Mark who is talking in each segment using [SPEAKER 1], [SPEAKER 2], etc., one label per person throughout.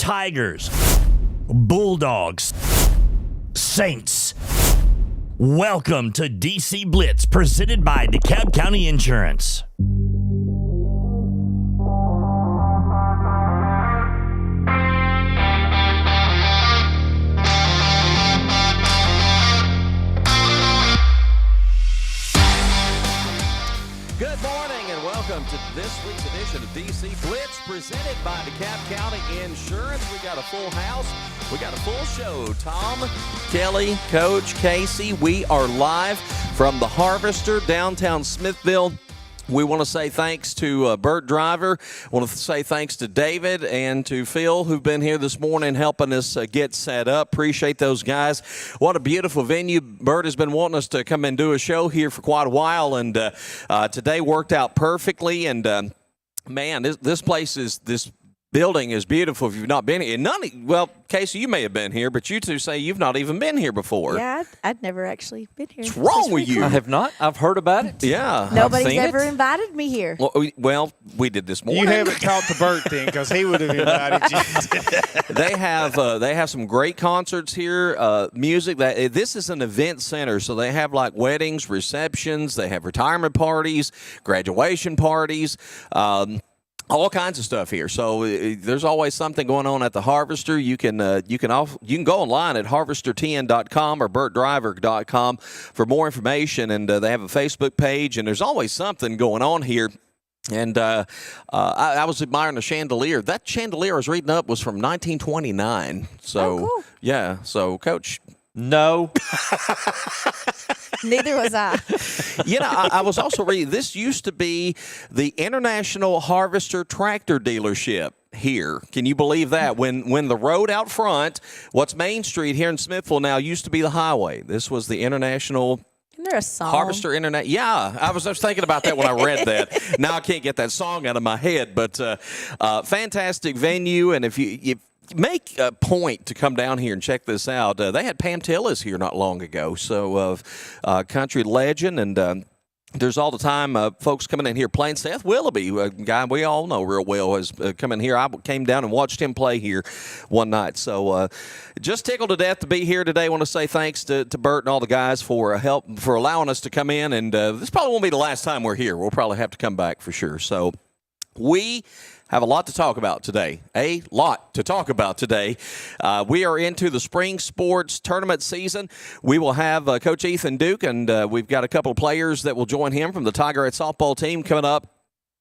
[SPEAKER 1] Tigers, Bulldogs, Saints. Welcome to DC Blitz, presented by DeKalb County Insurance.
[SPEAKER 2] Good morning and welcome to this week's edition of DC Blitz, presented by DeKalb County Insurance. We got a full house. We got a full show. Tom, Kelly, Coach, Casey, we are live from the Harvester, downtown Smithville. We want to say thanks to Bert Driver. I want to say thanks to David and to Phil, who've been here this morning helping us get set up. Appreciate those guys. What a beautiful venue. Bert has been wanting us to come and do a show here for quite a while, and today worked out perfectly. And, man, this place is – this building is beautiful if you've not been here. Well, Casey, you may have been here, but you two say you've not even been here before.
[SPEAKER 3] Yeah, I'd never actually been here.
[SPEAKER 2] What's wrong with you?
[SPEAKER 4] I have not. I've heard about it.
[SPEAKER 2] Yeah.
[SPEAKER 3] Nobody's ever invited me here.
[SPEAKER 2] Well, we did this morning.
[SPEAKER 5] You haven't talked to Bert then, because he would have invited you.
[SPEAKER 2] They have some great concerts here, music. This is an event center, so they have like weddings, receptions. They have retirement parties, graduation parties. All kinds of stuff here. So there's always something going on at the Harvester. You can go online at harvestertn.com or bertdriver.com for more information. And they have a Facebook page, and there's always something going on here. And I was admiring the chandelier. That chandelier I was reading up was from 1929. So,
[SPEAKER 3] cool.
[SPEAKER 2] Yeah. So, Coach.
[SPEAKER 4] No.
[SPEAKER 3] Neither was I.
[SPEAKER 2] I was also reading, this used to be the International Harvester Tractor Dealership here. Can you believe that? When the road out front, what's Main Street here in Smithville now, used to be the highway. This was the International
[SPEAKER 3] Isn't there a song?
[SPEAKER 2] Harvester Internet. Yeah, I was thinking about that when I read that. Now I can't get that song out of my head, but fantastic venue. And if you make a point to come down here and check this out. They had Pam Tillis here not long ago, so country legend, and there's all the time folks coming in here playing. Seth Willoughby, a guy we all know real well, has come in here. I came down and watched him play here one night. So just tickled to death to be here today. I want to say thanks to Bert and all the guys for allowing us to come in, and this probably won't be the last time we're here. We'll probably have to come back for sure. So we have a lot to talk about today. We are into the spring sports tournament season. We will have Coach Ethan Duke, and we've got a couple of players that will join him from the Tigerette softball team coming up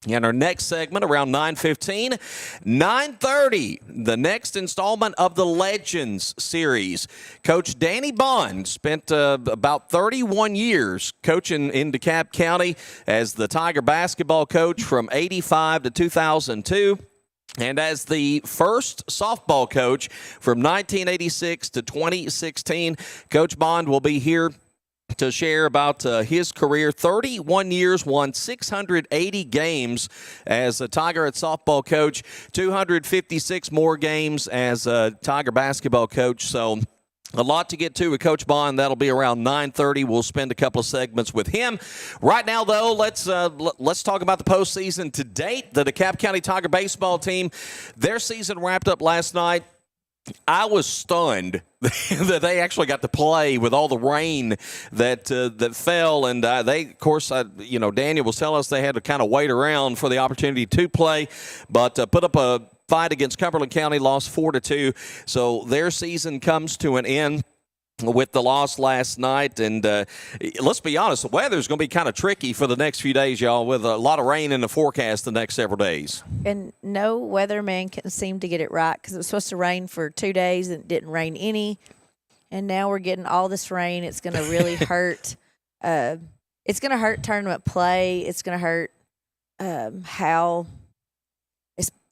[SPEAKER 2] in our next segment around 9:15. 9:30, the next installment of the Legends series. Coach Danny Bond spent about 31 years coaching in DeKalb County as the Tiger basketball coach from 85 to 2002. And as the first softball coach from 1986 to 2016, Coach Bond will be here to share about his career. 31 years, won 680 games as a Tigerette softball coach, 256 more games as a Tiger basketball coach. So a lot to get to with Coach Bond. That'll be around 9:30. We'll spend a couple of segments with him. Right now, though, let's talk about the postseason to date. The DeKalb County Tiger baseball team, their season wrapped up last night. I was stunned that they actually got to play with all the rain that fell, and they, of course, Daniel was telling us they had to kind of wait around for the opportunity to play, but put up a fight against Cumberland County, lost 4-2. So their season comes to an end with the loss last night. And let's be honest, the weather's going to be kind of tricky for the next few days, y'all, with a lot of rain in the forecast the next several days.
[SPEAKER 3] And no weatherman can seem to get it right, because it was supposed to rain for 2 days and it didn't rain any. And now we're getting all this rain. It's going to really hurt. It's going to hurt tournament play. It's going to hurt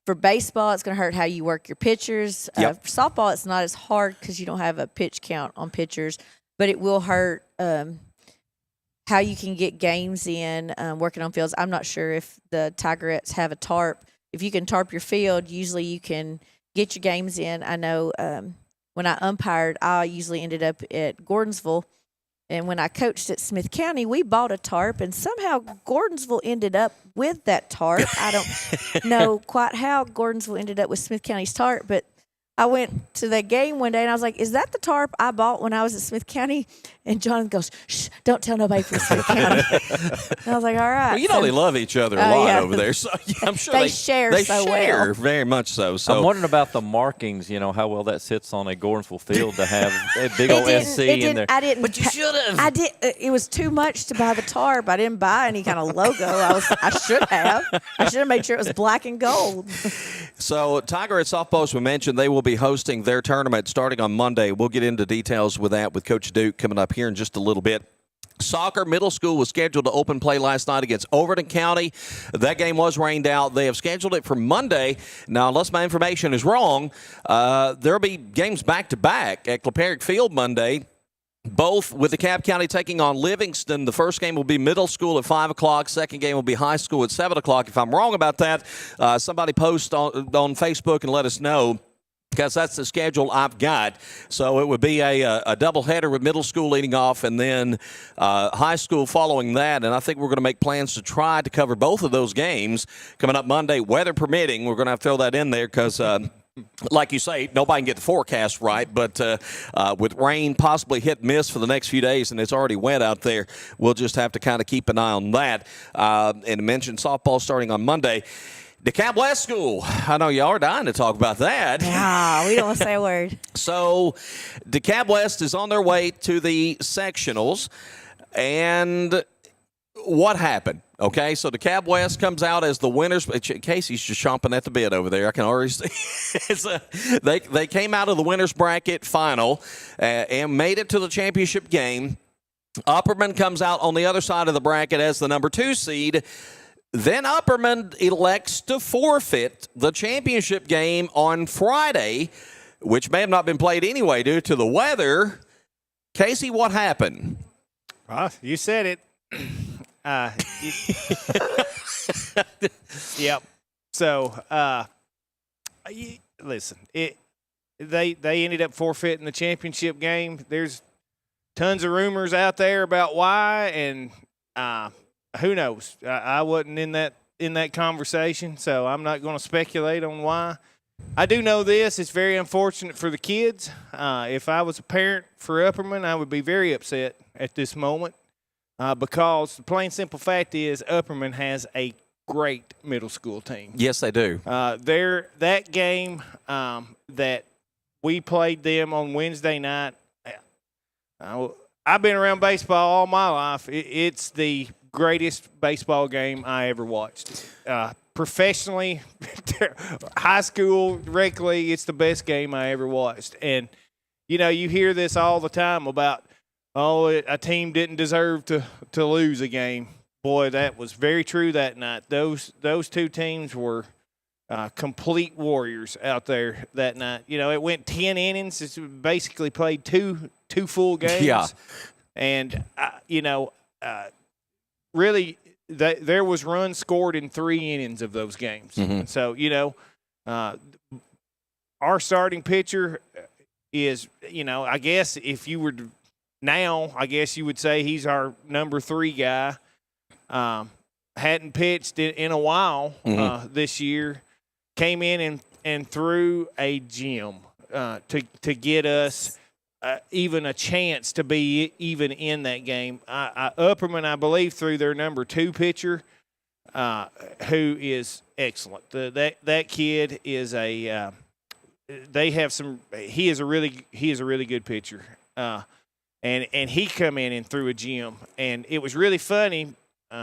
[SPEAKER 3] for baseball, it's going to hurt how you work your pitchers.
[SPEAKER 2] Yep.
[SPEAKER 3] For softball, it's not as hard because you don't have a pitch count on pitchers, but it will hurt how you can get games in working on fields. I'm not sure if the Tigerettes have a tarp. If you can tarp your field, usually you can get your games in. I know when I umpired, I usually ended up at Gordonsville. And when I coached at Smith County, we bought a tarp, and somehow Gordonsville ended up with that tarp. I don't know quite how Gordonsville ended up with Smith County's tarp, but I went to the game one day and I was like, "Is that the tarp I bought when I was at Smith County?" And John goes, "Shh, don't tell nobody from Smith County." And I was like, "All right."
[SPEAKER 2] Well, you know, they love each other a lot over there, so I'm sure
[SPEAKER 3] they share
[SPEAKER 2] they
[SPEAKER 3] so
[SPEAKER 2] share
[SPEAKER 3] well.
[SPEAKER 2] very much so. So
[SPEAKER 4] I'm wondering about the markings, how well that sits on a Gordonsville field to have a big old SC in there.
[SPEAKER 3] I didn't.
[SPEAKER 2] But you should have.
[SPEAKER 3] I did. It was too much to buy the tarp. I didn't buy any kind of logo. I should have. I should have made sure it was black and gold.
[SPEAKER 2] So Tigerette softball, as we mentioned, they will be hosting their tournament starting on Monday. We'll get into details with that with Coach Duke coming up here in just a little bit. Soccer middle school was scheduled to open play last night against Overton County. That game was rained out. They have scheduled it for Monday. Now, unless my information is wrong, there will be games back-to-back at Cleparic Field Monday, both with DeKalb County taking on Livingston. The first game will be middle school at 5 o'clock. Second game will be high school at 7 o'clock. If I'm wrong about that, somebody post on Facebook and let us know, because that's the schedule I've got. So it would be a doubleheader with middle school leading off and then high school following that. And I think we're going to make plans to try to cover both of those games coming up Monday, weather permitting. We're going to have to throw that in there because like you say, nobody can get the forecast right, but with rain possibly hit and miss for the next few days, and it's already wet out there, we'll just have to kind of keep an eye on that. And mention softball starting on Monday. DeKalb West School. I know y'all are dying to talk about that.
[SPEAKER 3] Yeah, we don't want to say a word.
[SPEAKER 2] So DeKalb West is on their way to the sectionals. And what happened? Okay, so DeKalb West comes out as the winners. Casey's just chomping at the bit over there. I can already see. They came out of the winners bracket final and made it to the championship game. Upperman comes out on the other side of the bracket as the number 2 seed. Then Upperman elects to forfeit the championship game on Friday, which may have not been played anyway due to the weather. Casey, what happened?
[SPEAKER 5] You said it. Yep. So, listen, they ended up forfeiting the championship game. There's tons of rumors out there about why, and who knows? I wasn't in that conversation, so I'm not going to speculate on why. I do know this. It's very unfortunate for the kids. If I was a parent for Upperman, I would be very upset at this moment because the plain simple fact is Upperman has a great middle school team.
[SPEAKER 2] Yes, they do.
[SPEAKER 5] That game that we played them on Wednesday night, I've been around baseball all my life. It's the greatest baseball game I ever watched. Professionally, high school, rec league, it's the best game I ever watched. And, you hear this all the time about, a team didn't deserve to lose a game. Boy, that was very true that night. Those two teams were complete warriors out there that night. It went 10 innings. It's basically played two full games.
[SPEAKER 2] Yeah.
[SPEAKER 5] And, really, there was runs scored in 3 innings of those games. Mm-hmm. So, our starting pitcher is, I guess if you were to, now, I guess you would say he's our number 3 guy. Hadn't pitched in a while this year. Came in and threw a gem to get us even a chance to be even in that game. Upperman, I believe, threw their number 2 pitcher, who is excellent. That kid is he is a really good pitcher. And he come in and threw a gem. And it was really funny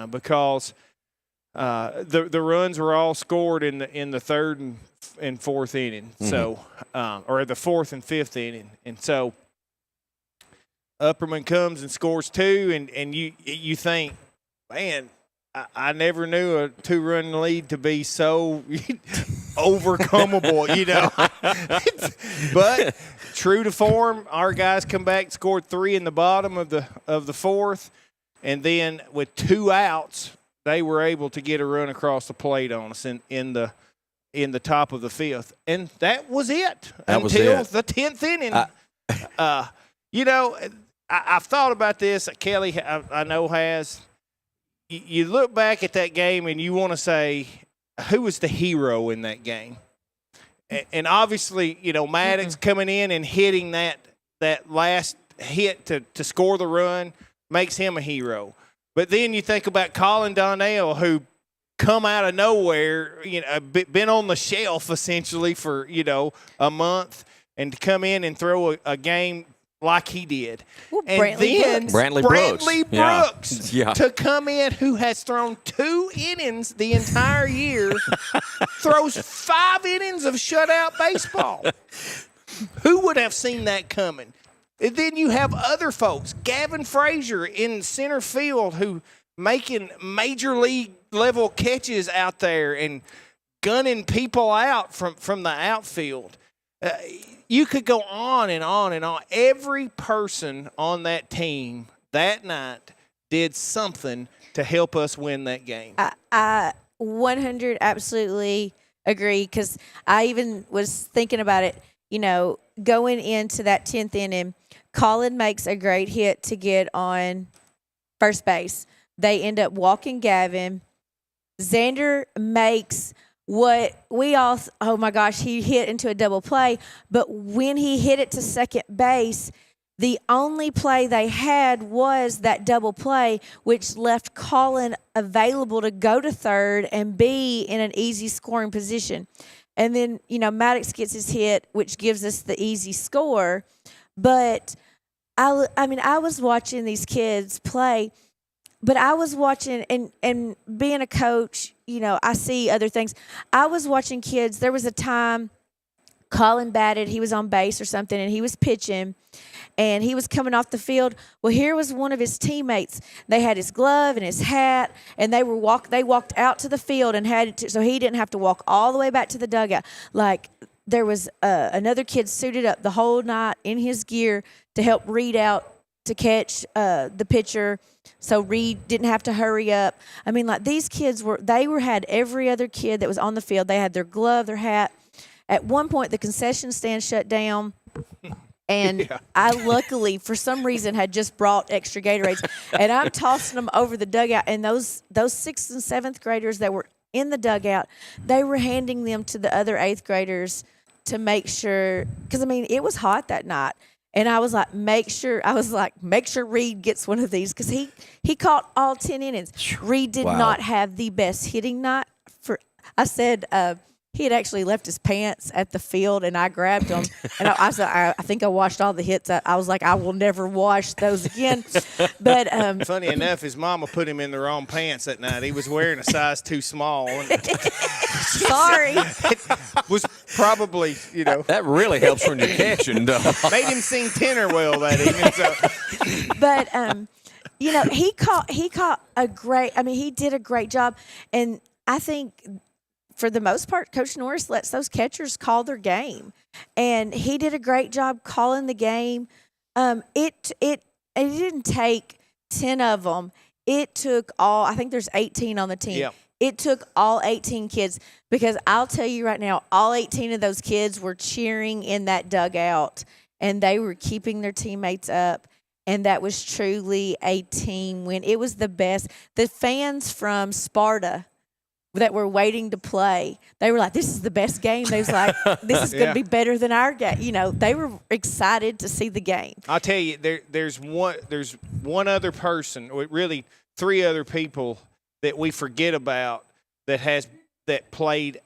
[SPEAKER 5] because the runs were all scored in the 3rd and 4th inning. Mm-hmm. So or the 4th and 5th inning. And so Upperman comes and scores 2, and you think, man, I never knew a 2-run lead to be so overcomable, But true to form, our guys come back, scored 3 in the bottom of the 4th, and then with 2 outs, they were able to get a run across the plate on us in the top of the 5th, and that was it until the 10th inning. I've thought about this. Kelly, I know, has. You look back at that game and you want to say, who was the hero in that game? and obviously, Maddox coming in and hitting that last hit to score the run makes him a hero. But then you think about Colin Donnell, who come out of nowhere, been on the shelf essentially for, a month, and to come in and throw a game like he did.
[SPEAKER 3] Well,
[SPEAKER 5] And
[SPEAKER 2] Brantley Brooks. Yeah.
[SPEAKER 5] to come in, who has thrown 2 innings the entire year, throws 5 innings of shutout baseball. Who would have seen that coming? And then you have other folks, Gavin Frazier in center field, who making major league level catches out there and gunning people out from the outfield. You could go on and on and on. Every person on that team that night did something to help us win that game.
[SPEAKER 3] I 100 absolutely agree, because I even was thinking about it, going into that 10th inning, Colin makes a great hit to get on first base. They end up walking Gavin. Xander makes what we all, oh my gosh, he hit into a double play. But when he hit it to second base, the only play they had was that double play, which left Colin available to go to third and be in an easy scoring position. And then, Maddox gets his hit, which gives us the easy score. But, I was watching these kids play, but I was watching, and being a coach, I see other things. I was watching kids. There was a time Colin batted. He was on base or something, and he was pitching, and he was coming off the field. Well, here was one of his teammates. They had his glove and his hat, and they walked out to the field and had it so he didn't have to walk all the way back to the dugout. Like, there was another kid suited up the whole night in his gear to help Reed out to catch the pitcher, so Reed didn't have to hurry up. These kids had every other kid that was on the field. They had their glove, their hat. At one point, the concession stand shut down, and I luckily, for some reason, had just brought extra Gatorades, and I'm tossing them over the dugout, and those 6th and 7th graders that were in the dugout, they were handing them to the other 8th graders to make sure, because, it was hot that night. And I was like, make sure Reed gets one of these, because he caught all 10 innings. Reed did not have the best hitting night. I said he had actually left his pants at the field, and I grabbed them. And I said, I think I washed all the hits. I was like, I will never wash those again. But
[SPEAKER 5] funny enough, his mama put him in the wrong pants that night. He was wearing a size too small.
[SPEAKER 3] Sorry.
[SPEAKER 5] It was probably,
[SPEAKER 2] That really helps when you're catching, though.
[SPEAKER 5] Made him sing tenor well that evening. So.
[SPEAKER 3] But, he caught a great, he did a great job. And I think, for the most part, Coach Norris lets those catchers call their game. And he did a great job calling the game. It didn't take 10 of them. It took I think there's 18 on the team.
[SPEAKER 5] Yep.
[SPEAKER 3] It took all 18 kids, because I'll tell you right now, all 18 of those kids were cheering in that dugout, and they were keeping their teammates up, and that was truly a team win. It was the best. The fans from Sparta that were waiting to play, they were like, this is the best game. They was like, this is going to be better than our game. They were excited to see the game.
[SPEAKER 5] I'll tell you, there's one other person, or really 3 other people that we forget about that played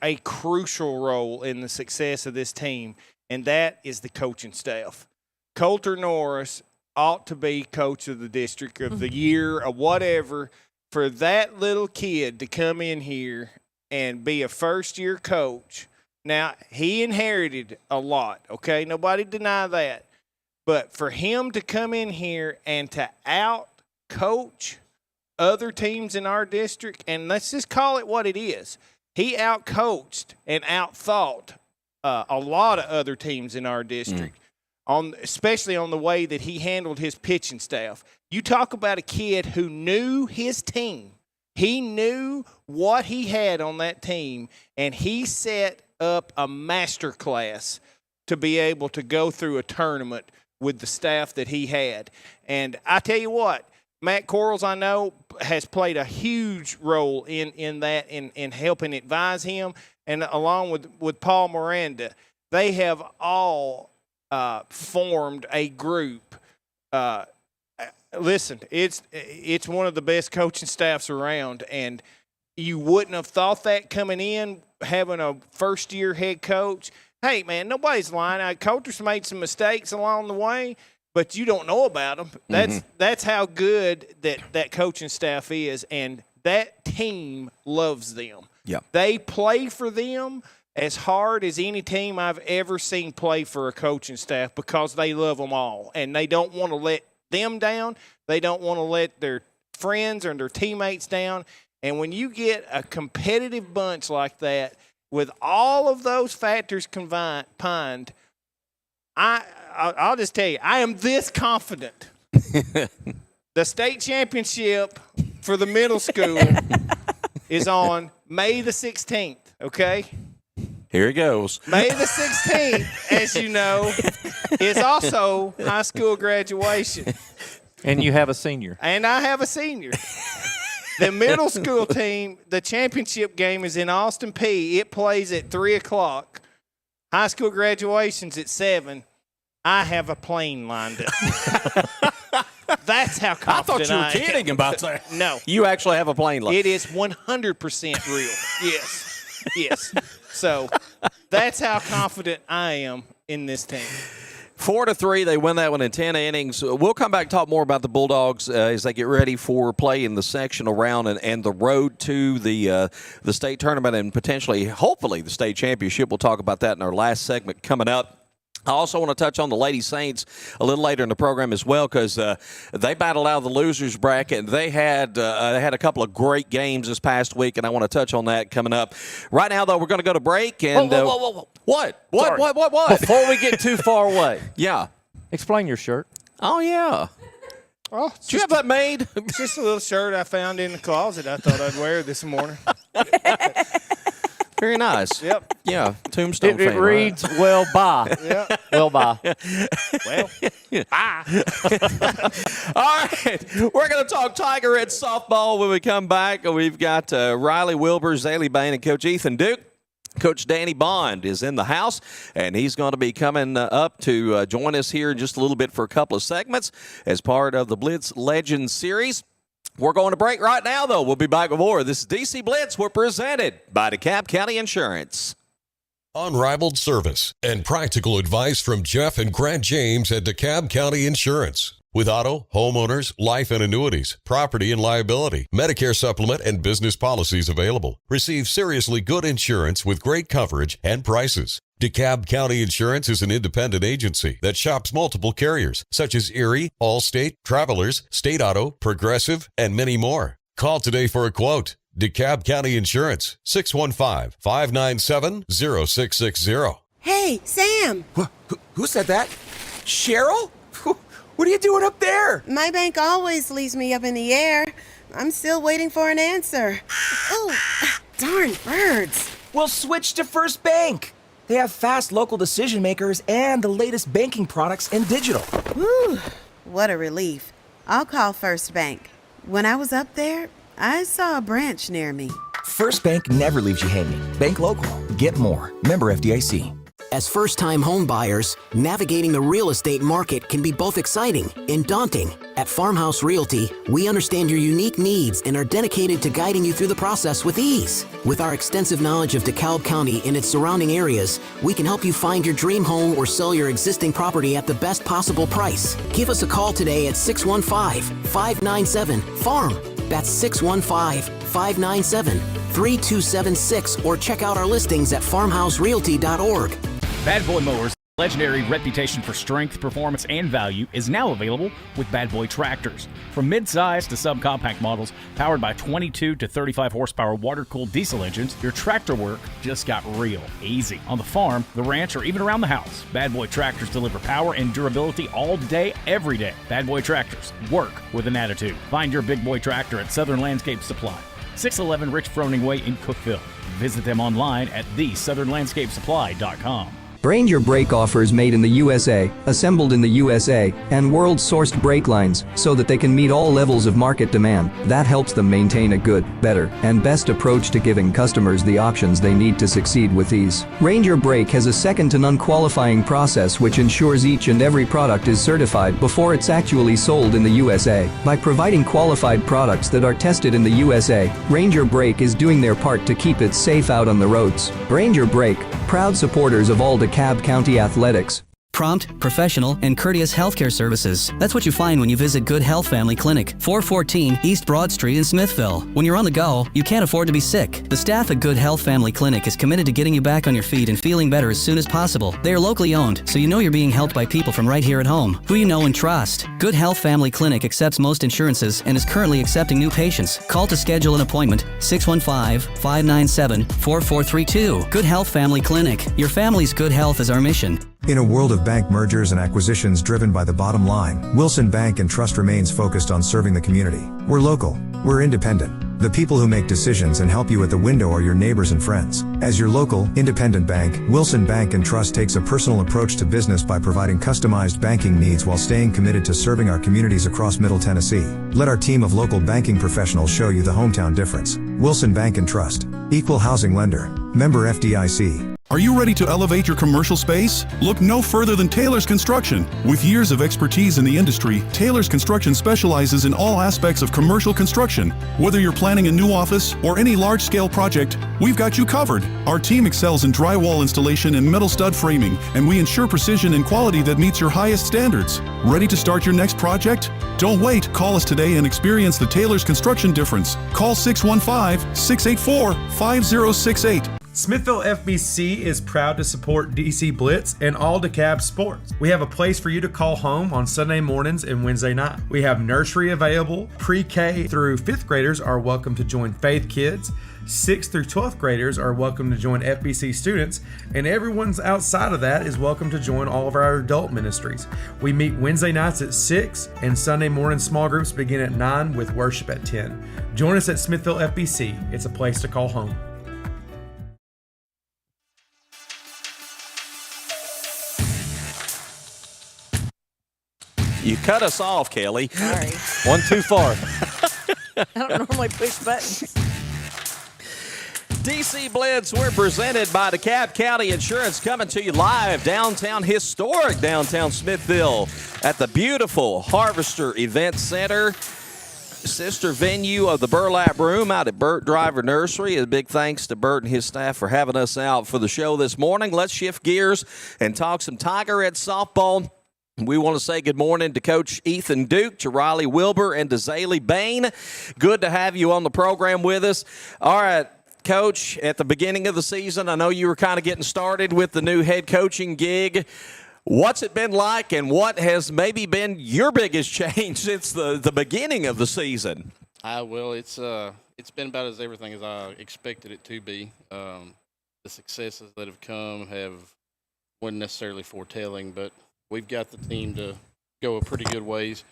[SPEAKER 5] a crucial role in the success of this team, and that is the coaching staff. Coulter Norris ought to be coach of the district of the year or whatever. For that little kid to come in here and be a first-year coach, now, he inherited a lot, okay? Nobody deny that. But for him to come in here and to out-coach other teams in our district, and let's just call it what it is, he out-coached and out-thought a lot of other teams in our district, especially on the way that he handled his pitching staff. You talk about a kid who knew his team. He knew what he had on that team, and he set up a master class to be able to go through a tournament with the staff that he had. And I tell you what, Matt Quarles, I know, has played a huge role in that, in helping advise him. and along with Paul Miranda, they have all formed a group. Listen, it's one of the best coaching staffs around, and you wouldn't have thought that coming in, having a first-year head coach. Hey, man, nobody's lying. Coachers made some mistakes along the way, but you don't know about them. That's how good that coaching staff is, and that team loves them.
[SPEAKER 2] Yeah.
[SPEAKER 5] They play for them as hard as any team I've ever seen play for a coaching staff because they love them all, and they don't want to let them down. They don't want to let their friends or their teammates down. And when you get a competitive bunch like that with all of those factors combined, I'll just tell you, I am this confident. The state championship for the middle school is on May the 16th, okay?
[SPEAKER 2] Here he goes.
[SPEAKER 5] May the 16th, as you know, is also high school graduation.
[SPEAKER 4] And you have a senior.
[SPEAKER 5] And I have a senior. The middle school team, the championship game is in Austin P. It plays at 3 o'clock. High school graduation's at 7. I have a plane lined up. That's how confident
[SPEAKER 6] I thought you were kidding about that.
[SPEAKER 5] No.
[SPEAKER 2] You actually have a plane load.
[SPEAKER 5] It is 100% real. Yes. Yes. So that's how confident I am in this team.
[SPEAKER 2] 4-3, they win that one in 10 innings. We'll come back and talk more about the Bulldogs as they get ready for play in the sectional round and the road to the state tournament and potentially, hopefully, the state championship. We'll talk about that in our last segment coming up. I also want to touch on the Lady Saints a little later in the program as well because they battled out of the losers bracket. And they had a couple of great games this past week, and I want to touch on that coming up. Right now, though, we're going to go to break. And
[SPEAKER 4] Whoa.
[SPEAKER 2] What?
[SPEAKER 4] Sorry.
[SPEAKER 2] What?
[SPEAKER 4] Before we get too far away,
[SPEAKER 2] Yeah.
[SPEAKER 4] explain your shirt.
[SPEAKER 2] Oh, yeah.
[SPEAKER 5] Oh,
[SPEAKER 2] Did you have that made?
[SPEAKER 5] it's just a little shirt I found in the closet I thought I'd wear this morning.
[SPEAKER 2] Very nice.
[SPEAKER 5] Yep.
[SPEAKER 2] Yeah, Tombstone
[SPEAKER 4] It
[SPEAKER 2] fan,
[SPEAKER 4] reads, well, bye.
[SPEAKER 5] Yep.
[SPEAKER 4] Well, bye.
[SPEAKER 5] Well, bye.
[SPEAKER 2] All right, we're going to talk Tigerettes softball when we come back. We've got Rylee, Wilbur, Zayleigh, Bain, and Coach Ethan Duke. Coach Danny Bond is in the house, and he's going to be coming up to join us here in just a little bit for a couple of segments as part of the Blitz Legends series. We're going to break right now, though. We'll be back with more. This is DC Blitz. We're presented by DeKalb County Insurance.
[SPEAKER 7] Unrivaled service and practical advice from Jeff and Grant James at DeKalb County Insurance. With auto, homeowners, life and annuities, property and liability, Medicare supplement, and business policies available. Receive seriously good insurance with great coverage and prices. DeKalb County Insurance is an independent agency that shops multiple carriers, such as Erie, Allstate, Travelers, State Auto, Progressive, and many more. Call today for a quote. DeKalb County Insurance, 615-597-0660.
[SPEAKER 8] Hey, Sam!
[SPEAKER 6] Who said that? Cheryl? What are you doing up there?
[SPEAKER 8] My bank always leaves me up in the air. I'm still waiting for an answer. Oh, darn birds.
[SPEAKER 6] We'll switch to First Bank. They have fast local decision makers and the latest banking products in digital.
[SPEAKER 8] Whew, what a relief. I'll call First Bank. When I was up there, I saw a branch near me.
[SPEAKER 6] First Bank never leaves you hanging. Bank local. Get more. Member FDIC.
[SPEAKER 9] As first-time home buyers, navigating the real estate market can be both exciting and daunting. At Farmhouse Realty, we understand your unique needs and are dedicated to guiding you through the process with ease. With our extensive knowledge of DeKalb County and its surrounding areas, we can help you find your dream home or sell your existing property at the best possible price. Give us a call today at 615-597-FARM. That's 615-597-3276 or check out our listings at farmhouserealty.org.
[SPEAKER 10] Bad Boy Mowers' legendary reputation for strength, performance, and value is now available with Bad Boy tractors. From mid-size to subcompact models powered by 22 to 35 horsepower water-cooled diesel engines, your tractor work just got real easy. On the farm, the ranch, or even around the house, Bad Boy tractors deliver power and durability all day, every day. Bad Boy tractors work with an attitude. Find your big boy tractor at Southern Landscape Supply, 611 Rich Froning Way in Cookeville. Visit them online at thesouthernlandscapesupply.com.
[SPEAKER 11] Ranger Brake offers made in the USA, assembled in the USA, and world-sourced brake lines so that they can meet all levels of market demand. That helps them maintain a good, better, and best approach to giving customers the options they need to succeed with ease. Ranger Brake has a second-to-none qualifying process which ensures each and every product is certified before it's actually sold in the USA. By providing qualified products that are tested in the USA, Ranger Brake is doing their part to keep it safe out on the roads. Ranger Brake, proud supporters of all DeKalb County athletics.
[SPEAKER 12] Prompt, professional, and courteous healthcare services. That's what you find when you visit Good Health Family Clinic, 414 East Broad Street in Smithville. When you're on the go, you can't afford to be sick. The staff at Good Health Family Clinic is committed to getting you back on your feet and feeling better as soon as possible. They are locally owned, so you know you're being helped by people from right here at home, who you know and trust. Good Health Family Clinic accepts most insurances and is currently accepting new patients. Call to schedule an appointment, 615-597-4432. Good Health Family Clinic. Your family's good health is our mission.
[SPEAKER 13] In a world of bank mergers and acquisitions driven by the bottom line, Wilson Bank and Trust remains focused on serving the community. We're local. We're independent. The people who make decisions and help you at the window are your neighbors and friends. As your local, independent bank, Wilson Bank and Trust takes a personal approach to business by providing customized banking needs while staying committed to serving our communities across Middle Tennessee. Let our team of local banking professionals show you the hometown difference. Wilson Bank and Trust. Equal housing lender. Member FDIC.
[SPEAKER 14] Are you ready to elevate your commercial space? Look no further than Taylor's Construction. With years of expertise in the industry, Taylor's Construction specializes in all aspects of commercial construction. Whether you're planning a new office or any large-scale project, we've got you covered. Our team excels in drywall installation and metal stud framing, and we ensure precision and quality that meets your highest standards. Ready to start your next project? Don't wait. Call us today and experience the Taylor's Construction difference. Call 615-684-5068.
[SPEAKER 15] Smithville FBC is proud to support DC Blitz and all DeKalb Sports. We have a place for you to call home on Sunday mornings and Wednesday night. We have nursery available. Pre-K through 5th graders are welcome to join Faith Kids. 6th through 12th graders are welcome to join FBC students, and everyone's outside of that is welcome to join all of our adult ministries. We meet Wednesday nights at 6, and Sunday morning small groups begin at 9 with worship at 10. Join us at Smithville FBC. It's a place to call home.
[SPEAKER 2] You cut us off, Kelly.
[SPEAKER 3] Sorry.
[SPEAKER 4] One too far.
[SPEAKER 3] I don't normally push buttons.
[SPEAKER 2] DC Blitz, we're presented by DeKalb County Insurance, coming to you live historic downtown Smithville at the beautiful Harvester Event Center, sister venue of the Burlap Room out at Burt Driver Nursery. A big thanks to Burt and his staff for having us out for the show this morning. Let's shift gears and talk some Tigerette softball. We want to say good morning to Coach Ethan Duke, to Rylee Wilbur, and to Zayleigh Bain. Good to have you on the program with us. All right, Coach, at the beginning of the season, I know you were kind of getting started with the new head coaching gig. What's it been like, and what has maybe been your biggest change since the beginning of the season?
[SPEAKER 16] Well, it's been about everything as I expected it to be. The successes that have come weren't necessarily foretelling, but we've got the team to go a pretty good ways.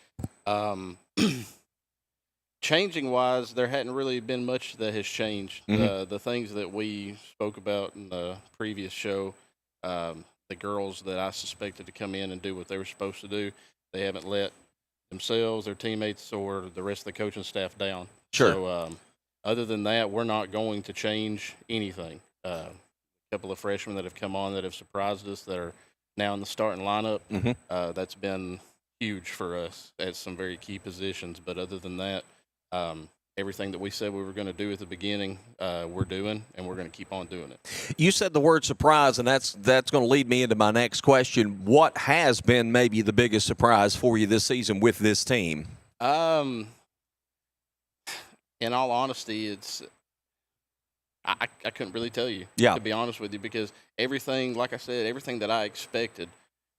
[SPEAKER 16] Changing-wise, there hadn't really been much that has changed.
[SPEAKER 2] Mm-hmm.
[SPEAKER 16] The things that we spoke about in the previous show, the girls that I suspected to come in and do what they were supposed to do, they haven't let themselves, their teammates, or the rest of the coaching staff down.
[SPEAKER 2] Sure.
[SPEAKER 16] So other than that, we're not going to change anything. A couple of freshmen that have come on that have surprised us that are now in the starting lineup.
[SPEAKER 2] Mm-hmm.
[SPEAKER 16] That's been huge for us at some very key positions. But other than that, everything that we said we were going to do at the beginning, we're doing, and we're going to keep on doing it.
[SPEAKER 2] You said the word surprise, and that's going to lead me into my next question. What has been maybe the biggest surprise for you this season with this team?
[SPEAKER 16] In all honesty, I couldn't really tell you, to be honest with you, because everything, like I said, everything that I expected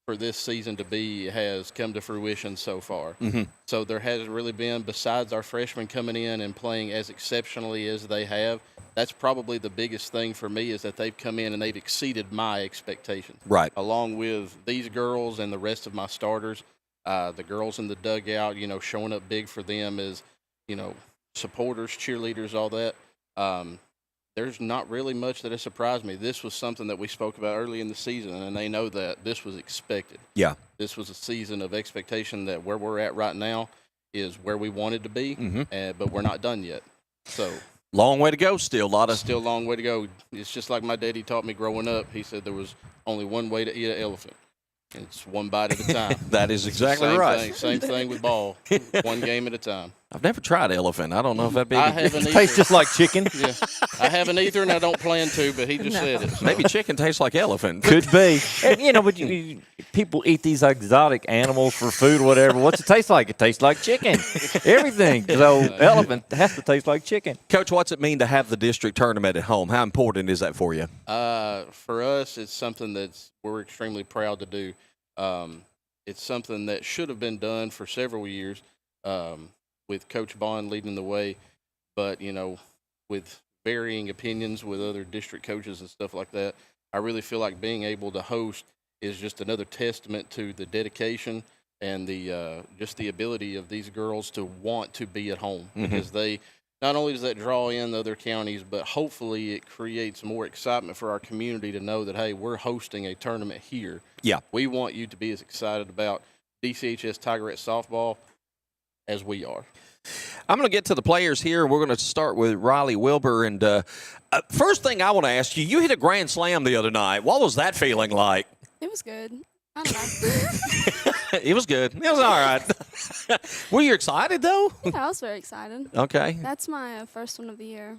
[SPEAKER 16] for this season to be has come to fruition so far.
[SPEAKER 2] Mm-hmm.
[SPEAKER 16] So there hasn't really been, besides our freshmen coming in and playing as exceptionally as they have, that's probably the biggest thing for me, is that they've come in and they've exceeded my expectations.
[SPEAKER 2] Right.
[SPEAKER 16] Along with these girls and the rest of my starters, the girls in the dugout, showing up big for them as, supporters, cheerleaders, all that. there's not really much that has surprised me. This was something that we spoke about early in the season, and they know that this was expected.
[SPEAKER 2] Yeah.
[SPEAKER 16] This was a season of expectation that where we're at right now is where we wanted to be, but we're not done yet. So
[SPEAKER 2] long way to go still.
[SPEAKER 16] Still a long way to go. It's just like my daddy taught me growing up. He said there was only one way to eat an elephant. It's one bite at a time.
[SPEAKER 2] That is exactly
[SPEAKER 16] Same
[SPEAKER 2] right.
[SPEAKER 16] Same thing with ball. One game at a time.
[SPEAKER 2] I've never tried elephant. I don't know if that'd be.
[SPEAKER 16] I haven't either.
[SPEAKER 4] Tastes just like chicken.
[SPEAKER 16] Yeah, I haven't either, and I don't plan to. But he just said it. So.
[SPEAKER 2] Maybe chicken tastes like elephant.
[SPEAKER 4] Could be. And, you know, but people eat these exotic animals for food or whatever. What's it taste like? It tastes like chicken. Everything. So elephant has to taste like chicken.
[SPEAKER 2] Coach, what's it mean to have the district tournament at home? How important is that for you?
[SPEAKER 16] For us, it's something we're extremely proud to do. It's something that should have been done for several years with Coach Bond leading the way. But, you know, with varying opinions with other district coaches and stuff like that, I really feel like being able to host is just another testament to the dedication and the just the ability of these girls to want to be at home because they not only does that draw in the other counties, but hopefully it creates more excitement for our community to know that, hey, we're hosting a tournament here.
[SPEAKER 2] Yeah.
[SPEAKER 16] We want you to be as excited about DCHS Tigerette softball as we are.
[SPEAKER 2] I'm going to get to the players here. We're going to start with Rylee Wilbur. And first thing I want to ask you hit a grand slam the other night. What was that feeling like?
[SPEAKER 17] It was good. I don't know.
[SPEAKER 2] It was good. It was all right. Were you excited, though?
[SPEAKER 17] Yeah, I was very excited.
[SPEAKER 2] Okay.
[SPEAKER 17] That's my first one of the year.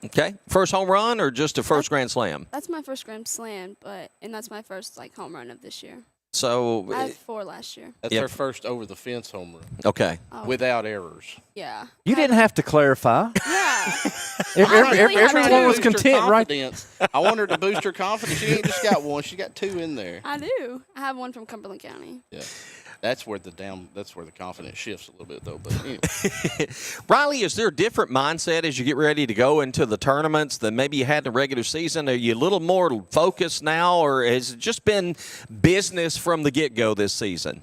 [SPEAKER 2] Okay. First home run or just a first grand slam?
[SPEAKER 17] That's my first grand slam, and that's my first home run of this year.
[SPEAKER 2] So
[SPEAKER 17] I had 4 last year.
[SPEAKER 16] That's her first over the fence home run.
[SPEAKER 2] Okay.
[SPEAKER 16] Without errors.
[SPEAKER 17] Yeah.
[SPEAKER 4] You didn't have to clarify.
[SPEAKER 17] Yeah.
[SPEAKER 4] Everyone was content, right?
[SPEAKER 16] I want her to boost her confidence. She ain't just got one; she got 2 in there.
[SPEAKER 17] I do. I have one from Cumberland County.
[SPEAKER 16] Yeah, that's where the confidence shifts a little bit, though. But anyway.
[SPEAKER 2] Rylee, is there a different mindset as you get ready to go into the tournaments than maybe you had in the regular season? Are you a little more focused now, or has it just been business from the get-go this season?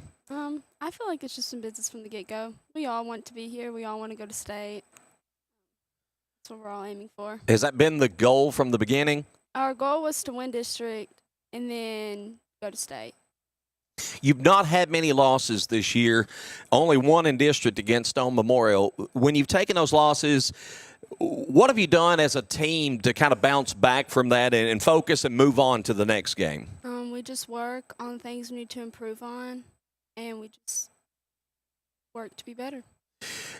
[SPEAKER 17] I feel like it's just some business from the get-go. We all want to be here. We all want to go to state. That's what we're all aiming for.
[SPEAKER 2] Has that been the goal from the beginning?
[SPEAKER 17] Our goal was to win district and then go to state.
[SPEAKER 2] You've not had many losses this year, only one in district against Stone Memorial. When you've taken those losses, what have you done as a team to kind of bounce back from that and focus and move on to the next game?
[SPEAKER 17] We just work on things we need to improve on, and we just work to be better.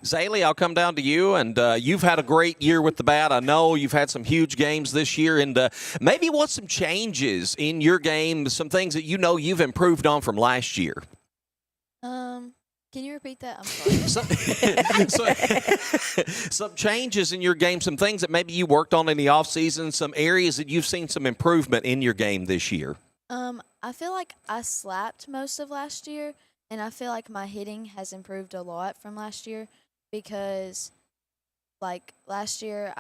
[SPEAKER 2] Zayleigh, I'll come down to you, and you've had a great year with the bat. I know you've had some huge games this year, and maybe what's some changes in your game, some things that you know you've improved on from last year?
[SPEAKER 3] Can you repeat that? I'm sorry.
[SPEAKER 2] Some changes in your game, some things that maybe you worked on in the offseason, some areas that you've seen some improvement in your game this year.
[SPEAKER 3] I feel like I slapped most of last year, and I feel like my hitting has improved a lot from last year because, like, last year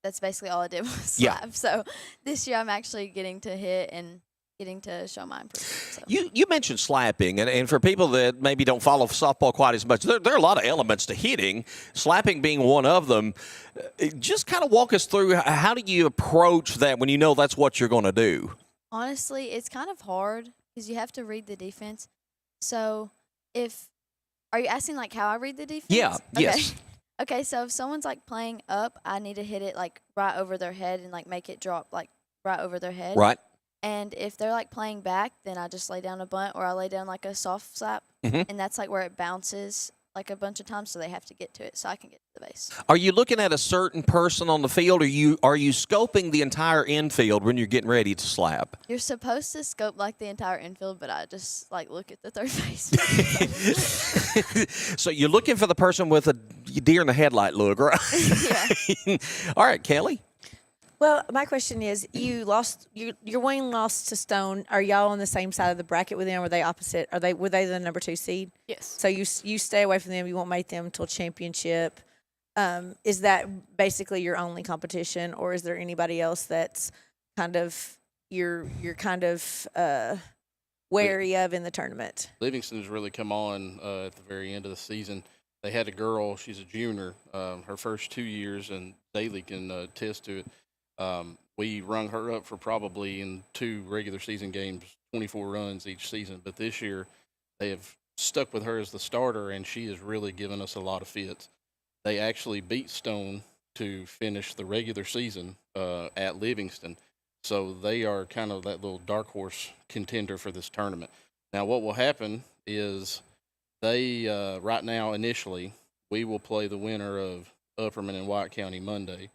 [SPEAKER 3] that's basically all I did was slap. Yeah. So this year I'm actually getting to hit and getting to show my improvement. So.
[SPEAKER 2] You mentioned slapping, and for people that maybe don't follow softball quite as much, there are a lot of elements to hitting, slapping being one of them. Just kind of walk us through, how do you approach that when you know that's what you're going to do?
[SPEAKER 3] Honestly, it's kind of hard because you have to read the defense. So are you asking, like, how I read the defense?
[SPEAKER 2] Yeah,
[SPEAKER 3] okay.
[SPEAKER 2] Yes.
[SPEAKER 3] Okay, so if someone's, like, playing up, I need to hit it, like, right over their head and, like, make it drop, like, right over their head.
[SPEAKER 2] Right.
[SPEAKER 3] And if they're, like, playing back, then I just lay down a bunt or I lay down, like, a soft slap. And that's, like, where it bounces, like, a bunch of times, so they have to get to it so I can get to the base.
[SPEAKER 2] Are you looking at a certain person on the field, or are you scoping the entire infield when you're getting ready to slap?
[SPEAKER 3] You're supposed to scope, like, the entire infield, but I just, like, look at the third base.
[SPEAKER 2] So you're looking for the person with a deer in the headlight look, right?
[SPEAKER 3] Yeah.
[SPEAKER 2] All right, Kelly.
[SPEAKER 3] Well, my question is, you lost your wing lost to Stone. Are y'all on the same side of the bracket with them? Or were they opposite? Were they the number 2 seed?
[SPEAKER 17] Yes.
[SPEAKER 3] So you stay away from them. You won't make them until championship. Is that basically your only competition, or is there anybody else that's kind of you're kind of wary of in the tournament?
[SPEAKER 16] Livingston has really come on at the very end of the season. they had a girl. She's a junior. Her first 2 years, and Zayleigh can attest to it. We rung her up for probably in 2 regular season games, 24 runs each season. But this year, they have stuck with her as the starter, and she has really given us a lot of fits. They actually beat Stone to finish the regular season at Livingston. So they are kind of that little dark horse contender for this tournament. Now, what will happen is they, right now, initially, we will play the winner of Upperman and White County Monday,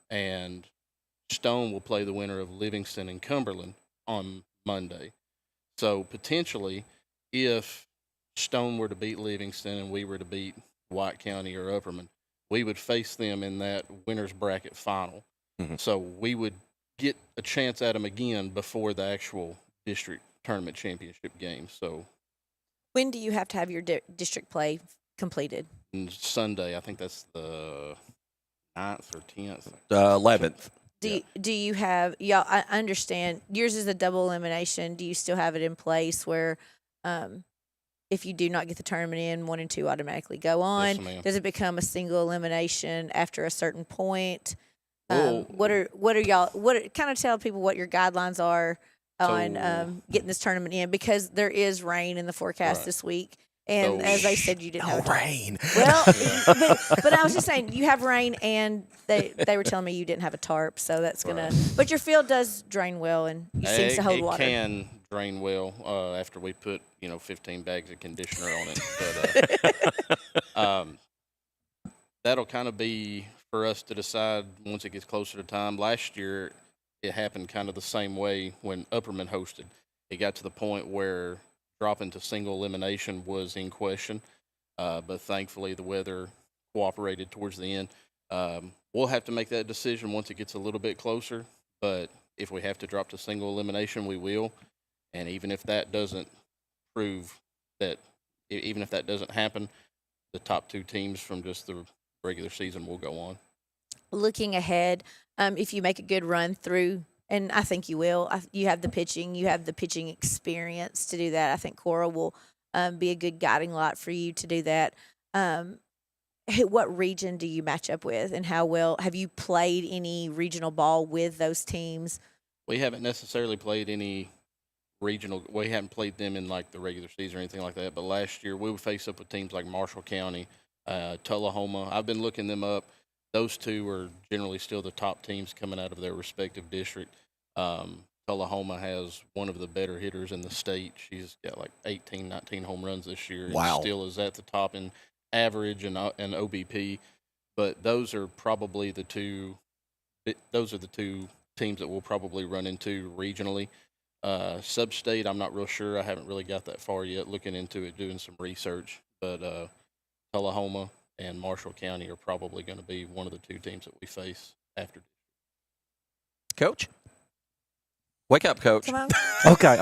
[SPEAKER 16] and Stone will play the winner of Livingston and Cumberland on Monday. So potentially, if Stone were to beat Livingston and we were to beat White County or Upperman, we would face them in that winner's bracket final. So we would get a chance at them again before the actual district tournament championship game. So
[SPEAKER 3] when do you have to have your district play completed?
[SPEAKER 16] Sunday, I think that's the 9th or 10th.
[SPEAKER 2] 11th.
[SPEAKER 3] Do you have, y'all, I understand yours is a double elimination. Do you still have it in place where if you do not get the tournament in, 1 and 2 automatically go on?
[SPEAKER 16] Yes, ma'am.
[SPEAKER 3] Does it become a single elimination after a certain point? What are y'all, kind of tell people what your guidelines are on getting this tournament in, because there is rain in the forecast this week. And as they said, you didn't have
[SPEAKER 2] rain.
[SPEAKER 3] Well, but I was just saying, you have rain, and they were telling me you didn't have a tarp, so that's gonna. But your field does drain well, and it seems to hold water.
[SPEAKER 16] It can drain well after we put 15 bags of conditioner on it. But that'll kind of be for us to decide once it gets closer to time. Last year, it happened kind of the same way when Upperman hosted. It got to the point where dropping to single elimination was in question, but thankfully the weather cooperated towards the end. We'll have to make that decision once it gets a little bit closer, but if we have to drop to single elimination, we will. And even if that doesn't even if that doesn't happen, the top 2 teams from just the regular season will go on.
[SPEAKER 3] Looking ahead, if you make a good run through, and I think you will, you have the pitching experience to do that. I think Cora will be a good guiding light for you to do that. What region do you match up with, and how well have you played any regional ball with those teams?
[SPEAKER 16] We haven't necessarily played any regional. We haven't played them in like the regular season or anything like that. But last year we would face up with teams like Marshall County, Tullahoma. I've been looking them up. Those 2 are generally still the top teams coming out of their respective district. Tullahoma has one of the better hitters in the state. She's got like 18, 19 home runs this year.
[SPEAKER 2] Wow.
[SPEAKER 16] And still is at the top in average and OBP. But those are probably the 2 teams that we'll probably run into regionally. Sub-state, I'm not real sure. I haven't really got that far yet, looking into it, doing some research. But Tullahoma and Marshall County are probably going to be one of the 2 teams that we face after.
[SPEAKER 2] Coach? Wake up, Coach.
[SPEAKER 3] Come on.
[SPEAKER 4] Okay.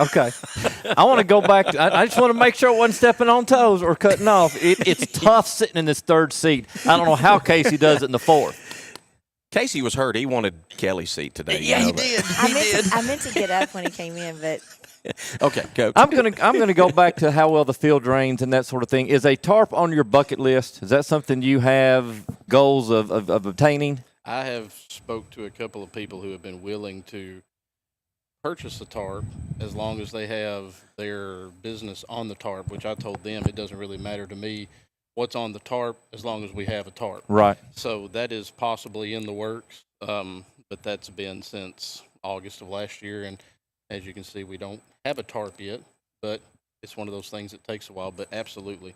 [SPEAKER 4] I want to go back. I just want to make sure I wasn't stepping on toes or cutting off. It's tough sitting in this 3rd seat. I don't know how Casey does it in the 4th.
[SPEAKER 2] Casey was hurt. He wanted Kelly's seat today.
[SPEAKER 4] Yeah, he did.
[SPEAKER 3] I meant to get up when he came in, but
[SPEAKER 2] okay, Coach.
[SPEAKER 4] I'm gonna go back to how well the field drains and that sort of thing. Is a tarp on your bucket list? Is that something you have goals of obtaining?
[SPEAKER 16] I have spoke to a couple of people who have been willing to purchase a tarp as long as they have their business on the tarp, which I told them it doesn't really matter to me what's on the tarp as long as we have a tarp.
[SPEAKER 4] Right.
[SPEAKER 16] So that is possibly in the works, but that's been since August of last year, and as you can see, we don't have a tarp yet, but it's one of those things that takes a while. But absolutely,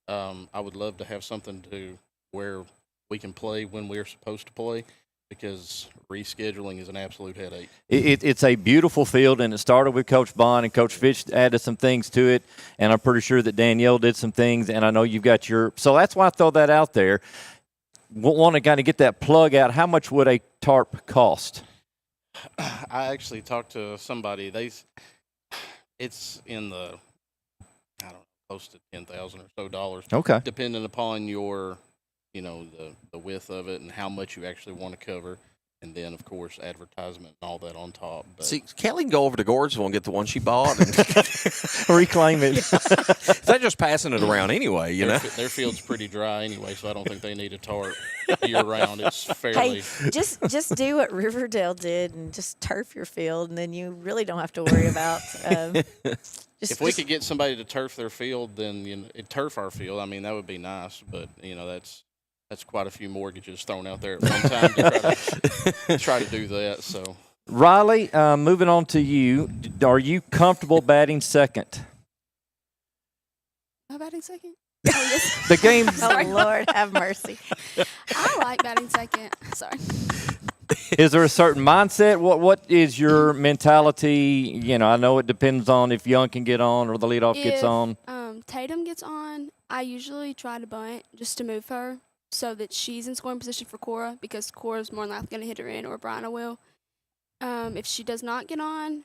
[SPEAKER 16] I would love to have something to where we can play when we're supposed to play, because rescheduling is an absolute headache.
[SPEAKER 4] It's a beautiful field, and it started with Coach Bond, and Coach Fitch added some things to it, and I'm pretty sure that Danielle did some things, and I know you've got your – so that's why I throw that out there. Want to kind of get that plug out. How much would a tarp cost?
[SPEAKER 16] I actually talked to somebody. It's in the, I don't know, close to $10,000 or so dollars.
[SPEAKER 4] Okay.
[SPEAKER 16] Depending upon your, the width of it and how much you actually want to cover. and then, of course, advertisement and all that on top. But
[SPEAKER 2] See, Kelly can go over to Gordonsville and get the one she bought and
[SPEAKER 4] reclaim it.
[SPEAKER 2] They're just passing it around anyway, you know.
[SPEAKER 16] Their field's pretty dry anyway, so I don't think they need a tarp year round. It's fairly.
[SPEAKER 3] Hey, just do what Riverdale did and just turf your field, and then you really don't have to worry about.
[SPEAKER 16] If we could get somebody to turf their field, then turf our field. I mean, that would be nice, but that's quite a few mortgages thrown out there at one time to try to do that. So,
[SPEAKER 4] Rylee, moving on to you. Are you comfortable batting second?
[SPEAKER 17] Am I batting second? Oh, yes.
[SPEAKER 4] The game.
[SPEAKER 3] Oh, Lord, have mercy.
[SPEAKER 17] I like batting second. Sorry.
[SPEAKER 4] Is there a certain mindset? What is your mentality? I know it depends on if Young can get on or the leadoff gets on.
[SPEAKER 17] Tatum gets on, I usually try to bunt just to move her so that she's in scoring position for Cora, because Cora's more than likely going to hit her in, or Brianna will. If she does not get on,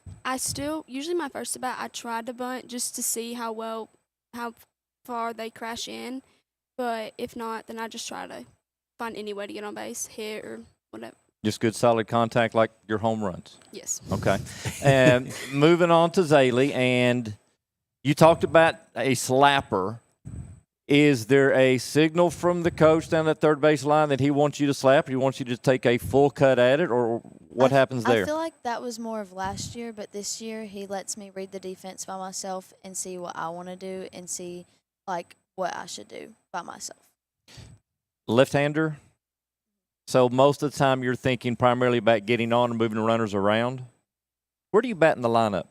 [SPEAKER 17] usually my first at bat, I try to bunt just to see how far they crash in. But if not, then I just try to find any way to get on base, hit, or whatever.
[SPEAKER 4] Just good solid contact like your home runs?
[SPEAKER 17] Yes.
[SPEAKER 4] Okay. And moving on to Zayleigh, and you talked about a slapper. Is there a signal from the coach down that third base line that he wants you to slap, or he wants you to take a full cut at it, or what happens there?
[SPEAKER 18] I feel like that was more of last year, but this year he lets me read the defense by myself and see what I want to do and see, what I should do by myself.
[SPEAKER 4] Left-hander? So most of the time you're thinking primarily about getting on and moving the runners around? Where do you bat in the lineup?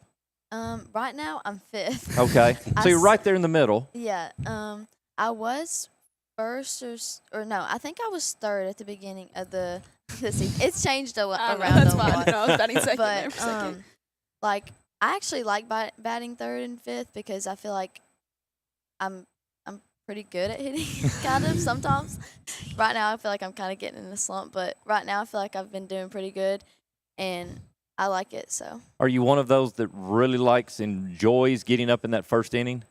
[SPEAKER 18] Right now I'm fifth.
[SPEAKER 4] Okay. So you're right there in the middle.
[SPEAKER 18] Yeah. I was first or no, I think I was third at the beginning of the season. It's changed around
[SPEAKER 17] that's
[SPEAKER 18] a
[SPEAKER 17] fine.
[SPEAKER 18] lot.
[SPEAKER 17] No, I was batting second
[SPEAKER 18] but,
[SPEAKER 17] there for a second.
[SPEAKER 18] I actually like batting third and fifth because I feel like I'm pretty good at hitting, kind of, sometimes. Right now, I feel like I'm kind of getting in a slump, but right now, I feel like I've been doing pretty good, and I like it, so.
[SPEAKER 4] Are you one of those that really enjoys getting up in that first inning?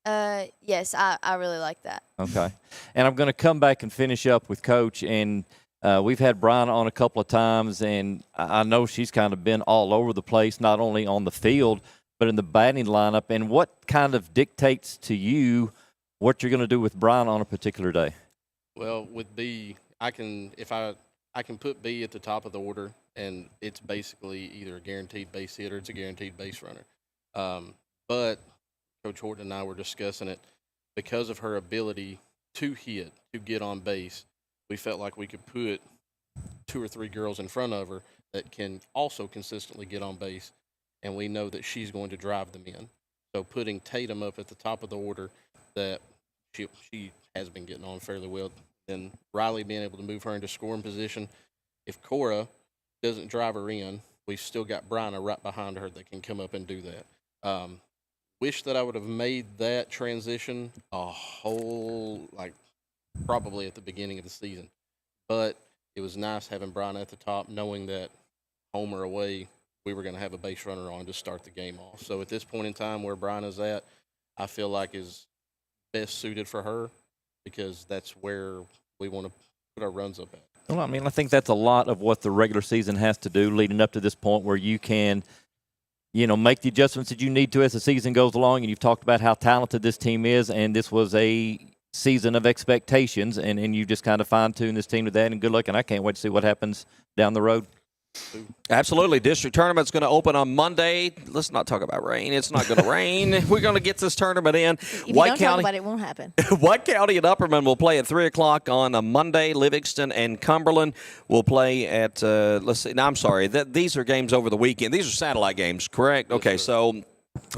[SPEAKER 18] Yes, I really like that.
[SPEAKER 4] Okay. And I'm going to come back and finish up with Coach, and we've had Brianna on a couple of times, and I know she's kind of been all over the place, not only on the field, but in the batting lineup. And what kind of dictates to you what you're going to do with Brian on a particular day?
[SPEAKER 16] Well, with B, I can put B at the top of the order, and it's basically either a guaranteed base hit or it's a guaranteed base runner. But Coach Horton and I were discussing it. Because of her ability to hit, to get on base, we felt like we could put 2 or 3 girls in front of her that can also consistently get on base, and we know that she's going to drive them in. So putting Tatum up at the top of the order, that she has been getting on fairly well. Then Rylee being able to move her into scoring position. If Cora doesn't drive her in, we've still got Brianna right behind her that can come up and do that. Wish that I would have made that transition probably at the beginning of the season. But it was nice having Brianna at the top, knowing that home or away, we were going to have a base runner on to start the game off. So at this point in time where Brianna's at, I feel like is best suited for her, because that's where we want to put our runs up at.
[SPEAKER 4] Well, I mean, I think that's a lot of what the regular season has to do leading up to this point where you can, make the adjustments that you need to as the season goes along. And you've talked about how talented this team is, and this was a season of expectations, and you just kind of fine-tune this team to that, and good luck. And I can't wait to see what happens down the road.
[SPEAKER 2] Absolutely. District tournament's going to open on Monday. Let's not talk about rain. It's not going to rain. We're going to get this tournament in.
[SPEAKER 3] If you don't talk about it, it won't happen.
[SPEAKER 2] White County and Upperman will play at 3 o'clock on a Monday. Livingston and Cumberland will play at, let's see. No, I'm sorry. These are games over the weekend. These are satellite games, correct?
[SPEAKER 16] Yes,
[SPEAKER 2] okay,
[SPEAKER 16] sir.
[SPEAKER 2] so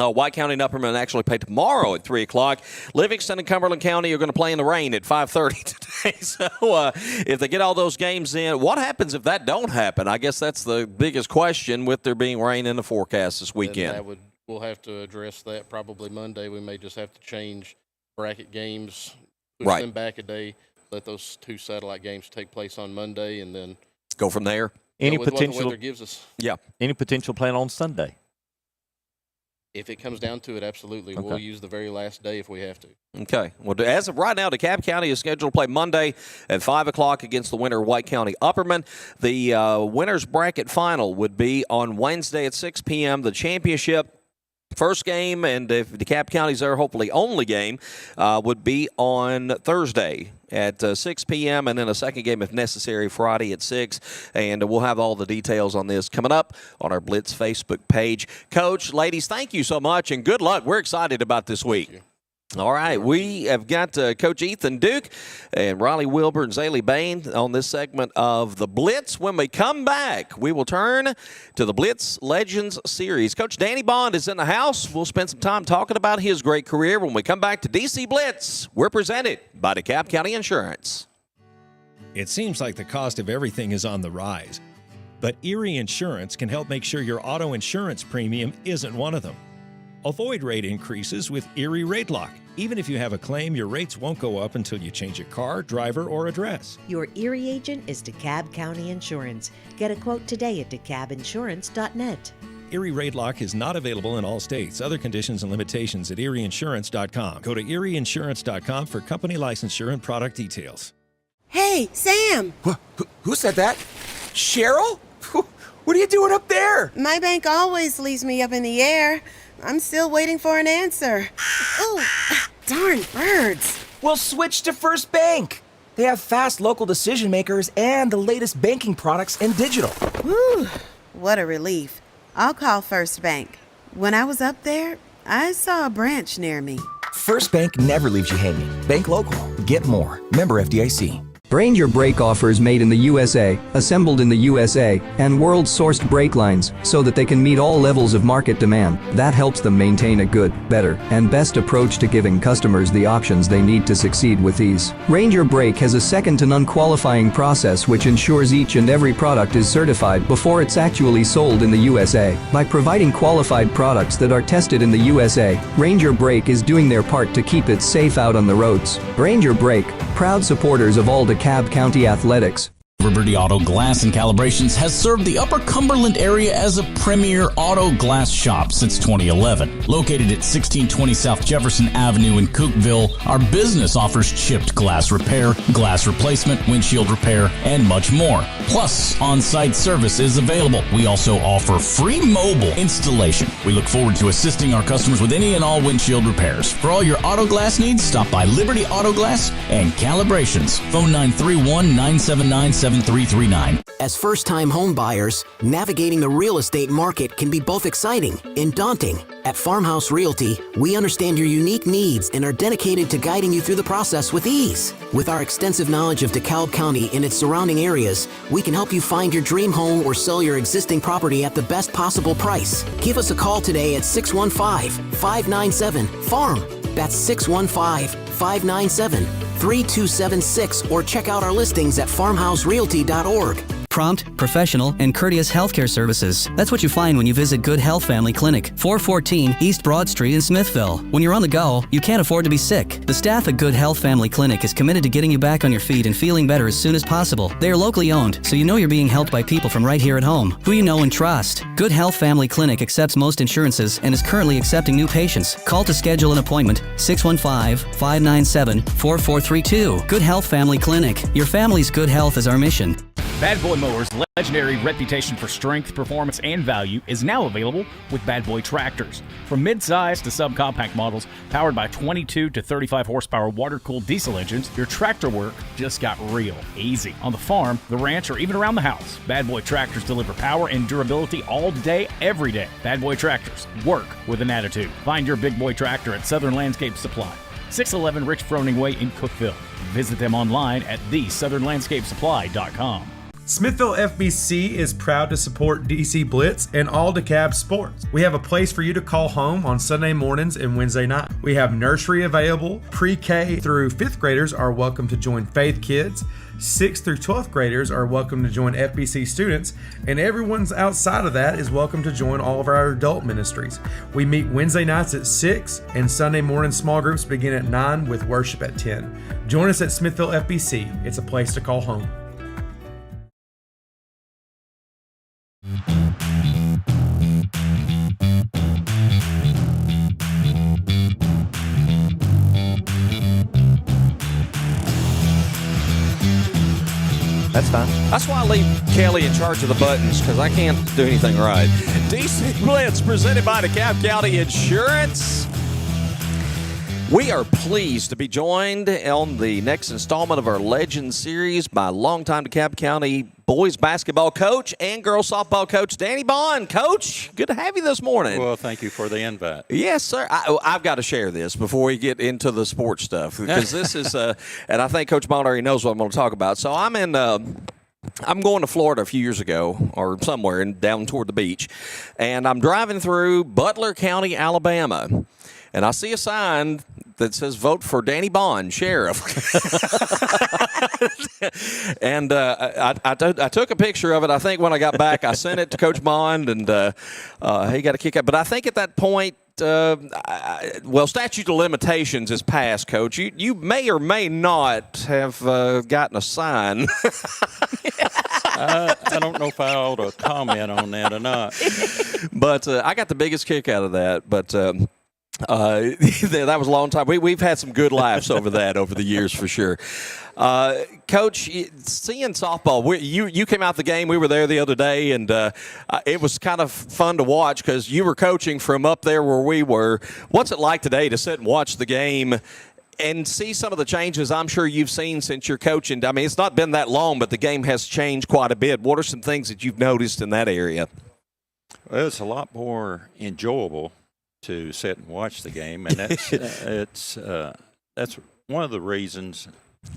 [SPEAKER 2] White County and Upperman actually play tomorrow at 3 o'clock. Livingston and Cumberland County are going to play in the rain at 5:30 today. So if they get all those games in, what happens if that don't happen? I guess that's the biggest question with there being rain in the forecast this weekend.
[SPEAKER 16] We'll have to address that probably Monday. We may just have to change bracket games, push them back a day, let those 2 satellite games take place on Monday, and then
[SPEAKER 2] go from there.
[SPEAKER 4] Any
[SPEAKER 16] with
[SPEAKER 4] potential?
[SPEAKER 16] what the weather gives us.
[SPEAKER 2] Yeah.
[SPEAKER 4] Any potential plan on Sunday?
[SPEAKER 16] If it comes down to it, absolutely.
[SPEAKER 2] Okay.
[SPEAKER 16] We'll use the very last day if we have to.
[SPEAKER 2] Okay. Well, as of right now, DeKalb County is scheduled to play Monday at 5 o'clock against the winner, White County Upperman. The winner's bracket final would be on Wednesday at 6 p.m. The championship first game, and if DeKalb County's their hopefully only game, would be on Thursday at 6 p.m., and then a second game, if necessary, Friday at 6. And we'll have all the details on this coming up on our Blitz Facebook page. Coach, ladies, thank you so much, and good luck. We're excited about this week. All right, we have got Coach Ethan Duke and Rylee Wilbur and Zayleigh Bain on this segment of the Blitz. When we come back, we will turn to the Blitz Legends Series. Coach Danny Bond is in the house. We'll spend some time talking about his great career. When we come back to DC Blitz, we're presented by DeKalb County Insurance.
[SPEAKER 19] It seems like the cost of everything is on the rise, but Erie Insurance can help make sure your auto insurance premium isn't one of them. Avoid rate increases with Erie Rate Lock. Even if you have a claim, your rates won't go up until you change a car, driver, or address.
[SPEAKER 20] Your Erie agent is DeKalb County Insurance. Get a quote today at DeKalbInsurance.net.
[SPEAKER 19] Erie Rate Lock is not available in all states. Other conditions and limitations at ErieInsurance.com. Go to ErieInsurance.com for company licensure and product details.
[SPEAKER 8] Hey, Sam!
[SPEAKER 6] Who said that? Cheryl? What are you doing up there?
[SPEAKER 8] My bank always leaves me up in the air. I'm still waiting for an answer. Oh, darn birds.
[SPEAKER 6] Well, switch to First Bank. They have fast local decision makers and the latest banking products in digital.
[SPEAKER 8] Whew, what a relief. I'll call First Bank. When I was up there, I saw a branch near me.
[SPEAKER 6] First Bank never leaves you hanging. Bank local. Get more. Member FDIC.
[SPEAKER 11] Ranger brake offers made in the USA, assembled in the USA, and world-sourced brake lines so that they can meet all levels of market demand. That helps them maintain a good, better, and best approach to giving customers the options they need to succeed with ease. Ranger Brake has a second-to-none qualifying process which ensures each and every product is certified before it's actually sold in the USA. By providing qualified products that are tested in the USA, Ranger Brake is doing their part to keep it safe out on the roads. Ranger Brake, proud supporters of all DeKalb County athletics.
[SPEAKER 10] Liberty Auto Glass and Calibrations has served the Upper Cumberland area as a premier auto glass shop since 2011. Located at 1620 South Jefferson Avenue in Cookeville, our business offers chipped glass repair, glass replacement, windshield repair, and much more. Plus, on-site service is available. We also offer free mobile installation. We look forward to assisting our customers with any and all windshield repairs. For all your auto glass needs, stop by Liberty Auto Glass and Calibrations. Phone 931-979-7339.
[SPEAKER 9] As first-time home buyers, navigating the real estate market can be both exciting and daunting. At Farmhouse Realty, we understand your unique needs and are dedicated to guiding you through the process with ease. With our extensive knowledge of DeKalb County and its surrounding areas, we can help you find your dream home or sell your existing property at the best possible price. Give us a call today at 615-597-FARM. That's 615-597-3276, or check out our listings at farmhouserealty.org.
[SPEAKER 12] Prompt, professional, and courteous healthcare services. That's what you find when you visit Good Health Family Clinic, 414 East Broad Street in Smithville. When you're on the go, you can't afford to be sick. The staff at Good Health Family Clinic is committed to getting you back on your feet and feeling better as soon as possible. They are locally owned, so you know you're being helped by people from right here at home, who you know and trust. Good Health Family Clinic accepts most insurances and is currently accepting new patients. Call to schedule an appointment, 615-597-4432. Good Health Family Clinic. Your family's good health is our mission.
[SPEAKER 10] Bad Boy Mowers' legendary reputation for strength, performance, and value is now available with Bad Boy Tractors. From mid-size to subcompact models powered by 22 to 35 horsepower water-cooled diesel engines, your tractor work just got real easy. On the farm, the ranch, or even around the house, Bad Boy Tractors deliver power and durability all day, every day. Bad Boy Tractors, work with an attitude. Find your big boy tractor at Southern Landscape Supply, 611 Rich Froning Way in Cookeville. Visit them online at thesouthernlandscapesupply.com.
[SPEAKER 15] Smithville FBC is proud to support DC Blitz and all DeKalb Sports. We have a place for you to call home on Sunday mornings and Wednesday night. We have nursery available. Pre-K through 5th graders are welcome to join Faith Kids. 6th through 12th graders are welcome to join FBC students, and everyone's outside of that is welcome to join all of our adult ministries. We meet Wednesday nights at 6, and Sunday morning small groups begin at 9 with worship at 10. Join us at Smithville FBC. It's a place to call home.
[SPEAKER 4] That's fine.
[SPEAKER 2] That's why I leave Kelly in charge of the buttons, because I can't do anything right. DC Blitz, presented by DeKalb County Insurance. We are pleased to be joined on the next installment of our Legend Series by longtime DeKalb County boys basketball coach and girls softball coach, Danny Bond. Coach, good to have you this morning.
[SPEAKER 21] Well, thank you for the invite.
[SPEAKER 2] Yes, sir. I've got to share this before we get into the sports stuff, because this is, and I think Coach Bond already knows what I'm going to talk about. So I'm going to Florida a few years ago, or somewhere down toward the beach, and I'm driving through Butler County, Alabama, and I see a sign that says "Vote for Danny Bond, Sheriff." And I took a picture of it. I think when I got back, I sent it to Coach Bond, and he got a kick out. But I think at that point, statute of limitations is passed, Coach. You may or may not have gotten a sign.
[SPEAKER 21] I don't know if I ought to comment on that or not.
[SPEAKER 2] But I got the biggest kick out of that. But that was a long time. We've had some good laughs over that over the years, for sure. Coach, seeing softball, you came out the game. We were there the other day, and it was kind of fun to watch because you were coaching from up there where we were. What's it like today to sit and watch the game and see some of the changes I'm sure you've seen since you're coaching? I mean, it's not been that long, but the game has changed quite a bit. What are some things that you've noticed in that area?
[SPEAKER 21] Well, it's a lot more enjoyable to sit and watch the game, and that's that's one of the reasons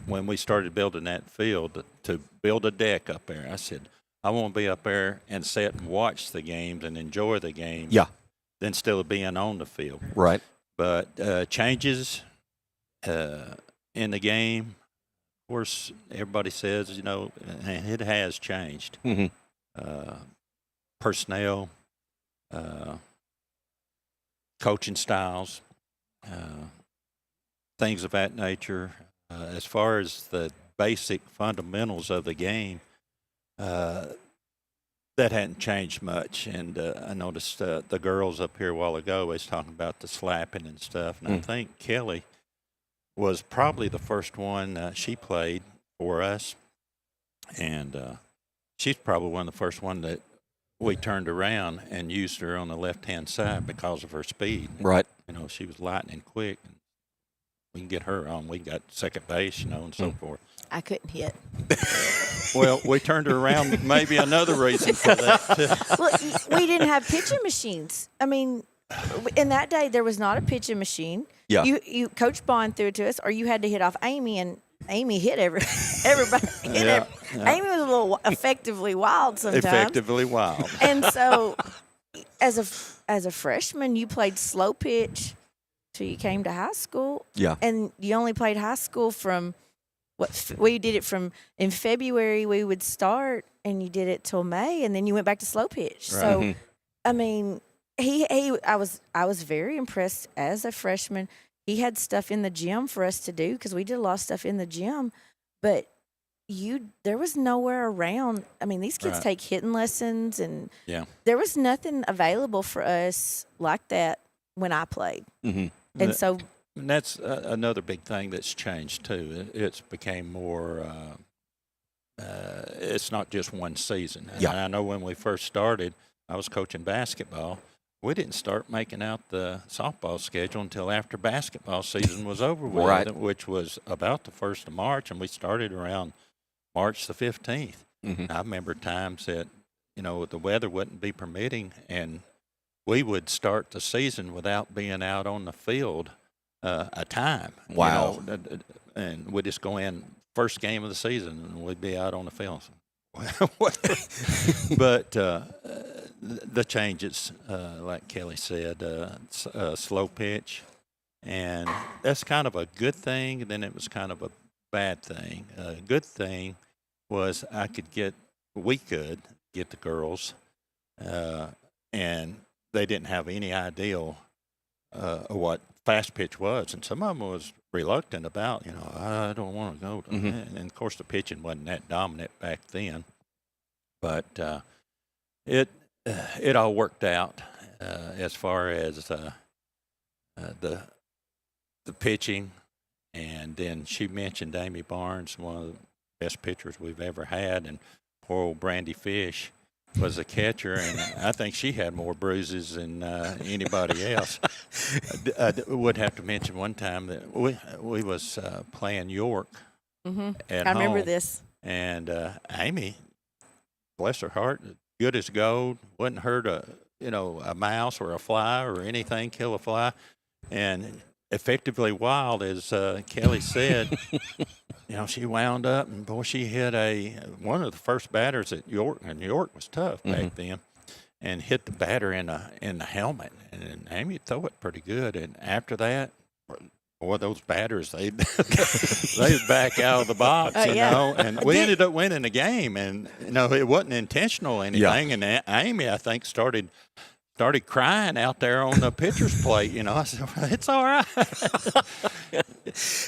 [SPEAKER 21] when we started building that field to build a deck up there. I said, I want to be up there and sit and watch the games and enjoy the game.
[SPEAKER 2] Yeah.
[SPEAKER 21] Than still being on the field.
[SPEAKER 2] Right.
[SPEAKER 21] But changes in the game, of course, everybody says, and it has changed.
[SPEAKER 2] Mm-hmm.
[SPEAKER 21] Personnel, coaching styles, things of that nature. As far as the basic fundamentals of the game, that hadn't changed much. And I noticed the girls up here a while ago was talking about the slapping and stuff. And I think Kelly was probably the first one she played for us. And she's probably one of the first one that we turned around and used her on the left-hand side because of her speed.
[SPEAKER 2] Right.
[SPEAKER 21] She was lightning quick. We can get her on. We got second base, and so forth.
[SPEAKER 3] I couldn't hit.
[SPEAKER 21] Well, we turned her around. Maybe another reason for that, too.
[SPEAKER 3] Well, we didn't have pitching machines. I mean, in that day, there was not a pitching machine.
[SPEAKER 2] Yeah.
[SPEAKER 3] You Coach Bond threw it to us, or you had to hit off Amy, and Amy hit everybody.
[SPEAKER 21] Yeah.
[SPEAKER 3] Amy was a little effectively wild sometimes.
[SPEAKER 21] Effectively wild.
[SPEAKER 3] And so, as a freshman, you played slow pitch till you came to high school.
[SPEAKER 2] Yeah.
[SPEAKER 3] And you only played high school from we did it from in February. We would start, and you did it till May, and then you went back to slow pitch.
[SPEAKER 21] Right.
[SPEAKER 3] So, I mean, I was very impressed as a freshman. He had stuff in the gym for us to do because we did a lot of stuff in the gym, but there was nowhere around. I mean, these kids take hitting lessons, and there was nothing available for us like that when I played.
[SPEAKER 2] Mm-hmm.
[SPEAKER 3] And so,
[SPEAKER 21] and that's another big thing that's changed too. It's became more. It's not just one season.
[SPEAKER 2] Yeah.
[SPEAKER 21] And I know when we first started, I was coaching basketball. We didn't start making out the softball schedule until after basketball season was over with,
[SPEAKER 2] Right.
[SPEAKER 21] which was about the 1st of March, and we started around March the 15th.
[SPEAKER 2] Mm-hmm.
[SPEAKER 21] I remember times that, the weather wouldn't be permitting, and we would start the season without being out on the field a time.
[SPEAKER 2] Wow.
[SPEAKER 21] And we'd just go in first game of the season, and we'd be out on the field. But the changes, like Kelly said, slow pitch, and that's kind of a good thing. And then it was kind of a bad thing. A good thing was we could get the girls, and they didn't have any idea of what fast pitch was, and some of them was reluctant about, I don't want to go to that. And of course the pitching wasn't that dominant back then, but it all worked out as far as the pitching. And then she mentioned Amy Barnes, one of best pitchers we've ever had, and poor old Brandy Fish was a catcher, and I think she had more bruises than anybody else. I would have to mention one time that we was playing York at
[SPEAKER 3] I remember
[SPEAKER 21] home,
[SPEAKER 3] this.
[SPEAKER 21] and Amy, bless her heart, good as gold, wouldn't hurt a mouse or a fly or anything, kill a fly, and effectively wild, as Kelly said. She wound up, and boy, she hit one of the first batters at York, and York was tough back then, and hit the batter in the helmet, and Amy would throw it pretty good. And after that, boy, those batters, they'd back out of the box, and we ended up winning the game, and it wasn't intentional or anything. And Amy, I think, started crying out there on the pitcher's plate. I said, it's all right.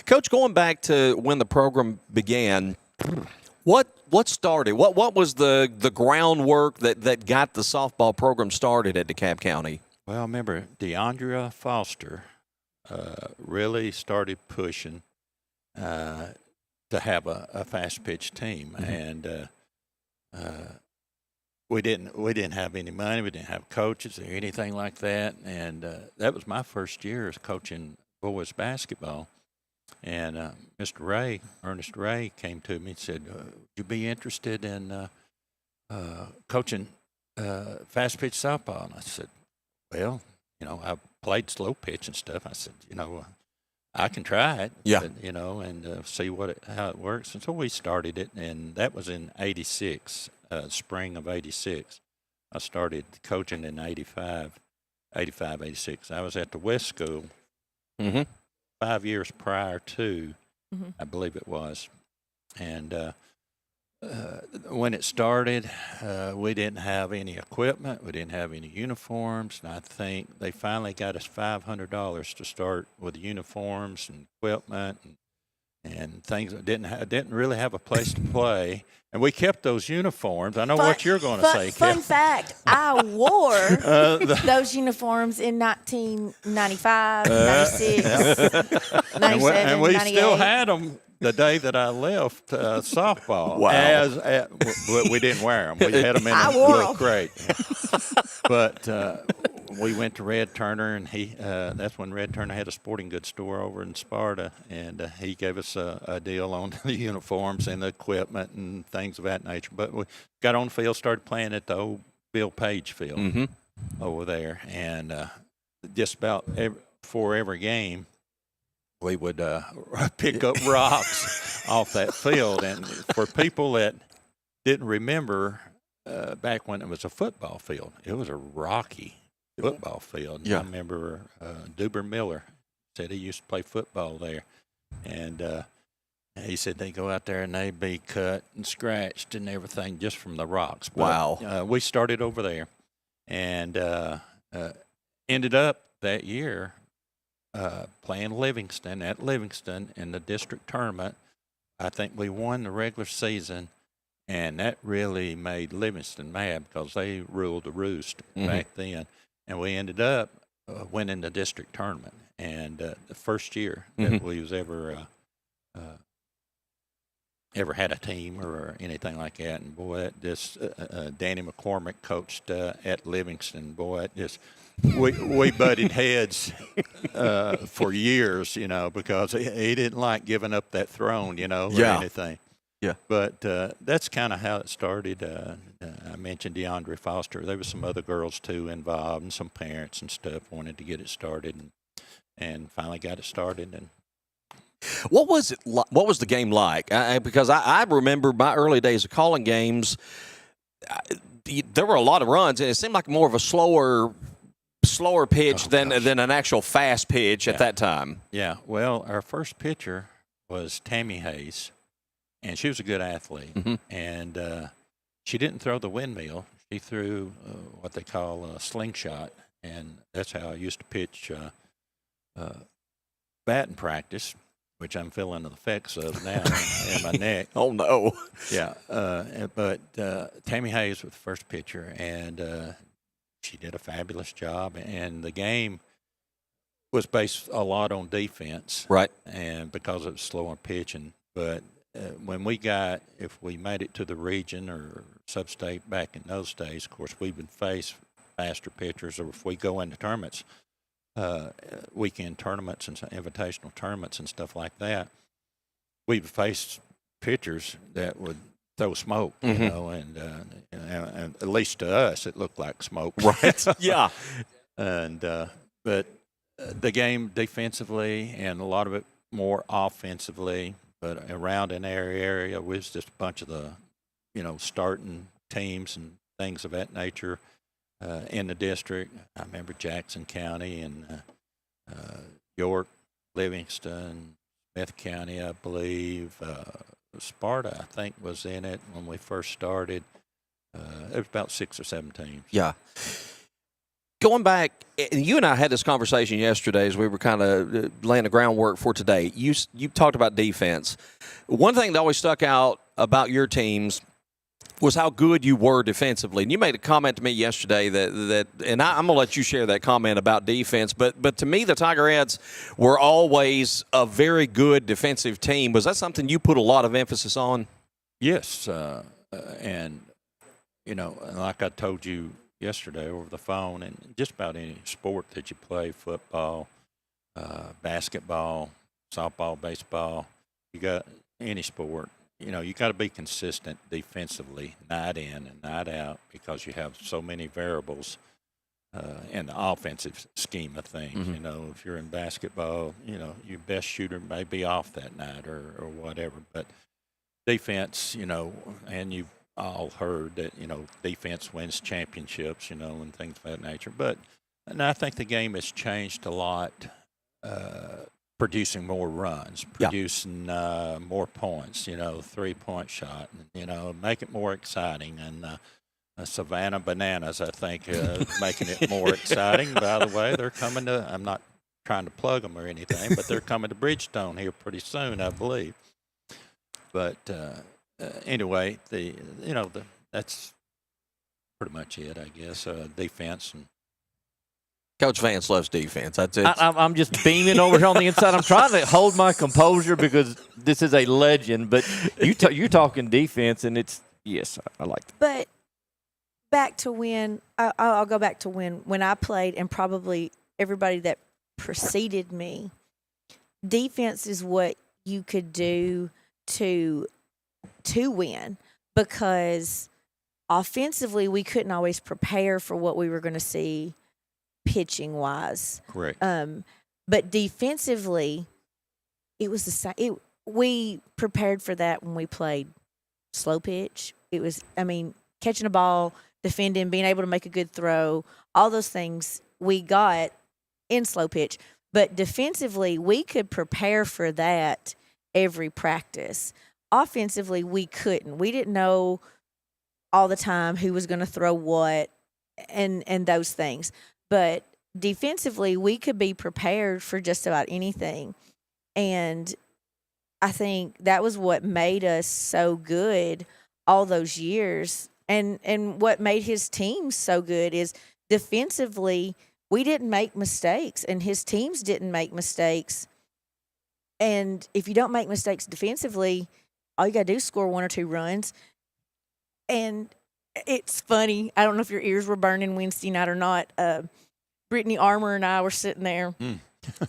[SPEAKER 2] Coach, going back to when the program began, what started? What was the groundwork that got the softball program started at DeKalb County?
[SPEAKER 21] Well, I remember DeAndrea Foster really started pushing to have a fast pitch team, and we didn't have any money. We didn't have coaches or anything like that. And that was my first year as coaching boys basketball. And Mr. Ernest Ray, came to me and said, would you be interested in coaching fast pitch softball? And I said, well, I played slow pitch and stuff. I said, I can try it.
[SPEAKER 2] Yeah.
[SPEAKER 21] But, and see how it works. And so we started it, and that was in '86. Spring of '86. I started coaching in '85, '86. I was at the West School 5 years prior to, I believe it was. And when it started, we didn't have any equipment. We didn't have any uniforms. And I think they finally got us $500 to start with uniforms and equipment and things. That didn't really have a place to play. And we kept those uniforms. I know what you're going to say,
[SPEAKER 3] Fun
[SPEAKER 21] Kel.
[SPEAKER 3] fact, I wore those uniforms in 1995, 96, 97,
[SPEAKER 21] and we
[SPEAKER 3] 98.
[SPEAKER 21] still had them the day that I left softball.
[SPEAKER 2] Wow.
[SPEAKER 21] We didn't wear them. We had them in a little crate. But we went to Red Turner, and that's when Red Turner had a sporting goods store over in Sparta, and he gave us a deal on the uniforms and the equipment and things of that nature. But we got on the field, started playing at the old Bill Page field over there, and just about before every game, we would pick up rocks off that field. And for people that didn't remember, back when it was a football field, it was a rocky football field.
[SPEAKER 2] Yeah.
[SPEAKER 21] I remember Duber Miller said he used to play football there. And he said they go out there and they'd be cut and scratched and everything just from the rocks. But,
[SPEAKER 2] Wow.
[SPEAKER 21] We started over there and ended up that year playing Livingston in the district tournament. I think we won the regular season, and that really made Livingston mad because they ruled the roost back then. And we ended up winning the district tournament. And the first year that we was ever had a team or anything like that. And boy, Danny McCormick coached at Livingston. Boy, we butted heads for years, because he didn't like giving up that throne, or anything.
[SPEAKER 2] Yeah.
[SPEAKER 21] But that's kind of how it started. I mentioned DeAndre Foster. There were some other girls, too, involved, and some parents and stuff wanted to get it started, and finally got it started. And
[SPEAKER 2] what was it? What was the game like? Because I remember my early days of calling games. There were a lot of runs, and it seemed like more of a slower pitch than an actual fast pitch at that time.
[SPEAKER 21] Yeah. Well, our first pitcher was Tammy Hayes, and she was a good athlete. And she didn't throw the windmill. She threw what they call a slingshot, and that's how I used to pitch batting practice, which I'm feeling the effects of now in my neck.
[SPEAKER 2] Oh, no.
[SPEAKER 21] Yeah. But Tammy Hayes was the first pitcher, and she did a fabulous job. And the game was based a lot on defense.
[SPEAKER 2] Right.
[SPEAKER 21] And because it was slower pitching. But if we made it to the region or sub-state back in those days, of course, we would face faster pitchers, or if we go into tournaments, weekend tournaments and invitational tournaments and stuff like that, we would face pitchers that would throw smoke, you know, and at least to us, it looked like smoke.
[SPEAKER 2] Right. Yeah.
[SPEAKER 21] And, but the game defensively and a lot of it more offensively, but around in our area was just a bunch of the, starting teams and things of that nature in the district. I remember Jackson County and York, Livingston, Smith County, I believe. Sparta, I think, was in it when we first started. It was about 6 or 7 teams.
[SPEAKER 2] Yeah. Going back, you and I had this conversation yesterday as we were kind of laying the groundwork for today. You talked about defense. One thing that always stuck out about your teams was how good you were defensively. And you made a comment to me yesterday that and I'm going to let you share that comment about defense, but to me the Tigerettes were always a very good defensive team. Was that something you put a lot of emphasis on?
[SPEAKER 21] Yes, and, like I told you yesterday over the phone, and just about any sport that you play, football, basketball, softball, baseball, you got any sport, you got to be consistent defensively, night in and night out, because you have so many variables in the offensive scheme of things. If you're in basketball, your best shooter may be off that night or whatever, but defense, and you've all heard that, defense wins championships, and things of that nature. And I think the game has changed a lot, producing more runs, producing more points, 3-point shot, make it more exciting. And Savannah Bananas, I think, making it more exciting. By the way, they're coming to, I'm not trying to plug them or anything, but they're coming to Bridgestone here pretty soon, I believe. But anyway, that's pretty much it, I guess. Defense. And
[SPEAKER 2] Coach Vance loves defense. That's it.
[SPEAKER 4] I'm just beaming over here on the inside. I'm trying to hold my composure because this is a legend. But you're talking defense, and yes, I like that.
[SPEAKER 3] But back to when I'll go back to when I played, and probably everybody that preceded me. Defense is what you could do to win, because offensively we couldn't always prepare for what we were going to see pitching wise.
[SPEAKER 21] Correct.
[SPEAKER 3] But defensively, it was the same. We prepared for that when we played slow pitch. It was, catching a ball, defending, being able to make a good throw, all those things we got in slow pitch. But defensively, we could prepare for that every practice. Offensively, we couldn't. We didn't know all the time who was going to throw what and those things. But defensively, we could be prepared for just about anything. And I think that was what made us so good all those years. And what made his team so good is defensively, we didn't make mistakes, and his teams didn't make mistakes. And if you don't make mistakes defensively, all you got to do is score 1 or 2 runs. And it's funny. I don't know if your ears were burning Wednesday night or not. Brittany Armour and I were sitting there.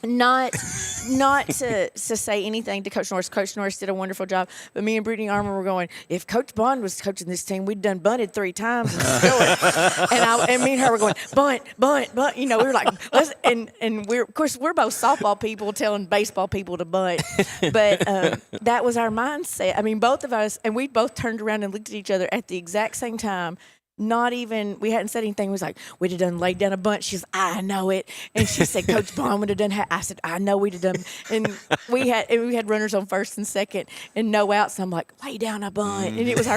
[SPEAKER 3] Not to say anything to Coach Norris. Coach Norris did a wonderful job. But me and Brittany Armour were going, if Coach Bond was coaching this team, we'd done bunted 3 times and scored. and me and her were going, bunt. We were like, let's, and we're both softball people telling baseball people to bunt. But that was our mindset. Both of us, and we both turned around and looked at each other at the exact same time. Not even, we hadn't said anything. We was like, we'd have done laid down a bunch. She's, I know it. And she said, Coach Bond would have done. I said, I know we'd have done. And we had runners on first and second and no outs. And I'm like, lay down a bunt. And it was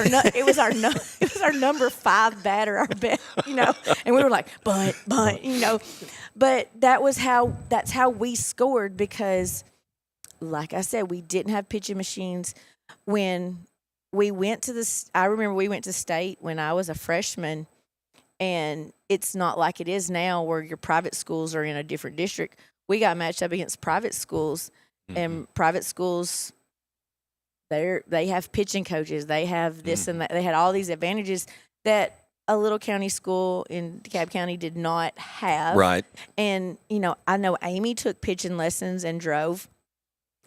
[SPEAKER 3] our number 5 batter, our best, And we were like, bunt. But that's how we scored, because, like I said, we didn't have pitching machines when. I remember we went to state when I was a freshman, and it's not like it is now where your private schools are in a different district. We got matched up against private schools, and private schools they have pitching coaches. They have this and that. They had all these advantages that a little county school in DeKalb County did not have.
[SPEAKER 2] Right.
[SPEAKER 3] And, I know Amy took pitching lessons and drove,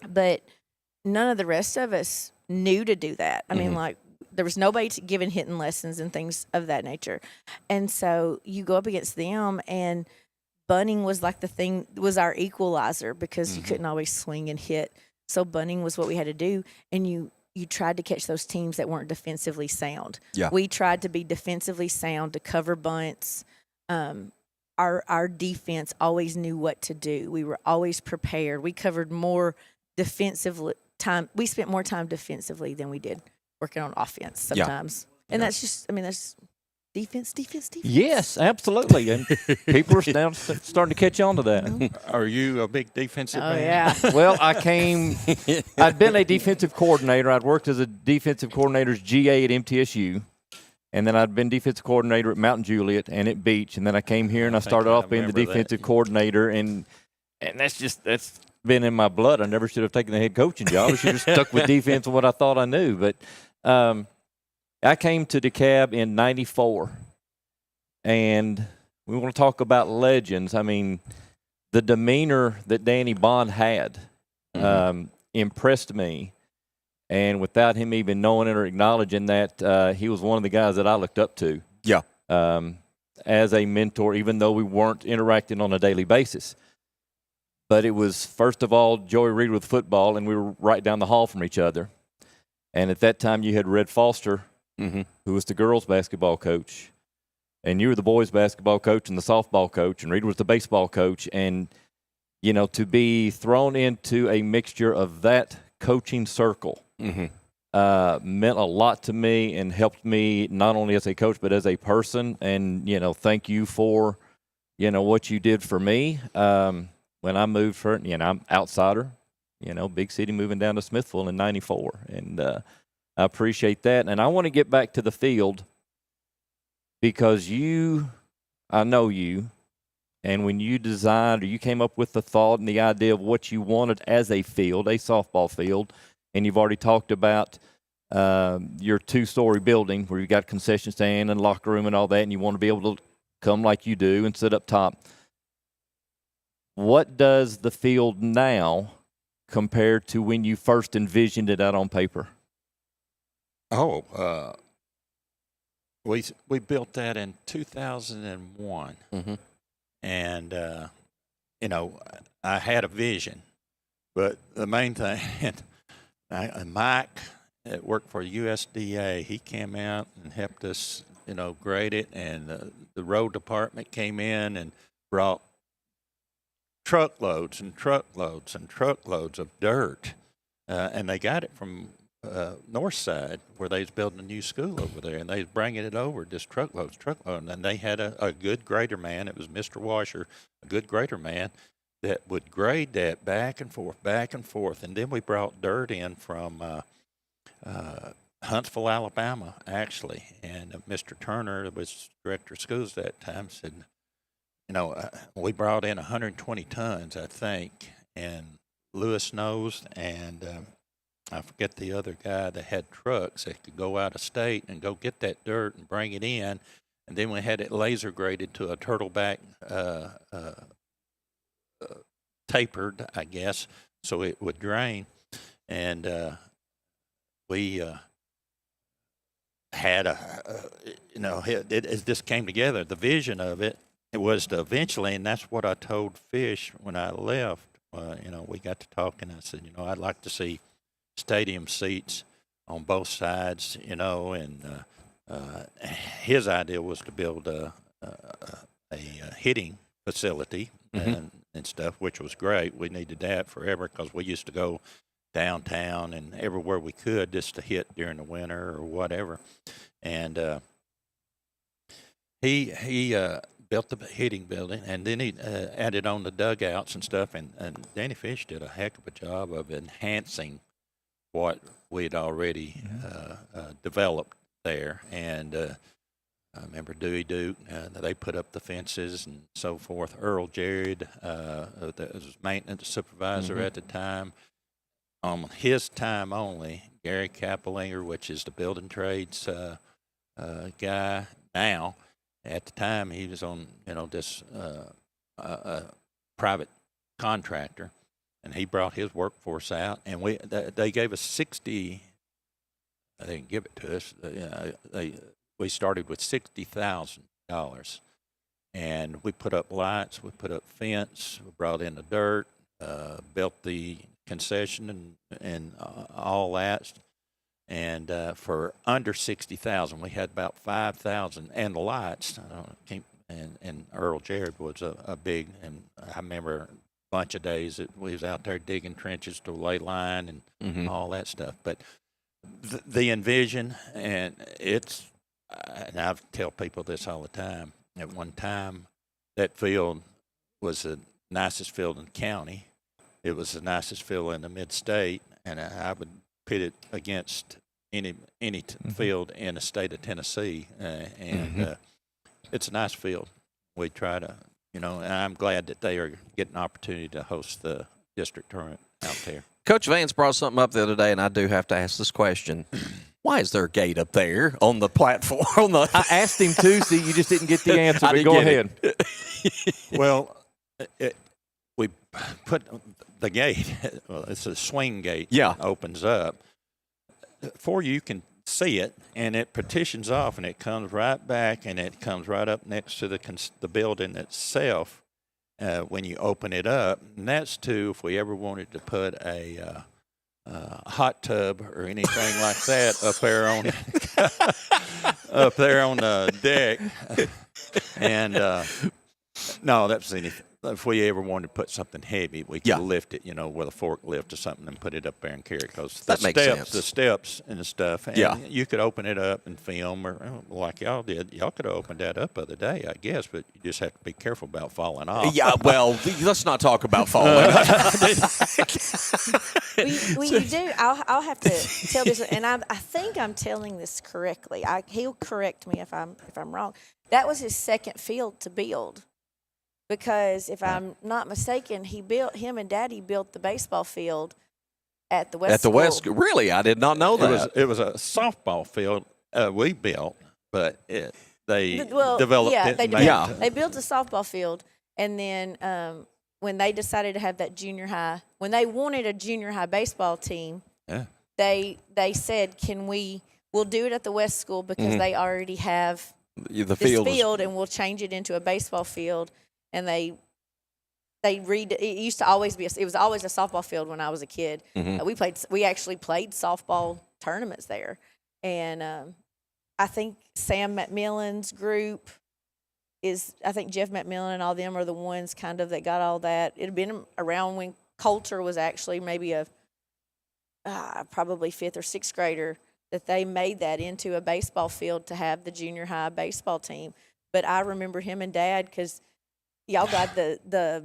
[SPEAKER 3] but none of the rest of us knew to do that. I mean, like, there was nobody giving hitting lessons and things of that nature. And so you go up against them, and bunting was like was our equalizer because you couldn't always swing and hit. So bunting was what we had to do. And you tried to catch those teams that weren't defensively sound.
[SPEAKER 2] Yeah.
[SPEAKER 3] We tried to be defensively sound to cover bunts. Our defense always knew what to do. We were always prepared. We covered more defensive time. We spent more time defensively than we did working on offense sometimes. Yeah. And that's just, that's defense.
[SPEAKER 4] Yes, absolutely. And people are now starting to catch on to that.
[SPEAKER 21] Are you a big defensive man?
[SPEAKER 3] Yeah.
[SPEAKER 4] Well, I'd been a defensive coordinator. I'd worked as a defensive coordinator's GA at MTSU. And then I'd been defensive coordinator at Mount Juliet and at Beach. And then I came here and I started off being the defensive coordinator. And that's been in my blood. I never should have taken the head coaching job. I should have stuck with defense and what I thought I knew. But I came to DeKalb in '94, and we want to talk about legends. I mean, the demeanor that Danny Bond had impressed me, and without him even knowing it or acknowledging that, he was one of the guys that I looked up to.
[SPEAKER 2] Yeah.
[SPEAKER 4] As a mentor, even though we weren't interacting on a daily basis. But it was, first of all, Joey Reed with football, and we were right down the hall from each other. And at that time, you had Red Foster, who was the girls' basketball coach. And you were the boys' basketball coach and the softball coach, and Reed was the baseball coach. And, to be thrown into a mixture of that coaching circle meant a lot to me and helped me not only as a coach but as a person. And, thank you for, what you did for me. When I moved I'm outsider, big city, moving down to Smithville in '94. And I appreciate that. And I want to get back to the field because I know you, and when you designed or you came up with the thought and the idea of what you wanted as a field, a softball field, and you've already talked about your 2-story building where you got concession stand and locker room and all that, and you want to be able to come like you do and sit up top. What does the field now compare to when you first envisioned it out on paper?
[SPEAKER 21] We built that in 2001, and I had a vision, but the main thing, Mike that worked for USDA, he came out and helped us, grade it, and the road department came in and brought truckloads and truckloads and truckloads of dirt, and they got it from north side where they was building a new school over there, and they was bringing it over just truckloads, and they had a good grader man. It was Mr. Washer, a good grader man that would grade that back and forth, and then we brought dirt in from Huntsville, Alabama, actually, and Mr. Turner, that was director of schools at that time, said, we brought in 120 tons, I think, and Lewis knows, and I forget the other guy that had trucks that could go out of state and go get that dirt and bring it in, and then we had it laser graded to a turtleback tapered, I guess, so it would drain, and we had it just came together. The vision of it was to eventually, and that's what I told Fish when I left. We got to talking. I said, I'd like to see stadium seats on both sides, and his idea was to build a hitting facility and stuff, which was great. We needed that forever because we used to go downtown and everywhere we could just to hit during the winter or whatever. And he built the hitting building, and then he added on the dugouts and stuff, and Danny Fish did a heck of a job of enhancing what we'd already developed there. And I remember Dewey Duke, they put up the fences and so forth. Earl Jared, that was maintenance supervisor at the time. on his time only, Gary Kapelinger, which is the building trades guy now. At the time, he was on, this private contractor, and he brought his workforce out, and they gave us 60. They didn't give it to us. We started with $60,000, and we put up lights, we put up fence, we brought in the dirt, built the concession and all that. And for under $60,000, we had about $5,000, and the lights. And Earl Jared was a big, and I remember a bunch of days that we was out there digging trenches to lay line and all that stuff. But the envision, and and I tell people this all the time. At one time, that field was the nicest field in the county. It was the nicest field in the mid-state, and I would pit it against any field in the state of Tennessee, and it's a nice field. We try to, and I'm glad that they are getting an opportunity to host the district tournament out there.
[SPEAKER 2] Coach Vance brought something up the other day, and I do have to ask this question. Why is there a gate up there on the platform?
[SPEAKER 4] I asked him Tuesday. You just didn't get the answer, but go ahead.
[SPEAKER 21] Well, we put the gate, it's a swing gate that opens up. Before you can see it, and it partitions off, and it comes right back, and it comes right up next to the building itself when you open it up. And that's if we ever wanted to put a hot tub or anything like that up there on the deck. And no, that's anything. If we ever wanted to put something heavy, we could lift it, with a forklift or something, and put it up there and carry it. Because the steps and the stuff, and you could open it up and film, or like y'all did. Y'all could have opened that up the other day, I guess, but you just have to be careful about falling off.
[SPEAKER 2] Yeah, well, let's not talk about falling.
[SPEAKER 3] Well, you do. I'll have to tell this, and I think I'm telling this correctly. He'll correct me if I'm wrong. That was his second field to build. Because if I'm not mistaken, him and Daddy built the baseball field at the West School.
[SPEAKER 2] Really? I did not know that.
[SPEAKER 21] It was a softball field we built, but they developed it.
[SPEAKER 3] They built a softball field, and then when they decided to have that junior high, when they wanted a junior high baseball team, they said, we'll do it at the West School because they already have this field, and we'll change it into a baseball field. And it used to always be it was always a softball field when I was a kid. We actually played softball tournaments there, and I think Sam McMillan's group I think Jeff McMillan and all them are the ones kind of that got all that. It had been around when Coulter was actually maybe probably 5th or 6th grader that they made that into a baseball field to have the junior high baseball team. But I remember him and Dad because y'all got the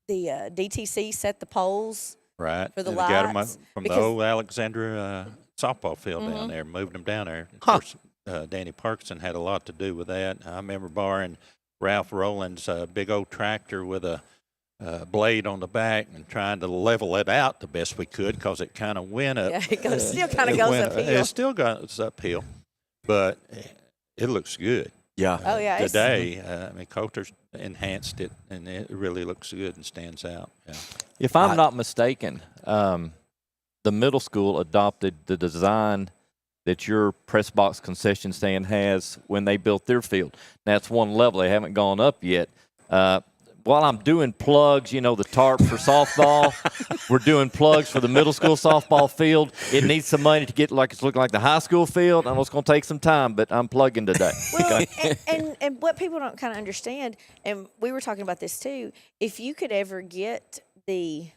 [SPEAKER 3] DTC set the poles
[SPEAKER 21] for
[SPEAKER 3] the
[SPEAKER 21] lights. Got them from the old Alexandria softball field down there, moved them down there. Of course, Danny Parkinson had a lot to do with that. I remember borrowing Ralph Rowland's big old tractor with a blade on the back and trying to level it out the best we could because it kind of went up.
[SPEAKER 3] Yeah, it still kind of goes uphill.
[SPEAKER 21] It still goes uphill, but it looks good.
[SPEAKER 2] Yeah.
[SPEAKER 3] Oh, yeah.
[SPEAKER 21] Today, Coulter's enhanced it, and it really looks good and stands out. Yeah.
[SPEAKER 4] If I'm not mistaken, the middle school adopted the design that your press box concession stand has when they built their field. That's one level. They haven't gone up yet. While I'm doing plugs, the tarp for softball, we're doing plugs for the middle school softball field. It needs some money to get it's looking like the high school field. I know it's going to take some time, but I'm plugging today.
[SPEAKER 3] Well, and what people don't kind of understand, and we were talking about this too, if you could ever get the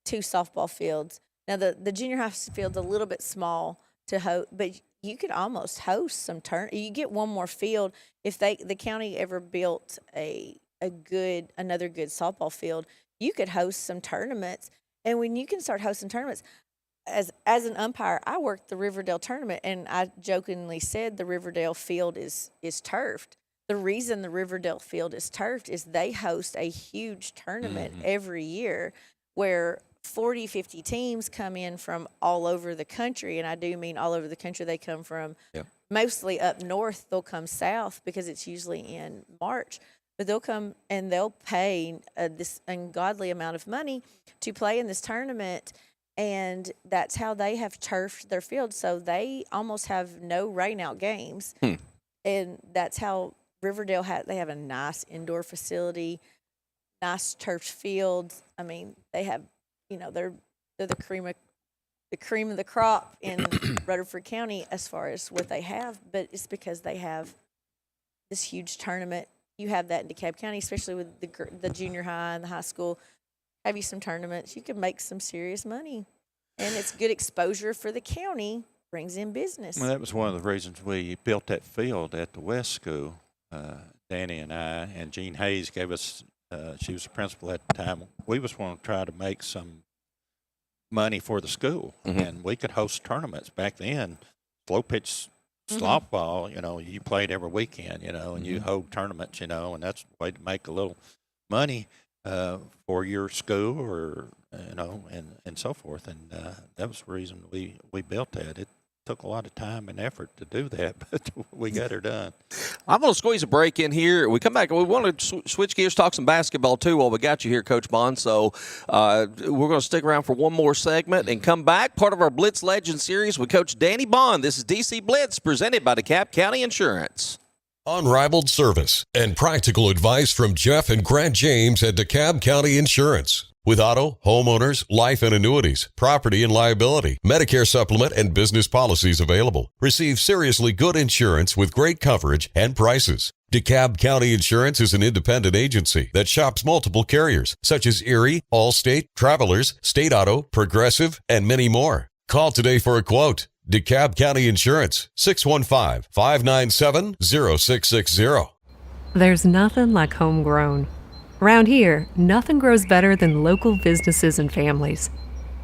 [SPEAKER 3] 2 softball fields, now the junior high field's a little bit small to host, but you could almost host some You get one more field if the county ever built another good softball field, you could host some tournaments. And when you can start hosting tournaments, as an umpire, I worked the Riverdale tournament, and I jokingly said the Riverdale field is turfed. The reason the Riverdale field is turfed is they host a huge tournament every year where 40, 50 teams come in from all over the country, and I do mean all over the country. They come from mostly up north. They'll come south because it's usually in March. But they'll come and they'll pay this ungodly amount of money to play in this tournament, and that's how they have turfed their field. So they almost have no rain-out games, and that's how Riverdale they have a nice indoor facility, nice turf fields. I mean, they have, they're the cream of the crop in Rutherford County as far as what they have, but it's because they have this huge tournament. You have that in DeKalb County, especially with the junior high and the high school. Have you some tournaments, you can make some serious money, and it's good exposure for the county. Brings in business.
[SPEAKER 21] Well, that was one of the reasons we built that field at the West School. Danny and I and Jean Hayes gave us. She was the principal at the time. We was wanting to try to make some money for the school, and we could host tournaments back then. Slow pitch. Softball, you played every weekend, and you hold tournaments, and that's the way to make a little money for your school or, and so forth. And that was the reason we built that. It took a lot of time and effort to do that, but we got her done.
[SPEAKER 2] I'm going to squeeze a break in here. We come back. We want to switch gears, talk some basketball, too, while we got you here, Coach Bond. So we're going to stick around for one more segment and come back. Part of our Blitz Legend series with Coach Danny Bond. This is DC Blitz, presented by DeKalb County Insurance.
[SPEAKER 7] Unrivaled service and practical advice from Jeff and Grant James at DeKalb County Insurance. With auto, homeowners, life and annuities, property and liability, Medicare supplement, and business policies available. Receive seriously good insurance with great coverage and prices. DeKalb County Insurance is an independent agency that shops multiple carriers, such as Erie, Allstate, Travelers, State Auto, Progressive, and many more. Call today for a quote. DeKalb County Insurance, 615-597-0660.
[SPEAKER 1] There's nothing like homegrown. Around here, nothing grows better than local businesses and families.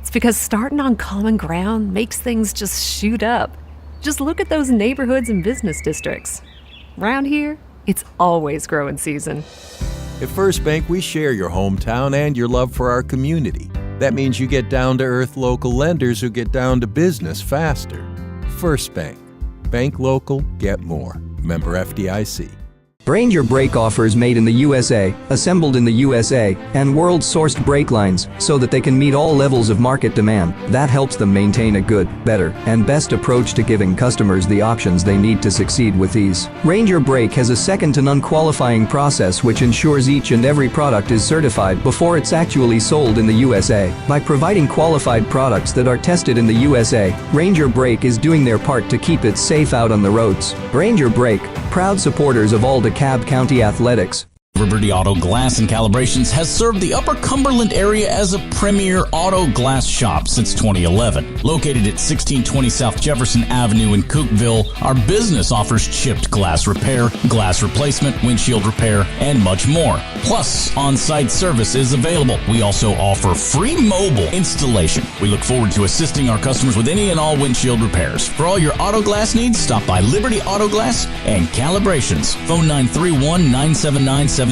[SPEAKER 1] It's because starting on common ground makes things just shoot up. Just look at those neighborhoods and business districts. Around here, it's always growing season.
[SPEAKER 22] At First Bank, we share your hometown and your love for our community. That means you get down-to-earth local lenders who get down to business faster. First Bank. Bank local, get more. Member FDIC.
[SPEAKER 11] Ranger brake offers made in the USA, assembled in the USA, and world-sourced brake lines so that they can meet all levels of market demand. That helps them maintain a good, better, and best approach to giving customers the options they need to succeed with ease. Ranger Brake has a second-to-none qualifying process which ensures each and every product is certified before it's actually sold in the USA. By providing qualified products that are tested in the USA, Ranger Brake is doing their part to keep it safe out on the roads. Ranger Brake, proud supporters of all DeKalb County athletics.
[SPEAKER 23] Liberty Auto Glass and Calibrations has served the Upper Cumberland area as a premier auto glass shop since 2011. Located at 1620 South Jefferson Avenue in Cookeville, our business offers chipped glass repair, glass replacement, windshield repair, and much more. Plus, on-site service is available. We also offer free mobile installation. We look forward to assisting our customers with any and all windshield repairs. For all your auto glass needs, stop by Liberty Auto Glass and Calibrations. Phone 931-979-7339.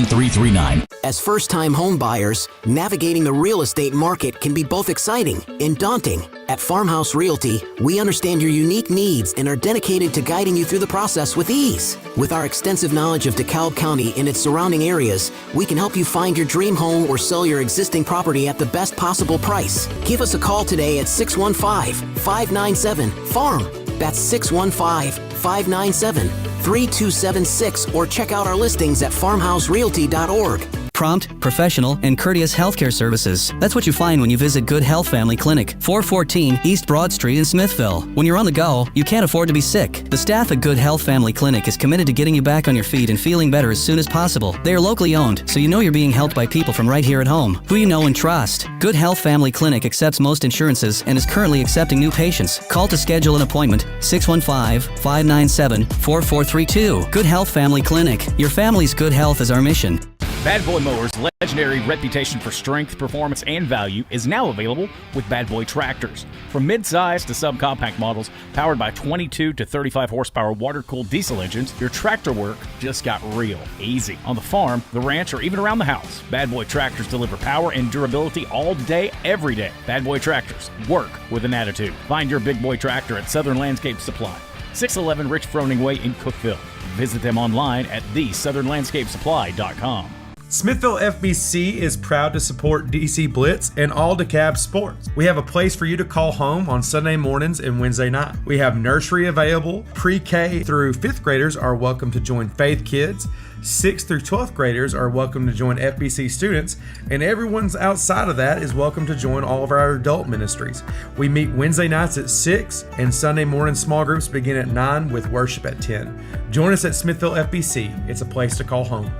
[SPEAKER 9] As first-time home buyers, navigating the real estate market can be both exciting and daunting. At Farmhouse Realty, we understand your unique needs and are dedicated to guiding you through the process with ease. With our extensive knowledge of DeKalb County and its surrounding areas, we can help you find your dream home or sell your existing property at the best possible price. Give us a call today at 615-597-FARM. That's 615-597-3276, or check out our listings at farmhouserealty.org.
[SPEAKER 12] Prompt, professional, and courteous healthcare services. That's what you find when you visit Good Health Family Clinic, 414 East Broad Street in Smithville. When you're on the go, you can't afford to be sick. The staff at Good Health Family Clinic is committed to getting you back on your feet and feeling better as soon as possible. They are locally owned, so you know you're being helped by people from right here at home, who you know and trust. Good Health Family Clinic accepts most insurances and is currently accepting new patients. Call to schedule an appointment, 615-597-4432. Good Health Family Clinic. Your family's good health is our mission.
[SPEAKER 10] Bad Boy Mowers' legendary reputation for strength, performance, and value is now available with Bad Boy tractors. From mid-size to subcompact models powered by 22 to 35 horsepower water-cooled diesel engines, your tractor work just got real easy. On the farm, the ranch, or even around the house, Bad Boy tractors deliver power and durability all day, every day. Bad Boy tractors work with an attitude. Find your big boy tractor at Southern Landscape Supply, 611 Rich Froning Way in Cookeville. Visit them online at thesouthernlandscapesupply.com.
[SPEAKER 15] Smithville FBC is proud to support DC Blitz and all DeKalb Sports. We have a place for you to call home on Sunday mornings and Wednesday night. We have nursery available. Pre-K through 5th graders are welcome to join Faith Kids. 6th through 12th graders are welcome to join FBC students, and everyone's outside of that is welcome to join all of our adult ministries. We meet Wednesday nights at 6, and Sunday morning small groups begin at 9 with worship at 10. Join us at Smithville FBC. It's a place to call home.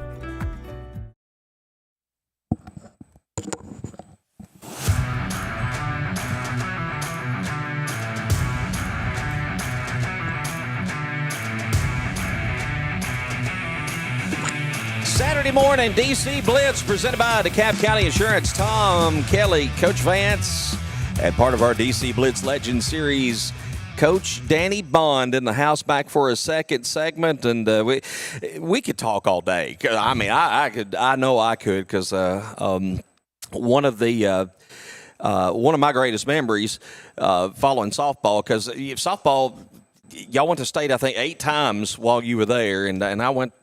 [SPEAKER 2] Saturday morning, DC Blitz, presented by DeKalb County Insurance. Tom Kelly, Coach Vance, and part of our DC Blitz Legend Series, Coach Danny Bond in the house, back for a second segment, and we could talk all day. I mean, I know I could, because one of my greatest memories following softball, because softball, y'all went to state, I think, 8 times while you were there, and I went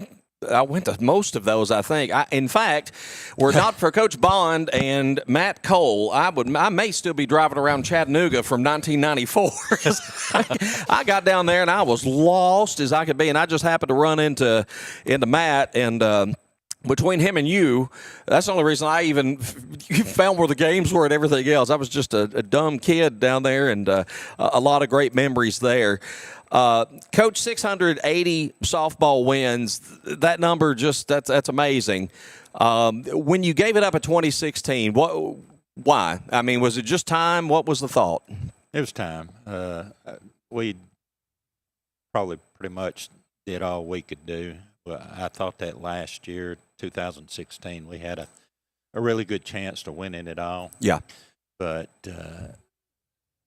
[SPEAKER 2] to most of those, I think. In fact, were not for Coach Bond and Matt Cole, I may still be driving around Chattanooga from 1994. I got down there and I was lost as I could be, and I just happened to run into Matt, and between him and you, that's the only reason I even found where the games were and everything else. I was just a dumb kid down there, and a lot of great memories there. Coach, 680 softball wins. That number that's amazing. When you gave it up in 2016, why? I mean, was it just time? What was the thought?
[SPEAKER 21] It was time. We probably pretty much did all we could do. Well, I thought that last year, 2016, we had a really good chance to winning it all.
[SPEAKER 2] Yeah.
[SPEAKER 21] But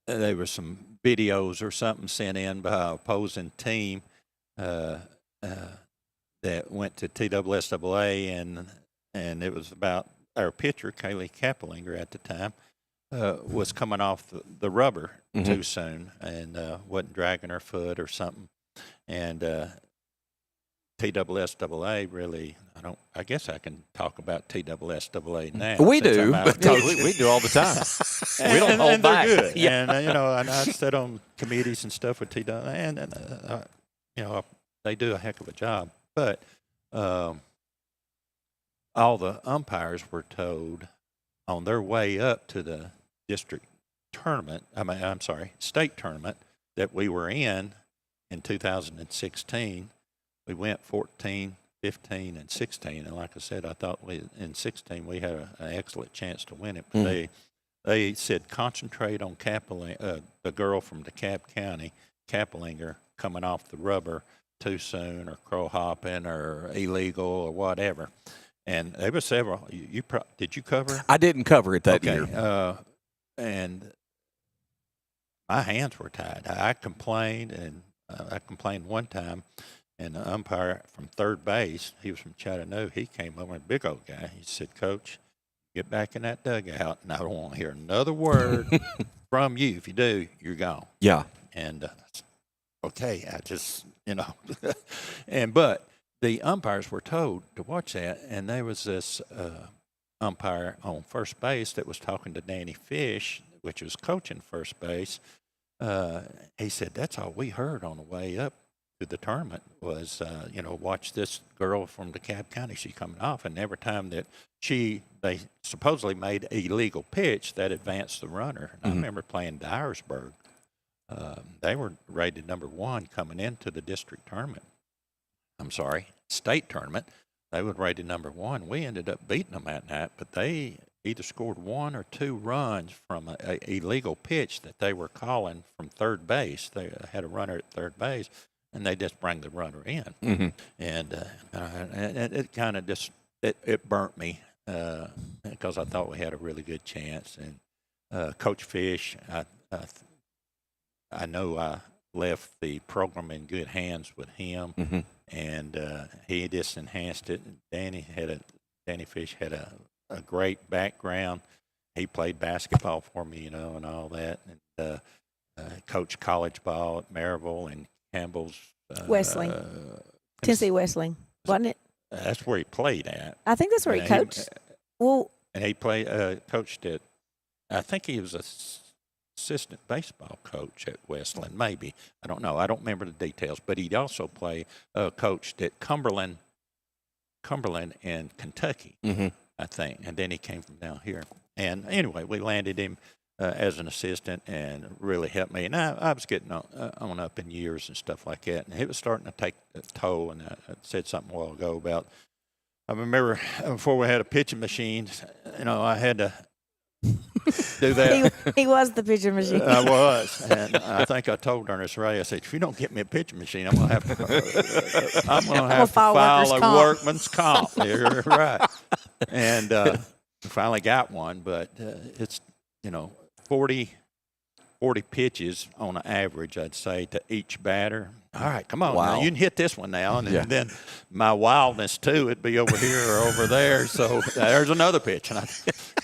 [SPEAKER 21] there were some videos or something sent in by an opposing team that went to TSSAA, and it was about our pitcher, Kaylee Kappelinger at the time, was coming off the rubber too soon and wasn't dragging her foot or something. And TSSAA really, I guess I can talk about TSSAA now.
[SPEAKER 2] We do.
[SPEAKER 21] We do all the time.
[SPEAKER 2] We don't hold back.
[SPEAKER 21] They're good.
[SPEAKER 2] Yeah.
[SPEAKER 21] And, and I sit on committees and stuff with TSSAA, and they do a heck of a job. But all the umpires were told on their way up to the district tournament, state tournament that we were in 2016. We went 14, 15, and 16. And like I said, I thought in 16 we had an excellent chance to win it. But they said concentrate on the girl from DeKalb County, Kappelinger, coming off the rubber too soon, or crow hopping, or illegal, or whatever. And there were several. Did you cover?
[SPEAKER 2] I didn't cover it that year.
[SPEAKER 21] And my hands were tied. I complained, and I complained one time. And the umpire from third base, he was from Chattanooga, he came over, a big old guy. He said, Coach, get back in that dugout, and I don't want to hear another word from you. If you do, you're gone.
[SPEAKER 2] Yeah.
[SPEAKER 21] And, okay, I just, but the umpires were told to watch that, and there was this umpire on first base that was talking to Danny Fish, which was coaching first base. He said, that's all we heard on the way up to the tournament was, watch this girl from DeKalb County. She's coming off, and every time that they supposedly made a legal pitch, that advanced the runner. I remember playing Dyersburg. They were rated number 1 coming into the district tournament. State tournament. They were rated number 1. We ended up beating them that night, but they either scored 1 or 2 runs from a illegal pitch that they were calling from third base. They had a runner at third base, and they just bring the runner in. And it kind of just it burnt me because I thought we had a really good chance. And Coach Fish, I know I left the program in good hands with him, and he just enhanced it. Danny Fish had a great background. He played basketball for me, and all that. And coached college ball at Maryville and Campbell's.
[SPEAKER 3] Wesleyan. Tennessee Wesleyan, wasn't it?
[SPEAKER 21] That's where he played at.
[SPEAKER 3] I think that's where he coached.
[SPEAKER 21] And he coached at, I think he was assistant baseball coach at Wesleyan, maybe. I don't know. I don't remember the details. But he'd also coached at Cumberland in Kentucky, I think. And then he came from down here. And anyway, we landed him as an assistant and really helped me. And I was getting on up in years and stuff like that. And it was starting to take a toll. And I said something a while ago about, I remember before we had a pitching machine, I had to do that.
[SPEAKER 3] He was the pitching machine.
[SPEAKER 21] I was. And I think I told Ernest Ray, I said, if you don't get me a pitching machine, I'm going to have to file a workman's comp. You're right. And finally got one, but it's, 40 pitches on an average, I'd say, to each batter. All right, come on.
[SPEAKER 2] Wow.
[SPEAKER 21] Now, you can hit this one now. And then my wildness, too, it'd be over here or over there. So there's another pitch. And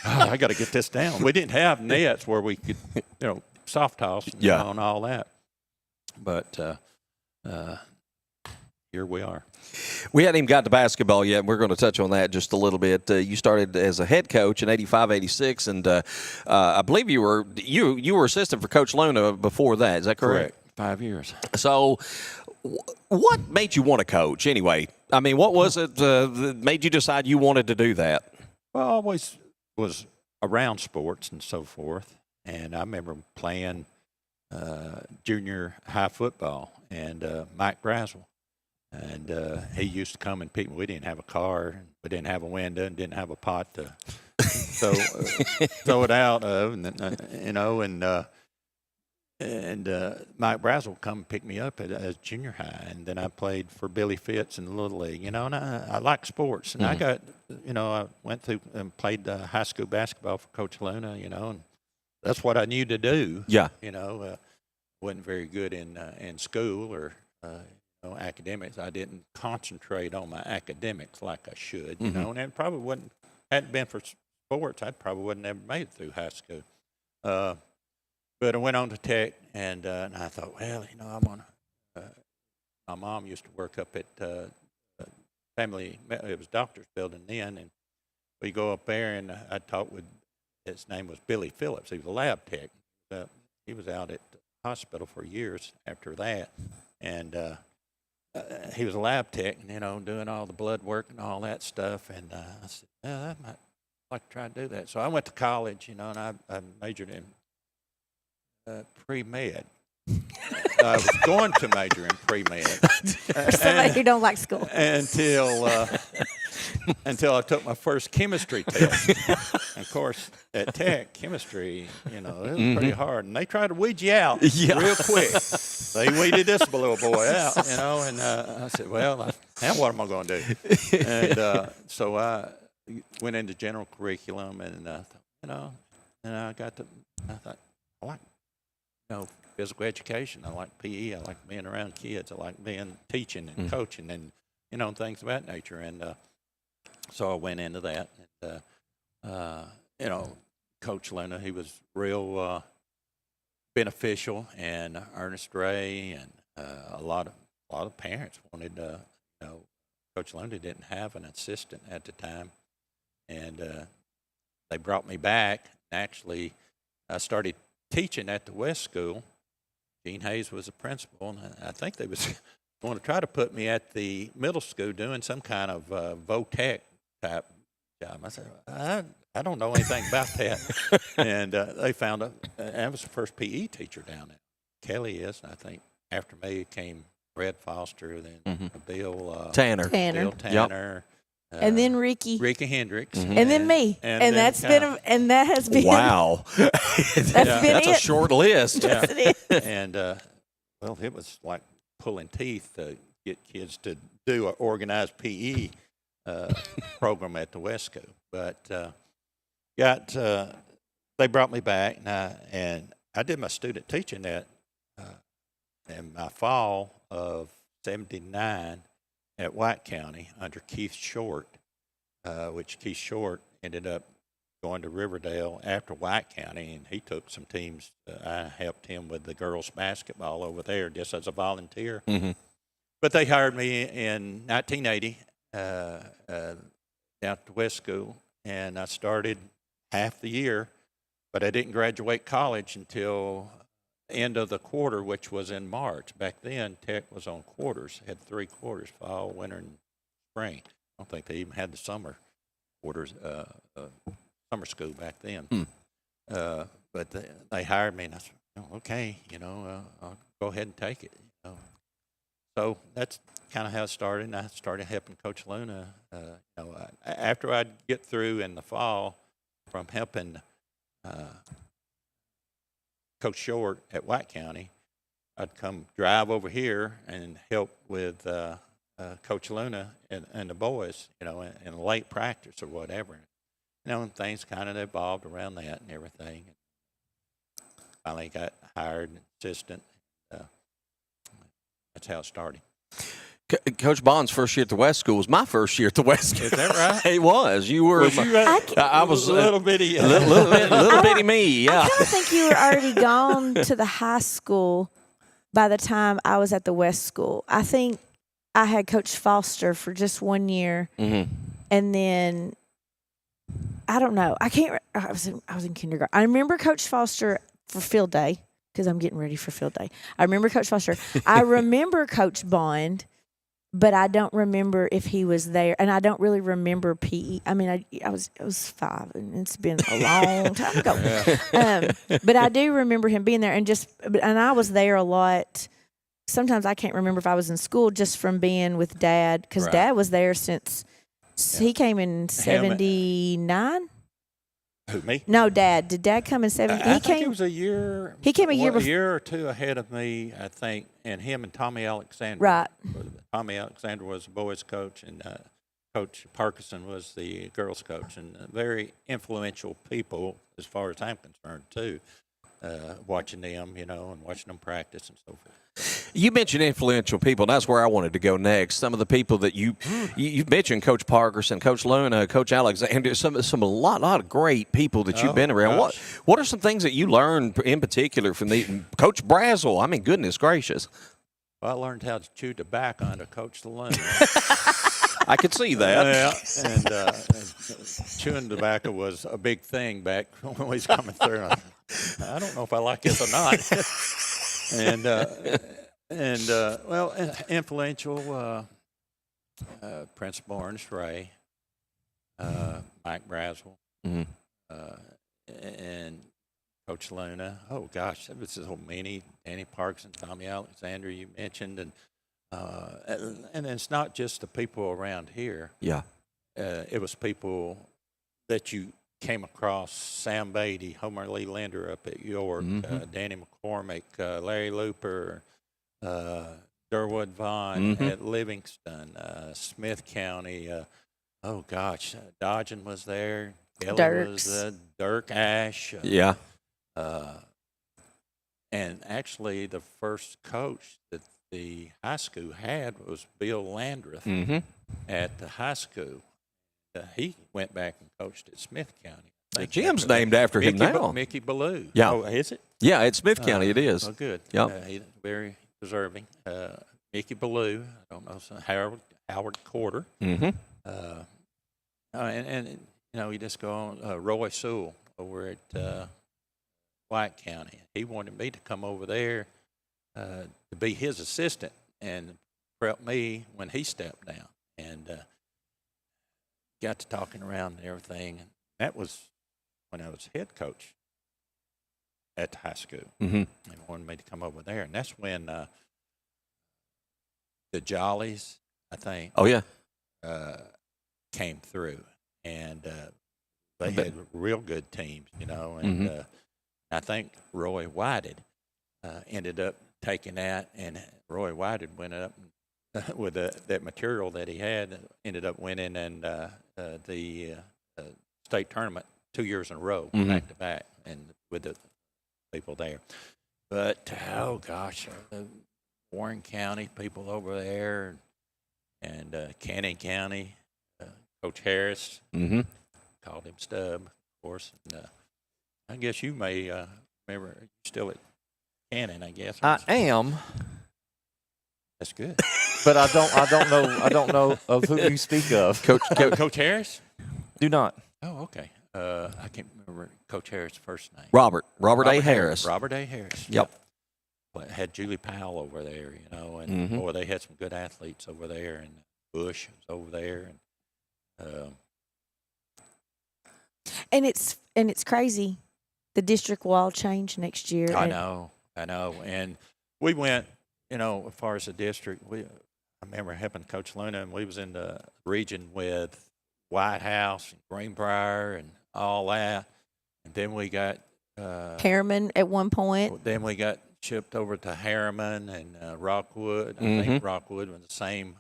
[SPEAKER 21] I got to get this down. We didn't have nets where we could, soft toss and all that. But here we are.
[SPEAKER 2] We hadn't even got to basketball yet. We're going to touch on that just a little bit. You started as a head coach in 85, 86, and I believe you were assistant for Coach Luna before that. Is that correct?
[SPEAKER 21] 5 years.
[SPEAKER 2] So what made you want to coach anyway? I mean, what was it that made you decide you wanted to do that?
[SPEAKER 21] Well, I always was around sports and so forth, and I remember playing junior high football, and Mike Brazel. And he used to come and pick me. We didn't have a car. We didn't have a window and didn't have a pot to throw it out of. And Mike Brazel would come and pick me up at junior high. And then I played for Billy Fitz in the Little League, and I like sports. And I got, I went through and played high school basketball for Coach Luna, and that's what I knew to do.
[SPEAKER 2] Yeah.
[SPEAKER 21] Wasn't very good in school or academics. I didn't concentrate on my academics like I should, and it probably hadn't been for sports, I probably wouldn't have made it through high school. But I went on to Tech, and I thought, well, I want to. My mom used to work up at family. It was doctor's building then, and we go up there, and I talked with. His name was Billy Phillips. He was a lab tech. He was out at the hospital for years after that, and. He was a lab tech, doing all the blood work and all that stuff. And I said, I might like to try to do that. So I went to college, and I majored in pre-med. I was going to major in pre-med.
[SPEAKER 3] For somebody who don't like school.
[SPEAKER 21] Until I took my first chemistry test. And of course, at Tech, chemistry, it was pretty hard. And they tried to weed you out real quick. They weeded this little boy out, and I said, well, now what am I going to do? And so I went into general curriculum, and and I thought, I like, physical education. I like PE. I like being around kids. I like teaching and coaching and, things of that nature. And so I went into that. And, Coach Luna, he was real beneficial, and Ernest Ray, and a lot of parents wanted, Coach Luna didn't have an assistant at the time. And they brought me back. Actually, I started teaching at the West School. Gene Hayes was the principal, and I think they was going to try to put me at the middle school doing some kind of VOTEC type job. I said, I don't know anything about that. And they found I was the first PE teacher down there. Kelly is, and I think after me came Red Foster, then Bill
[SPEAKER 2] Tanner.
[SPEAKER 21] Bill Tanner.
[SPEAKER 3] And then Ricky
[SPEAKER 21] Hendricks,
[SPEAKER 3] and then me, and that has been
[SPEAKER 2] wow. That's a short list.
[SPEAKER 21] That's it. And well, it was like pulling teeth to get kids to do an organized PE program at the West School. But they brought me back, and I did my student teaching in my fall of '79 at White County under Keith Short, which Keith Short ended up going to Riverdale after White County, and he took some teams. I helped him with the girls' basketball over there just as a volunteer.
[SPEAKER 2] Mm-hmm.
[SPEAKER 21] But they hired me in 1980 down at the West School, and I started half the year, but I didn't graduate college until the end of the quarter, which was in March. Back then, Tech was on quarters, had 3 quarters, fall, winter, and spring. I don't think they even had the summer quarters, summer school back then. But they hired me, and I said, oh, okay, I'll go ahead and take it. So that's kind of how it started, and I started helping Coach Luna. After I'd get through in the fall from helping Coach Short at White County, I'd come drive over here and help with Coach Luna and the boys, in late practice or whatever. And things kind of evolved around that and everything. Finally got hired an assistant. That's how it started.
[SPEAKER 2] Coach Bond's first year at the West School was my first year at the West School.
[SPEAKER 21] Is that right?
[SPEAKER 2] It was. You were. I was
[SPEAKER 21] a little bitty.
[SPEAKER 2] little bitty me, yeah.
[SPEAKER 3] I kind of think you were already gone to the high school by the time I was at the West School. I think I had Coach Foster for just 1 year,
[SPEAKER 2] mm-hmm.
[SPEAKER 3] and then I don't know. I was in kindergarten. I remember Coach Foster for field day because I'm getting ready for field day. I remember Coach Foster. I remember Coach Bond, but I don't remember if he was there, and I don't really remember PE. I mean, I was 5, and it's been a long time ago. But I do remember him being there, and I was there a lot. Sometimes I can't remember if I was in school just from being with Dad, because Dad was there since he came in '79.
[SPEAKER 21] Who, me?
[SPEAKER 3] No, Dad. Did Dad come in '70?
[SPEAKER 21] I think it was a year.
[SPEAKER 3] He came a year before.
[SPEAKER 21] A year or two ahead of me, I think, and him and Tommy Alexander.
[SPEAKER 3] Right.
[SPEAKER 21] Tommy Alexander was the boys' coach, and Coach Parkinson was the girls' coach, and very influential people as far as I'm concerned too. Watching them, and watching them practice and so forth.
[SPEAKER 2] You mentioned influential people, and that's where I wanted to go next. Some of the people that you mentioned, Coach Parkerson, Coach Luna, Coach Alexander, a lot of great people that you've been around.
[SPEAKER 21] Gosh.
[SPEAKER 2] What are some things that you learned in particular from Coach Brazel? I mean, goodness gracious.
[SPEAKER 21] Well, I learned how to chew tobacco under Coach Luna.
[SPEAKER 2] I could see that.
[SPEAKER 21] Yeah, and chewing tobacco was a big thing back when we was coming through. I don't know if I like this or not. Influential Principal Ernest Ray, Mike Brazel,
[SPEAKER 2] mm-hmm.
[SPEAKER 21] and Coach Luna. Oh gosh, there was so many. Danny Parks and Tommy Alexander you mentioned, and it's not just the people around here.
[SPEAKER 2] Yeah,
[SPEAKER 21] it was people that you came across: Sam Beatty, Homer Lee Linder up at York,
[SPEAKER 2] mm-hmm.
[SPEAKER 21] Danny McCormick, Larry Looper, Durwood Vaughn
[SPEAKER 2] mm-hmm.
[SPEAKER 21] at Livingston, Smith County. Dodgen was there. Kelly was Dirk Ash.
[SPEAKER 2] Yeah.
[SPEAKER 21] And actually, the first coach that the high school had was Bill Landreth
[SPEAKER 2] mm-hmm.
[SPEAKER 21] at the high school. He went back and coached at Smith County.
[SPEAKER 2] The gym's named after him now.
[SPEAKER 21] Mickey Ballou.
[SPEAKER 2] Yeah.
[SPEAKER 21] Oh, is it?
[SPEAKER 2] Yeah, it's Smith County. It is.
[SPEAKER 21] Oh, good.
[SPEAKER 2] Yep.
[SPEAKER 21] He's very deserving. Mickey Ballou. I don't know. Howard Corder.
[SPEAKER 2] Mm-hmm.
[SPEAKER 21] You just go on. Roy Sewell over at White County. He wanted me to come over there to be his assistant and prep me when he stepped down. And got to talking around and everything. And that was when I was head coach at the high school.
[SPEAKER 2] Mm-hmm.
[SPEAKER 21] They wanted me to come over there. And that's when the Jollies, I think.
[SPEAKER 2] Oh, yeah.
[SPEAKER 21] Came through. And they had real good teams, and
[SPEAKER 2] mm-hmm.
[SPEAKER 21] I think Roy Whited ended up taking that, and Roy Whited went up and with that material that he had, ended up winning and the state tournament 2 years in a row, back to back, and with the people there. But oh gosh, Warren County people over there, and Cannon County, Coach Harris, called him Stub, of course. And, I guess you may remember, you're still at Cannon, I guess.
[SPEAKER 4] I am.
[SPEAKER 21] That's good.
[SPEAKER 4] But I don't know of who you speak of.
[SPEAKER 21] Coach Harris?
[SPEAKER 4] Do not.
[SPEAKER 21] Oh, okay. I can't remember Coach Harris' first name.
[SPEAKER 2] Robert A. Harris.
[SPEAKER 21] Robert A. Harris.
[SPEAKER 2] Yep.
[SPEAKER 21] Well, had Julie Powell over there, and boy, they had some good athletes over there, and Bush was over there,
[SPEAKER 3] and it's crazy. The district will all change next year.
[SPEAKER 21] I know, and we went, as far as the district, I remember helping Coach Luna, and we was in the region with White House and Greenbrier and all that, and then we got
[SPEAKER 3] Harriman at one point.
[SPEAKER 21] Then we got shipped over to Harriman and Rockwood. I think Rockwood was the same.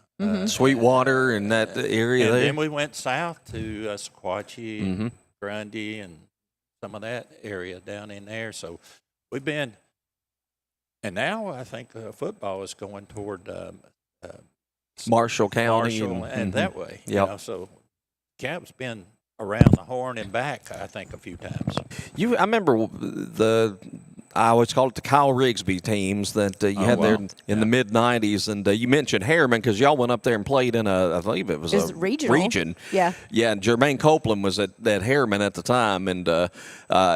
[SPEAKER 2] Sweetwater and that area
[SPEAKER 21] and
[SPEAKER 2] there.
[SPEAKER 21] Then we went south to Sequatchie and Grundy and some of that area down in there. So we've been, and now I think football is going toward
[SPEAKER 2] Marshall County
[SPEAKER 21] and that way.
[SPEAKER 2] Yep.
[SPEAKER 21] So Cab's been around the horn and back, I think, a few times.
[SPEAKER 2] I remember I always called it the Kyle Rigsby teams that you had there in the mid-'90s. And you mentioned Harriman because y'all went up there and played in I believe it was a region.
[SPEAKER 3] Yeah.
[SPEAKER 2] Yeah, and Jermaine Copeland was at Harriman at the time. And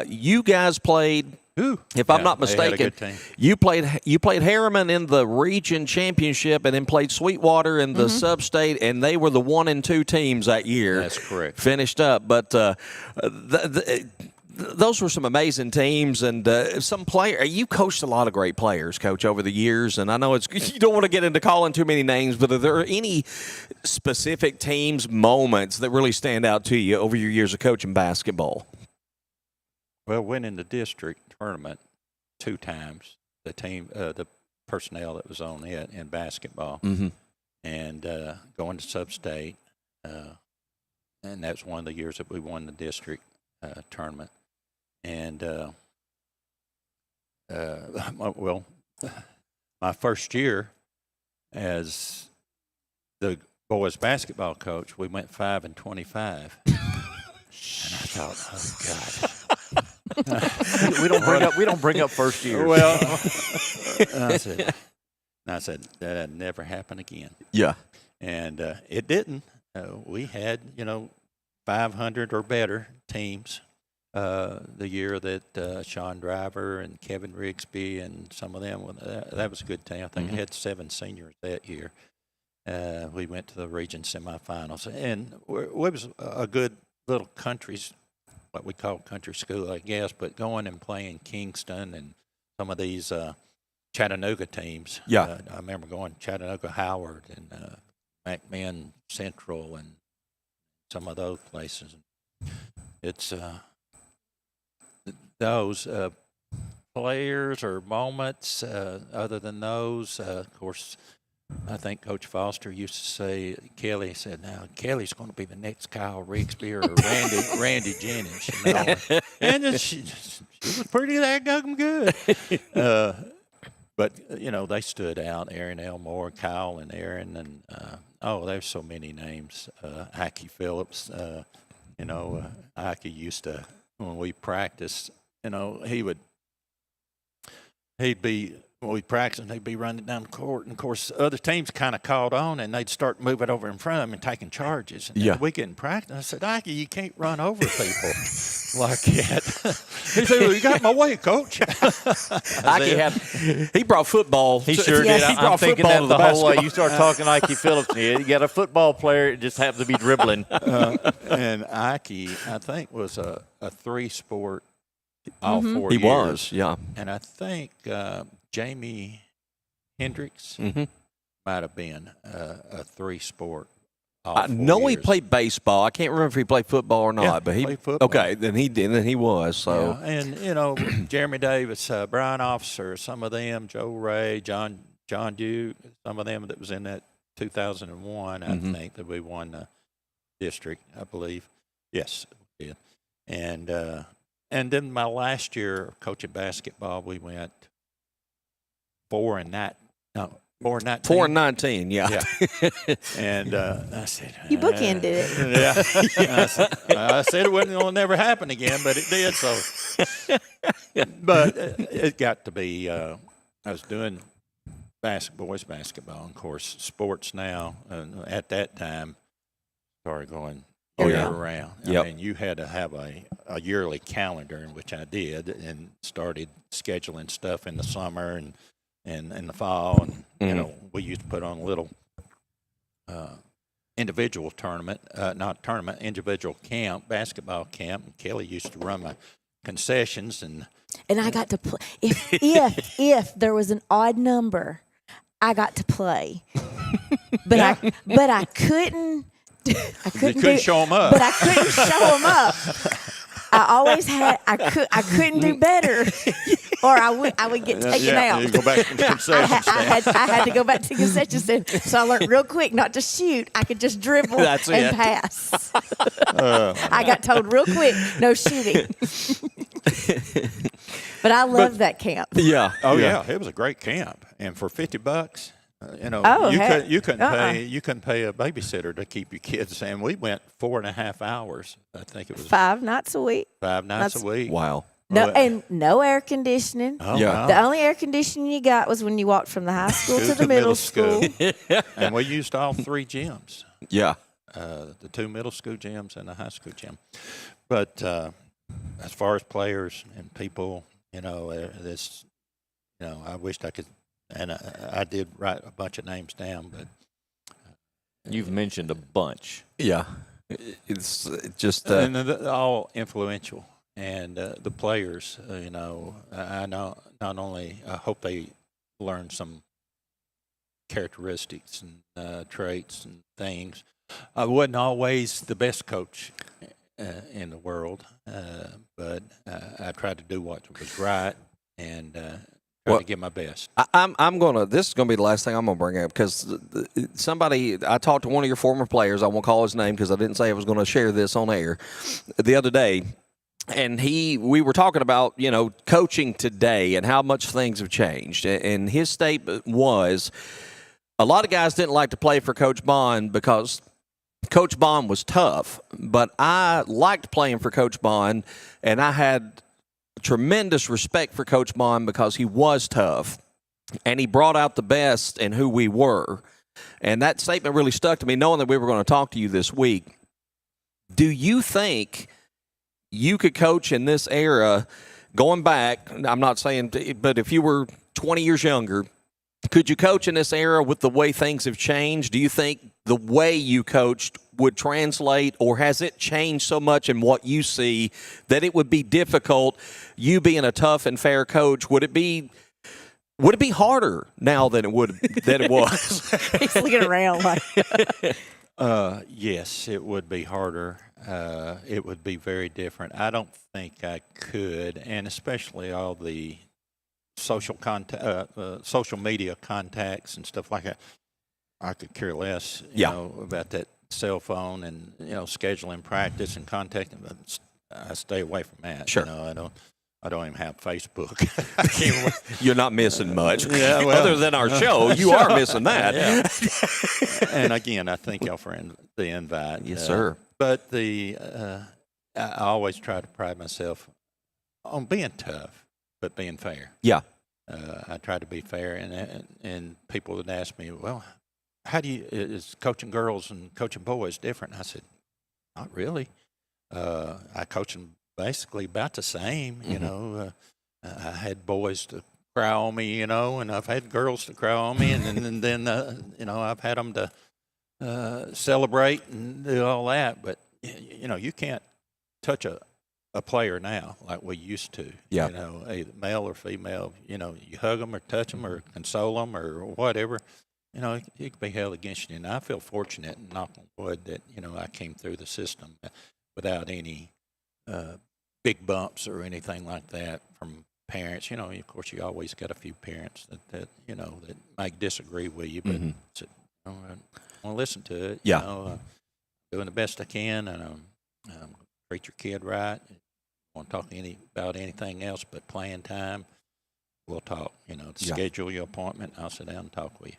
[SPEAKER 2] you guys played, if I'm not mistaken, you played Harriman in the region championship and then played Sweetwater in the sub-state, and they were the 1 and 2 teams that year.
[SPEAKER 21] That's correct.
[SPEAKER 2] Finished up. But those were some amazing teams, and you coached a lot of great players, Coach, over the years. And I know you don't want to get into calling too many names, but are there any specific teams, moments that really stand out to you over your years of coaching basketball?
[SPEAKER 21] Well, winning the district tournament 2 times, the team, the personnel that was on it in basketball, and going to sub-state, and that's one of the years that we won the district tournament. And, my first year as the boys basketball coach, we went 5-25. And I thought, oh God.
[SPEAKER 4] we don't bring up first years.
[SPEAKER 21] Well, I said that'd never happen again.
[SPEAKER 2] Yeah.
[SPEAKER 21] And it didn't. We had, 500 or better teams. The year that Sean Driver and Kevin Rigsby and some of them, that was a good team. I think I had 7 seniors that year. We went to the region semifinals, and it was a good little country's, what we call country school, I guess, but going and playing Kingston and some of these Chattanooga teams.
[SPEAKER 2] Yeah.
[SPEAKER 21] I remember going to Chattanooga Howard and McMinn Central and some of those places. It's those players or moments, other than those, of course, I think Coach Foster used to say, Kelly said, now Kelly's going to be the next Kyle Rigsby or Randy Jennings. And she was pretty daggum good. But, they stood out, Aaron Elmore, Kyle and Aaron, and, there's so many names. Ike Phillips, Ike used to, when we practiced, when we practiced, he'd be running down the court, and of course, other teams kind of caught on, and they'd start moving over in front of him and taking charges. And we get in practice. I said, Ike, you can't run over people like that. He said, well, you got my way, Coach.
[SPEAKER 2] He brought football.
[SPEAKER 4] He sure did. I'm thinking that the whole way. You start talking Ike Phillips, you got a football player, it just happens to be dribbling.
[SPEAKER 21] And Ike, I think, was a 3-sport all 4 years.
[SPEAKER 2] He was, yeah.
[SPEAKER 21] And I think Jamie Hendricks might have been a 3-sport.
[SPEAKER 2] I know he played baseball. I can't remember if he played football or not, but he
[SPEAKER 21] played football.
[SPEAKER 2] Okay, then he did. Then he was. So,
[SPEAKER 21] yeah, and Jeremy Davis, Brian Officer, some of them, Joe Ray, John Duke, some of them that was in that 2001, I think, that we won the district, I believe. Yes, we did. And then my last year coaching basketball, we went 4-19.
[SPEAKER 2] 4-19, yeah.
[SPEAKER 21] And I said,
[SPEAKER 3] you bookended it.
[SPEAKER 21] Yeah. I said it wasn't going to never happen again, but it did. So, but it got to be. I was doing boys basketball, and of course, sports now. At that time, started going year round. I mean, you had to have a yearly calendar, in which I did, and started scheduling stuff in the summer and in the fall, and you know, we used to put on a little individual tournament, individual camp, basketball camp. And Kelly used to run my concessions, and
[SPEAKER 3] I got to play. If there was an odd number, I got to play, but I couldn't. I couldn't
[SPEAKER 21] show them up.
[SPEAKER 3] But I couldn't show them up. I always had. I couldn't do better, or I would get taken out.
[SPEAKER 21] You go back to the concession stand.
[SPEAKER 3] I had to go back to the concession stand. So I learned real quick not to shoot. I could just dribble and pass. I got told real quick, no shooting. But I loved that camp.
[SPEAKER 2] Yeah.
[SPEAKER 21] Yeah. It was a great camp, and for $50. You know, you couldn't pay a babysitter to keep your kids. And we went 4.5 hours. I think it was
[SPEAKER 3] 5 nights a week.
[SPEAKER 21] 5 nights a week.
[SPEAKER 2] Wow.
[SPEAKER 3] No, and no air conditioning.
[SPEAKER 21] Oh, yeah.
[SPEAKER 3] The only air conditioning you got was when you walked from the high school to the middle school.
[SPEAKER 21] And we used all 3 gyms.
[SPEAKER 2] Yeah.
[SPEAKER 21] The 2 middle school gyms and the high school gym. But as far as players and people, you know, I wished I could. And I did write a bunch of names down, but
[SPEAKER 4] you've mentioned a bunch.
[SPEAKER 2] Yeah, it's just
[SPEAKER 21] and all influential. And the players, you know, I know not only I hope they learn some characteristics and traits and things. I wasn't always the best coach in the world, but I tried to do what was right and. To give my best.
[SPEAKER 2] I'm gonna. This is gonna be the last thing I'm gonna bring up because I talked to one of your former players. I won't call his name because I didn't say I was going to share this on air the other day, and we were talking about coaching today and how much things have changed. And his statement was, a lot of guys didn't like to play for Coach Bond because Coach Bond was tough, but I liked playing for Coach Bond, and I had tremendous respect for Coach Bond because he was tough and he brought out the best in who we were. And that statement really stuck to me, knowing that we were going to talk to you this week. Do you think you could coach in this era going back? I'm not saying, but if you were 20 years younger, could you coach in this era with the way things have changed? Do you think the way you coached would translate, or has it changed so much in what you see that it would be difficult, you being a tough and fair coach? Would it be harder now than it was?
[SPEAKER 3] He's looking around like
[SPEAKER 21] yes, it would be harder. It would be very different. I don't think I could, and especially all the social media contacts and stuff like that. I could care less, you know, about that cell phone and scheduling practice and contacting. I stay away from that.
[SPEAKER 2] Sure.
[SPEAKER 21] I don't even have Facebook.
[SPEAKER 2] You're not missing much.
[SPEAKER 21] Yeah, well,
[SPEAKER 2] other than our show, you are missing that.
[SPEAKER 21] Yeah. And again, I thank y'all for the invite.
[SPEAKER 2] Yes, sir.
[SPEAKER 21] But I always try to pride myself on being tough, but being fair.
[SPEAKER 2] Yeah.
[SPEAKER 21] I try to be fair, and people would ask me, well, how is coaching girls and coaching boys different? And I said, not really. I coach them basically about the same.
[SPEAKER 2] Mm-hmm.
[SPEAKER 21] I had boys to cry on me, and I've had girls to cry on me, and then I've had them to celebrate and do all that. But you can't touch a player now like we used to.
[SPEAKER 2] Yeah.
[SPEAKER 21] Either male or female. You hug them or touch them or console them or whatever. It could be held against you. And I feel fortunate, and knock on wood, that, I came through the system without any big bumps or anything like that from parents. Of course, you always got a few parents that might disagree with you, but I want to listen to it.
[SPEAKER 2] Yeah.
[SPEAKER 21] You know, doing the best I can, and treat your kid right. Want to talk about anything else but playing time? We'll talk. You know, schedule your appointment. I'll sit down and talk with you.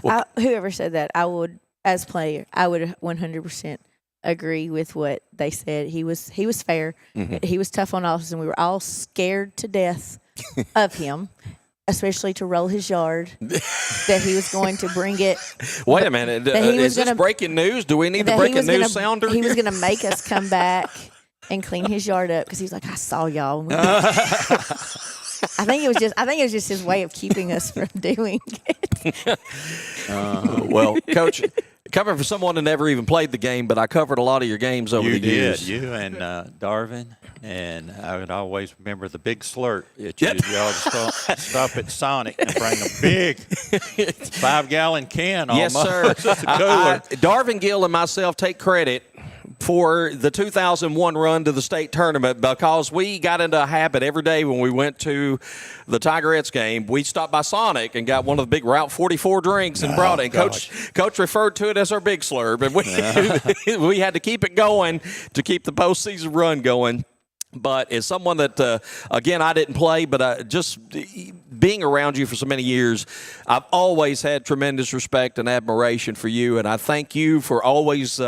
[SPEAKER 3] Well, whoever said that, I would, as player, I would 100% agree with what they said. He was fair.
[SPEAKER 2] Mm-hmm.
[SPEAKER 3] He was tough on us, and we were all scared to death of him, especially to roll his yard. That he was going to bring it.
[SPEAKER 2] Wait a minute. Is this breaking news? Do we need the breaking news sounder?
[SPEAKER 3] He was going to make us come back and clean his yard up because he was like, I saw y'all. I think it was just his way of keeping us from doing it.
[SPEAKER 2] Well, Coach, coming from someone that never even played the game, but I covered a lot of your games over the years.
[SPEAKER 21] You and Darvin, and I would always remember the big slurp. Y'all stop at Sonic and bring a big 5-gallon can.
[SPEAKER 2] Yes,
[SPEAKER 21] almost.
[SPEAKER 2] sir.
[SPEAKER 21] Cooler.
[SPEAKER 2] Darvin Gill and myself take credit for the 2001 run to the state tournament because we got into a habit every day when we went to the Tigerettes game. We stopped by Sonic and got one of the big Route 44 drinks and brought it. Coach referred to it as our big slurp, and we had to keep it going to keep the postseason run going. But as someone that, again, I didn't play, but just being around you for so many years, I've always had tremendous respect and admiration for you, and I thank you for always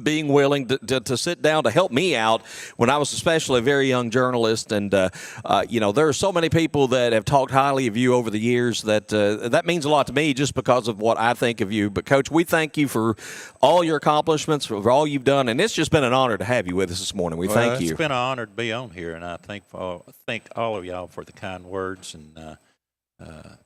[SPEAKER 2] being willing to sit down to help me out when I was especially a very young journalist. And, there are so many people that have talked highly of you over the years that means a lot to me just because of what I think of you. But, Coach, we thank you for all your accomplishments, for all you've done. And it's just been an honor to have you with us this morning. We thank you.
[SPEAKER 21] It's been an honor to be on here, and I thank all of y'all for the kind words. And I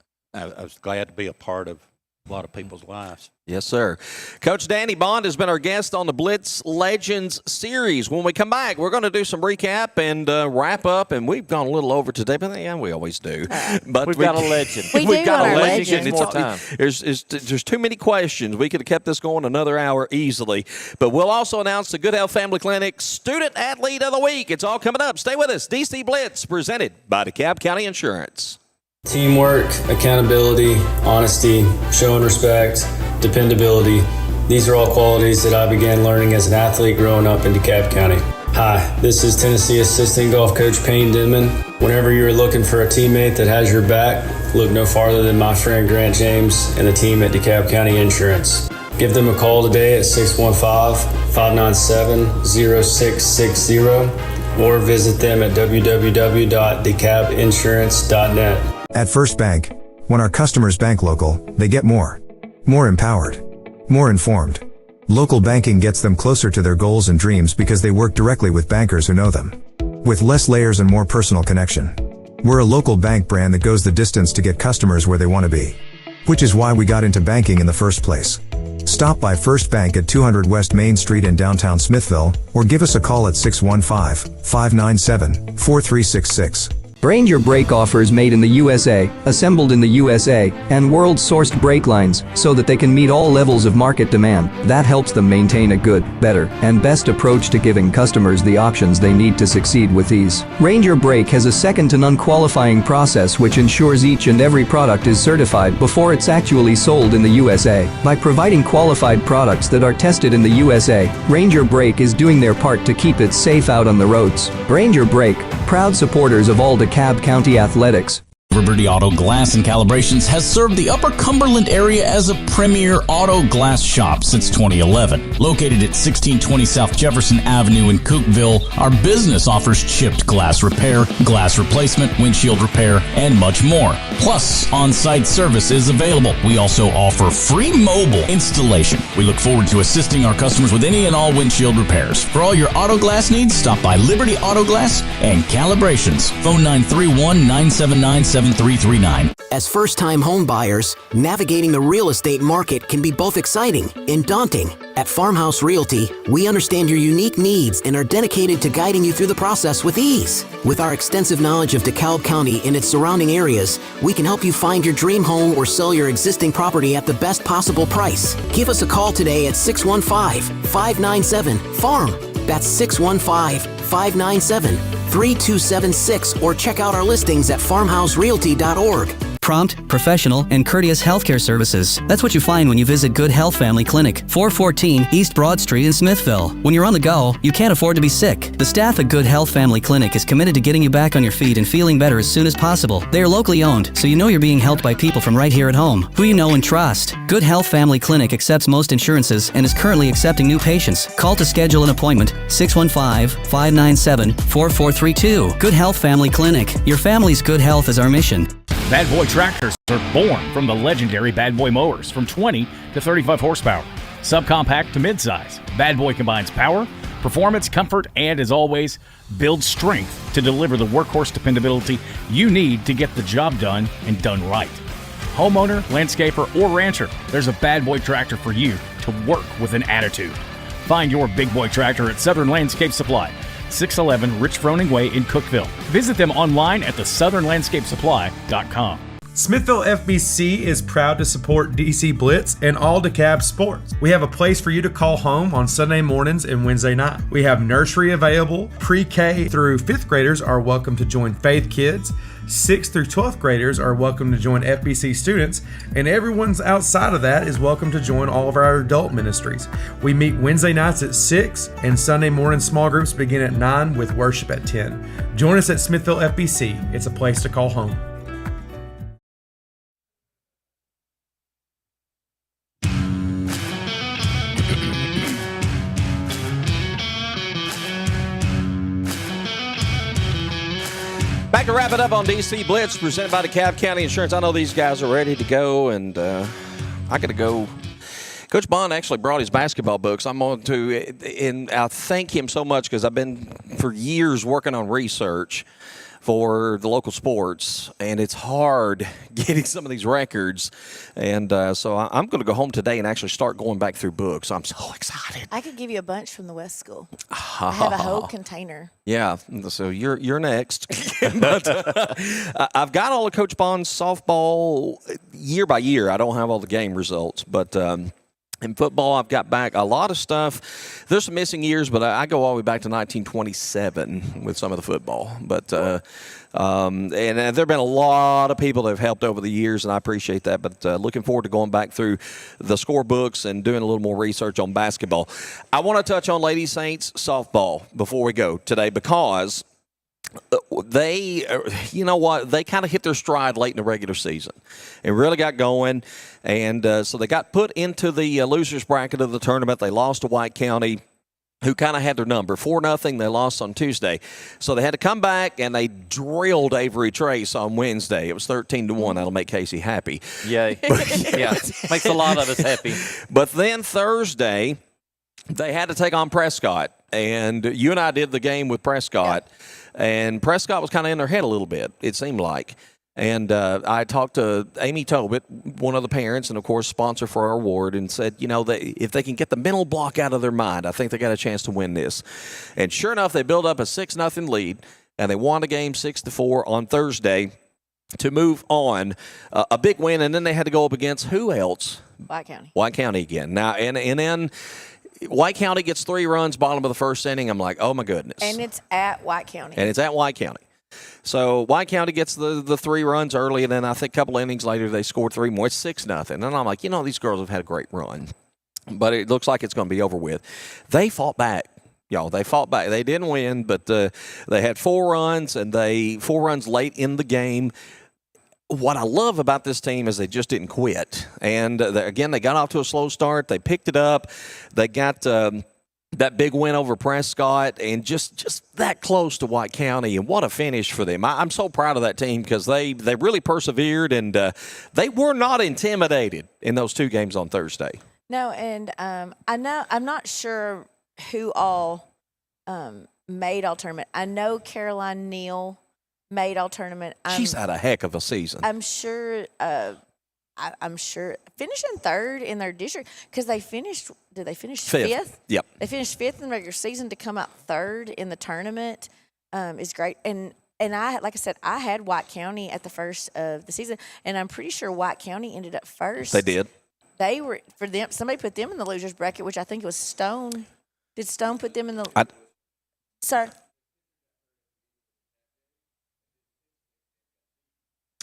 [SPEAKER 21] was glad to be a part of a lot of people's lives.
[SPEAKER 2] Yes, sir. Coach Danny Bond has been our guest on the Blitz Legends series. When we come back, we're going to do some recap and wrap up, and we've gone a little over today, but yeah, we always do. But
[SPEAKER 4] we've got a legend.
[SPEAKER 2] We've got a legend.
[SPEAKER 4] More time.
[SPEAKER 2] There's too many questions. We could have kept this going another hour easily. But we'll also announce the Good Health Family Clinic Student Athlete of the Week. It's all coming up. Stay with us. DC Blitz, presented by DeKalb County Insurance.
[SPEAKER 5] Teamwork, accountability, honesty, showing respect, dependability. These are all qualities that I began learning as an athlete growing up in DeKalb County. Hi, this is Tennessee Assistant Golf Coach Payne Denman. Whenever you're looking for a teammate that has your back, look no farther than my friend Grant James and the team at DeKalb County Insurance. Give them a call today at 615-597-0660 or visit them at www.decabinsurance.net.
[SPEAKER 13] At First Bank, when our customers bank local, they get more empowered, more informed. Local banking gets them closer to their goals and dreams because they work directly with bankers who know them. With less layers and more personal connection. We're a local bank brand that goes the distance to get customers where they want to be. Which is why we got into banking in the first place. Stop by First Bank at 200 West Main Street in downtown Smithville, or give us a call at 615-597-4366.
[SPEAKER 11] Ranger brake offers made in the USA, assembled in the USA, and world-sourced brake lines so that they can meet all levels of market demand. That helps them maintain a good, better, and best approach to giving customers the options they need to succeed with ease. Ranger Brake has a second-to-none qualifying process which ensures each and every product is certified before it's actually sold in the USA. By providing qualified products that are tested in the USA, Ranger Brake is doing their part to keep it safe out on the roads. Ranger Brake, proud supporters of all DeKalb County athletics.
[SPEAKER 23] Liberty Auto Glass and Calibrations has served the Upper Cumberland area as a premier auto glass shop since 2011. Located at 1620 South Jefferson Avenue in Cookeville, our business offers chipped glass repair, glass replacement, windshield repair, and much more. Plus, on-site service is available. We also offer free mobile installation. We look forward to assisting our customers with any and all windshield repairs. For all your auto glass needs, stop by Liberty Auto Glass and Calibrations. Phone 931-979-7339.
[SPEAKER 9] As first-time home buyers, navigating the real estate market can be both exciting and daunting. At Farmhouse Realty, we understand your unique needs and are dedicated to guiding you through the process with ease. With our extensive knowledge of DeKalb County and its surrounding areas, we can help you find your dream home or sell your existing property at the best possible price. Give us a call today at 615-597-FARM. That's 615-597-3276, or check out our listings at farmhouserealty.org.
[SPEAKER 12] Prompt, professional, and courteous healthcare services. That's what you find when you visit Good Health Family Clinic, 414 East Broad Street in Smithville. When you're on the go, you can't afford to be sick. The staff at Good Health Family Clinic is committed to getting you back on your feet and feeling better as soon as possible. They are locally owned, so you know you're being helped by people from right here at home, who you know and trust. Good Health Family Clinic accepts most insurances and is currently accepting new patients. Call to schedule an appointment, 615-597-4432. Good Health Family Clinic. Your family's good health is our mission.
[SPEAKER 10] Bad Boy tractors are born from the legendary Bad Boy mowers from 20 to 35 horsepower. Subcompact to midsize, Bad Boy combines power, performance, comfort, and, as always, builds strength to deliver the workhorse dependability you need to get the job done and done right. Homeowner, landscaper, or rancher, there's a Bad Boy tractor for you to work with an attitude. Find your Big Boy tractor at Southern Landscape Supply, 611 Rich Froning Way in Cookeville. Visit them online at thesouthernlandscapesupply.com.
[SPEAKER 15] Smithville FBC is proud to support DC Blitz and all DeKalb Sports. We have a place for you to call home on Sunday mornings and Wednesday night. We have nursery available. Pre-K through 5th graders are welcome to join Faith Kids. 6th through 12th graders are welcome to join FBC students, and everyone's outside of that is welcome to join all of our adult ministries. We meet Wednesday nights at 6, and Sunday morning small groups begin at 9 with worship at 10. Join us at Smithville FBC. It's a place to call home.
[SPEAKER 2] Back to wrap it up on DC Blitz, presented by DeKalb County Insurance. I know these guys are ready to go, and I got to go. Coach Bond actually brought his basketball books. I'm going to, and I thank him so much because I've been for years working on research for the local sports, and it's hard getting some of these records. And so I'm going to go home today and actually start going back through books. I'm so excited.
[SPEAKER 3] I could give you a bunch from the West School. I have a whole container.
[SPEAKER 2] Yeah, so you're next. But I've got all of Coach Bond's softball year by year. I don't have all the game results, but in football, I've got back a lot of stuff. There's some missing years, but I go all the way back to 1927 with some of the football. But and there have been a lot of people that have helped over the years, and I appreciate that. But looking forward to going back through the scorebooks and doing a little more research on basketball. I want to touch on Lady Saints softball before we go today because they, you know what, they kind of hit their stride late in the regular season and really got going. And so they got put into the losers bracket of the tournament. They lost to White County, who kind of had their number. 4-0, they lost on Tuesday. So they had to come back, and they drilled Avery Trace on Wednesday. It was 13-1. That'll make Casey happy.
[SPEAKER 4] Yay. Yeah, makes a lot of us happy.
[SPEAKER 2] But then Thursday, they had to take on Prescott. And you and I did the game with Prescott. Yeah. And Prescott was kind of in their head a little bit, it seemed like. And I talked to Amy Tobit, one of the parents, and, of course, sponsor for our award, and said, you know, if they can get the mental block out of their mind, I think they got a chance to win this. And sure enough, they built up a 6-0 lead, and they won the game 6-4 on Thursday to move on. A big win, and then they had to go up against who else?
[SPEAKER 3] White County.
[SPEAKER 2] White County again. Now, and then White County gets 3 runs, bottom of the first inning. I'm like, oh, my goodness.
[SPEAKER 3] And it's at White County.
[SPEAKER 2] So White County gets the 3 runs early, and then I think a couple innings later they scored 3 more. It's 6-0. And I'm like, you know, these girls have had a great run. But it looks like it's going to be over with. They fought back. Y'all, they fought back. They didn't win, but they had 4 runs, and 4 runs late in the game. What I love about this team is they just didn't quit. And, again, they got off to a slow start. They picked it up. They got that big win over Prescott and just that close to White County. And what a finish for them. I'm so proud of that team because they really persevered, and they were not intimidated in those 2 games on Thursday.
[SPEAKER 3] No, and I'm not sure who all made all tournament. I know Caroline Neal made all tournament.
[SPEAKER 2] She's had a heck of a season.
[SPEAKER 3] I'm sure. I'm sure finishing 3rd in their district because they finished. Did they finish 5th?
[SPEAKER 2] Yep.
[SPEAKER 3] They finished 5th in the regular season. To come out 3rd in the tournament is great. And I, like I said, I had White County at the first of the season, and I'm pretty sure White County ended up first.
[SPEAKER 2] They did.
[SPEAKER 3] They were for them. Somebody put them in the losers bracket, which I think it was Stone. Did Stone put them in the? Sir.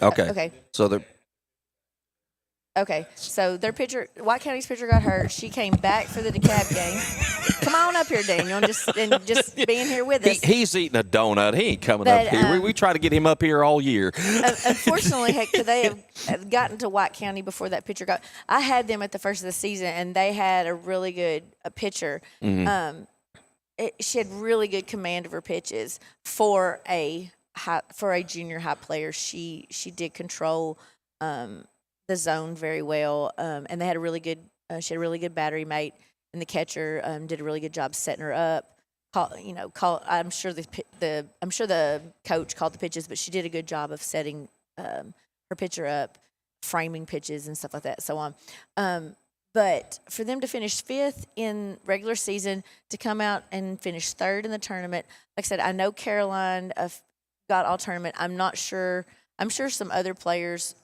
[SPEAKER 2] Okay.
[SPEAKER 3] Okay.
[SPEAKER 2] So they're
[SPEAKER 3] Okay, so their pitcher, White County's pitcher, got hurt. She came back for the DeKalb game. Come on up here, Daniel, and just being here with us.
[SPEAKER 2] he's eating a donut. He ain't coming
[SPEAKER 3] But,
[SPEAKER 2] up here. We try to get him up here all year.
[SPEAKER 3] Unfortunately, could they have gotten to White County before that pitcher got? I had them at the first of the season, and they had a really good pitcher.
[SPEAKER 2] Mm-hmm.
[SPEAKER 3] She had really good command of her pitches for a junior high player. She did control the zone very well, and they had a really good. She had a really good battery mate, and the catcher did a really good job setting her up. I'm sure the coach called the pitches, but she did a good job of setting her pitcher up, framing pitches and stuff like that, so on. But for them to finish 5th in regular season, to come out and finish 3rd in the tournament, like I said, I know Caroline got all tournament. I'm not sure. I'm sure some other players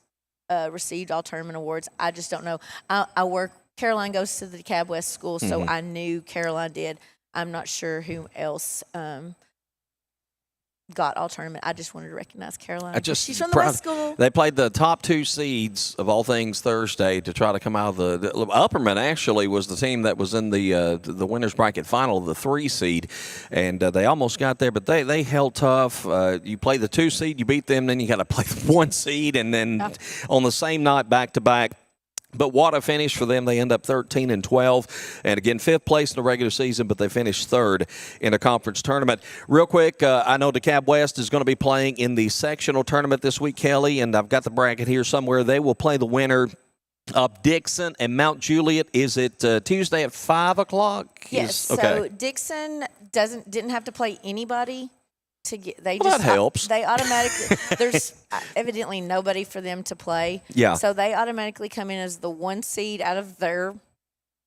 [SPEAKER 3] received all tournament awards. I just don't know. Caroline goes to the DeKalb West school, so I knew Caroline did. I'm not sure who else got all tournament. I just wanted to recognize Caroline. She's from the West school.
[SPEAKER 2] They played the top 2 seeds of all things Thursday to try to come out of the Upperman. Actually, was the team that was in the winners bracket final, the 3 seed, and they almost got there, but they held tough. You play the 2 seed, you beat them, then you got to play the 1 seed, and then on the same night back to back. But what a finish for them. They end up 13-12. And again, 5th place in the regular season, but they finished 3rd in a conference tournament. Real quick, I know DeKalb West is going to be playing in the sectional tournament this week, Kelly, and I've got the bracket here somewhere. They will play the winner of Dixon and Mount Juliet. Is it Tuesday at 5 o'clock?
[SPEAKER 3] Yes.
[SPEAKER 2] Okay.
[SPEAKER 3] So Dixon didn't have to play anybody.
[SPEAKER 2] That helps.
[SPEAKER 3] They automatically there's evidently nobody for them to play.
[SPEAKER 2] Yeah.
[SPEAKER 3] So they automatically come in as the 1 seed out of their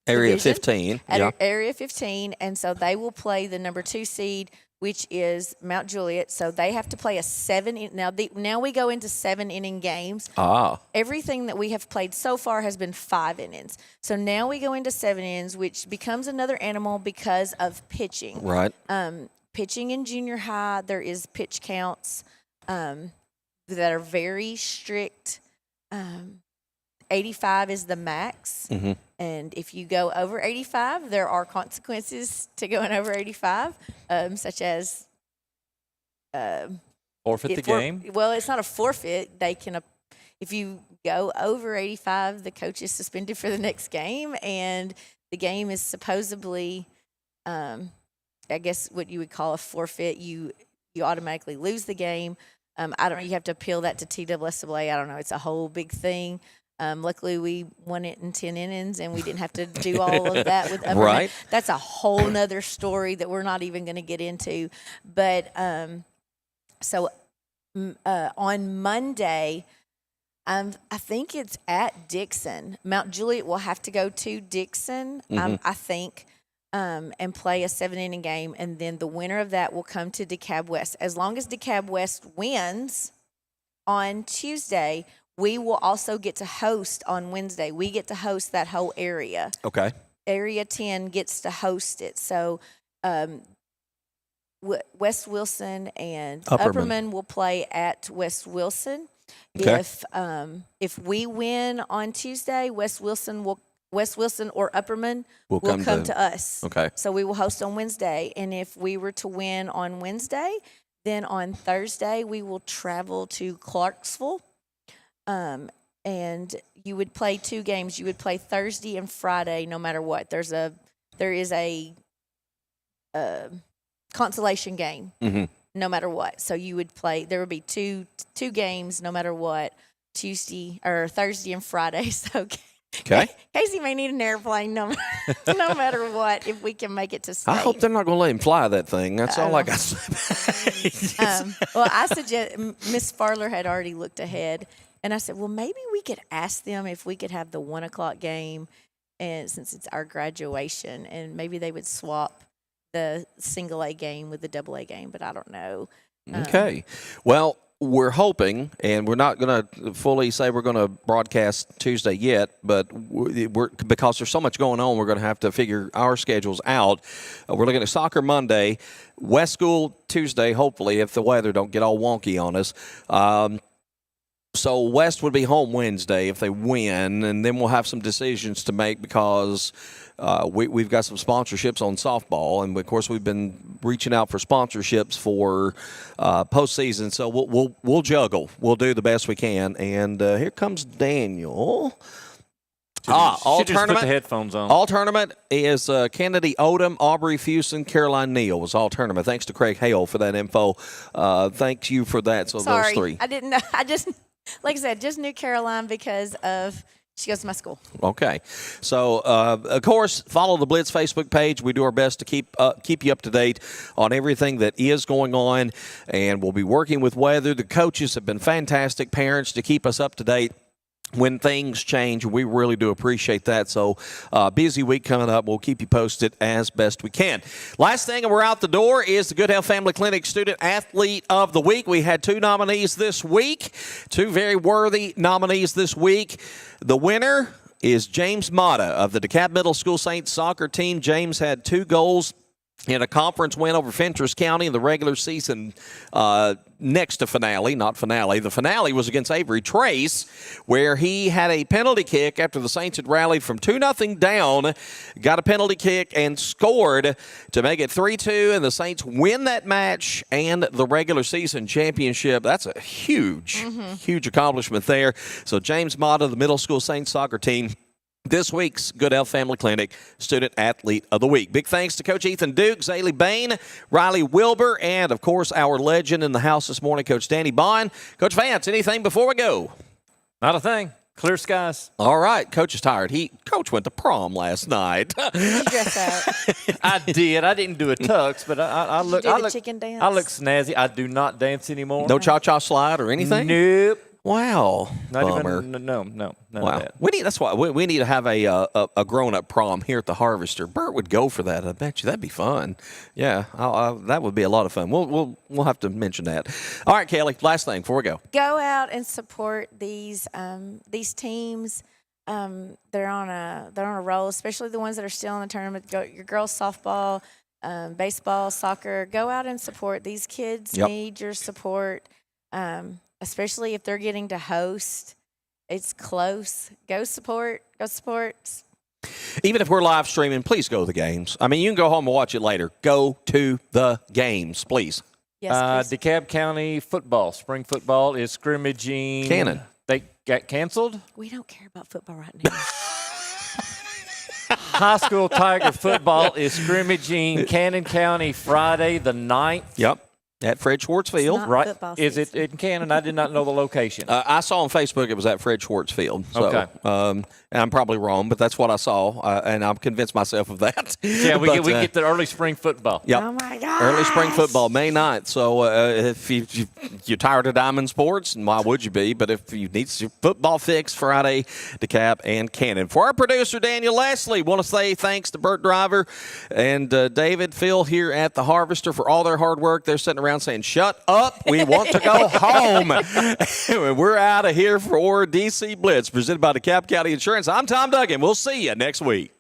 [SPEAKER 2] Area
[SPEAKER 3] division,
[SPEAKER 2] 15.
[SPEAKER 3] Area 15, and so they will play the number 2 seed, which is Mount Juliet. So they have to play a 7. Now we go into 7-inning games. Everything that we have played so far has been 5 innings. So now we go into 7 innings, which becomes another animal because of pitching.
[SPEAKER 2] Right.
[SPEAKER 3] Pitching in junior high, there is pitch counts that are very strict. 85 is the max.
[SPEAKER 2] Mm-hmm.
[SPEAKER 3] And if you go over 85, there are consequences to going over 85, such as
[SPEAKER 4] forfeit the game.
[SPEAKER 3] Well, it's not a forfeit. They can, if you go over 85, the coach is suspended for the next game, and the game is supposedly, I guess, what you would call a forfeit. You automatically lose the game. I don't know. You have to appeal that to TSSAA. I don't know. It's a whole big thing. Luckily, we won it in 10 innings, and we didn't have to do all of that with Upperman.
[SPEAKER 2] Right.
[SPEAKER 3] That's a whole nother story that we're not even going to get into. But so on Monday, I think it's at Dixon. Mount Juliet will have to go to Dixon, I think, and play a 7-inning game, and then the winner of that will come to DeKalb West. As long as DeKalb West wins on Tuesday, we will also get to host on Wednesday. We get to host that whole area.
[SPEAKER 2] Okay.
[SPEAKER 3] Area 10 gets to host it. So West Wilson and Upperman will play at West Wilson.
[SPEAKER 2] Okay.
[SPEAKER 3] If we win on Tuesday, West Wilson or Upperman will come to us.
[SPEAKER 2] Okay.
[SPEAKER 3] So we will host on Wednesday. And if we were to win on Wednesday, then on Thursday we will travel to Clarksville. And you would play 2 games. You would play Thursday and Friday, no matter what. There is a consolation game, no matter what. So you would play. There would be two games, no matter what. Thursday and Friday. So Casey may need an airplane, no matter what, if we can make it to state.
[SPEAKER 2] I hope they're not going to let him fly that thing. That's all I got to say.
[SPEAKER 3] Well, I suggest Miss Farler had already looked ahead. And I said, well, maybe we could ask them if we could have the 1 o'clock game, and since it's our graduation, and maybe they would swap the single A game with the double A game, but I don't know.
[SPEAKER 2] Okay. Well, we're hoping, and we're not going to fully say we're going to broadcast Tuesday yet, but because there's so much going on, we're going to have to figure our schedules out. We're looking at soccer Monday, West School Tuesday, hopefully, if the weather don't get all wonky on us. So West would be home Wednesday if they win, and then we'll have some decisions to make because we've got some sponsorships on softball, and of course we've been reaching out for sponsorships for postseason. So we'll juggle. We'll do the best we can. And here comes Daniel. All tournament.
[SPEAKER 4] Put the headphones on.
[SPEAKER 2] All tournament is Kennedy Odom, Aubrey Fuson, Caroline Neal was all tournament. Thanks to Craig Hale for that info. Thank you for that. So
[SPEAKER 3] Sorry,
[SPEAKER 2] those three.
[SPEAKER 3] I didn't know. I just, like I said, just knew Caroline because of she goes to my school.
[SPEAKER 2] Okay. So, of course, follow the Blitz Facebook page. We do our best to keep you up to date on everything that is going on, and we'll be working with weather. The coaches have been fantastic parents to keep us up to date when things change. We really do appreciate that. So busy week coming up. We'll keep you posted as best we can. Last thing, and we're out the door, is the Good Health Family Clinic Student Athlete of the Week. We had 2 nominees this week, 2 very worthy nominees this week. The winner is James Mata of the DeKalb Middle School Saints soccer team. James had 2 goals in a conference win over Fentress County in the regular season next to finale, not finale. The finale was against Avery Trace, where he had a penalty kick after the Saints had rallied from 2-0 down, got a penalty kick and scored to make it 3-2, and the Saints win that match and the regular season championship. That's a huge accomplishment there. So James Mata, the Middle School Saints soccer team, this week's Good Health Family Clinic Student Athlete of the Week. Big thanks to Coach Ethan Duke, Zayleigh Bain, Rylee Wilbur, and, of course, our legend in the house this morning, Coach Danny Bond. Coach Vance, anything before we go?
[SPEAKER 4] Not a thing. Clear skies.
[SPEAKER 2] All right. Coach is tired. Coach went to prom last night.
[SPEAKER 3] Did you dress out?
[SPEAKER 4] I did. I didn't do a tux, but I look.
[SPEAKER 3] Did you do the chicken dance?
[SPEAKER 4] I look snazzy. I do not dance anymore.
[SPEAKER 2] No cha-cha slide or anything?
[SPEAKER 4] Nope.
[SPEAKER 2] Wow.
[SPEAKER 4] Not
[SPEAKER 2] Bummer.
[SPEAKER 4] even, no, none
[SPEAKER 2] Wow.
[SPEAKER 4] of that.
[SPEAKER 2] That's why we need to have a grown-up prom here at the Harvester. Bert would go for that. I bet you that'd be fun. Yeah, that would be a lot of fun. We'll have to mention that. All right, Kelly. Last thing before we go.
[SPEAKER 3] Go out and support these teams. They're on a roll, especially the ones that are still in the tournament. Your girls softball, baseball, soccer. Go out and support these kids.
[SPEAKER 2] Yep.
[SPEAKER 3] Need your support. Especially if they're getting to host. It's close. Go support.
[SPEAKER 2] Even if we're live streaming, please go to the games. I mean, you can go home and watch it later. Go to the games, please.
[SPEAKER 3] Yes, please.
[SPEAKER 4] DeKalb County football, spring football is scrimmaging.
[SPEAKER 2] Cannon.
[SPEAKER 4] They got canceled?
[SPEAKER 3] We don't care about football right now.
[SPEAKER 4] High school Tiger football is scrimmaging Cannon County Friday the 9th.
[SPEAKER 2] Yep. At Fred Schwartz Field.
[SPEAKER 4] Right. Is it in Cannon? I did not know the location.
[SPEAKER 2] I saw on Facebook it was at Fred Schwartz Field. So,
[SPEAKER 4] okay.
[SPEAKER 2] And I'm probably wrong, but that's what I saw, and I'm convinced myself of that.
[SPEAKER 4] Yeah, we get the early spring football.
[SPEAKER 2] Yep.
[SPEAKER 3] Oh, my God.
[SPEAKER 2] Early spring football, May 9th. So if you're tired of diamond sports, and why would you be? But if you need your football fix, Friday, DeKalb and Cannon. For our producer, Daniel Leslie, want to say thanks to Bert Driver and David, Phil here at the Harvester for all their hard work. They're sitting around saying, shut up, we want to go home. We're out of here for DC Blitz, presented by DeKalb County Insurance. I'm Tom Duggan. We'll see you next week.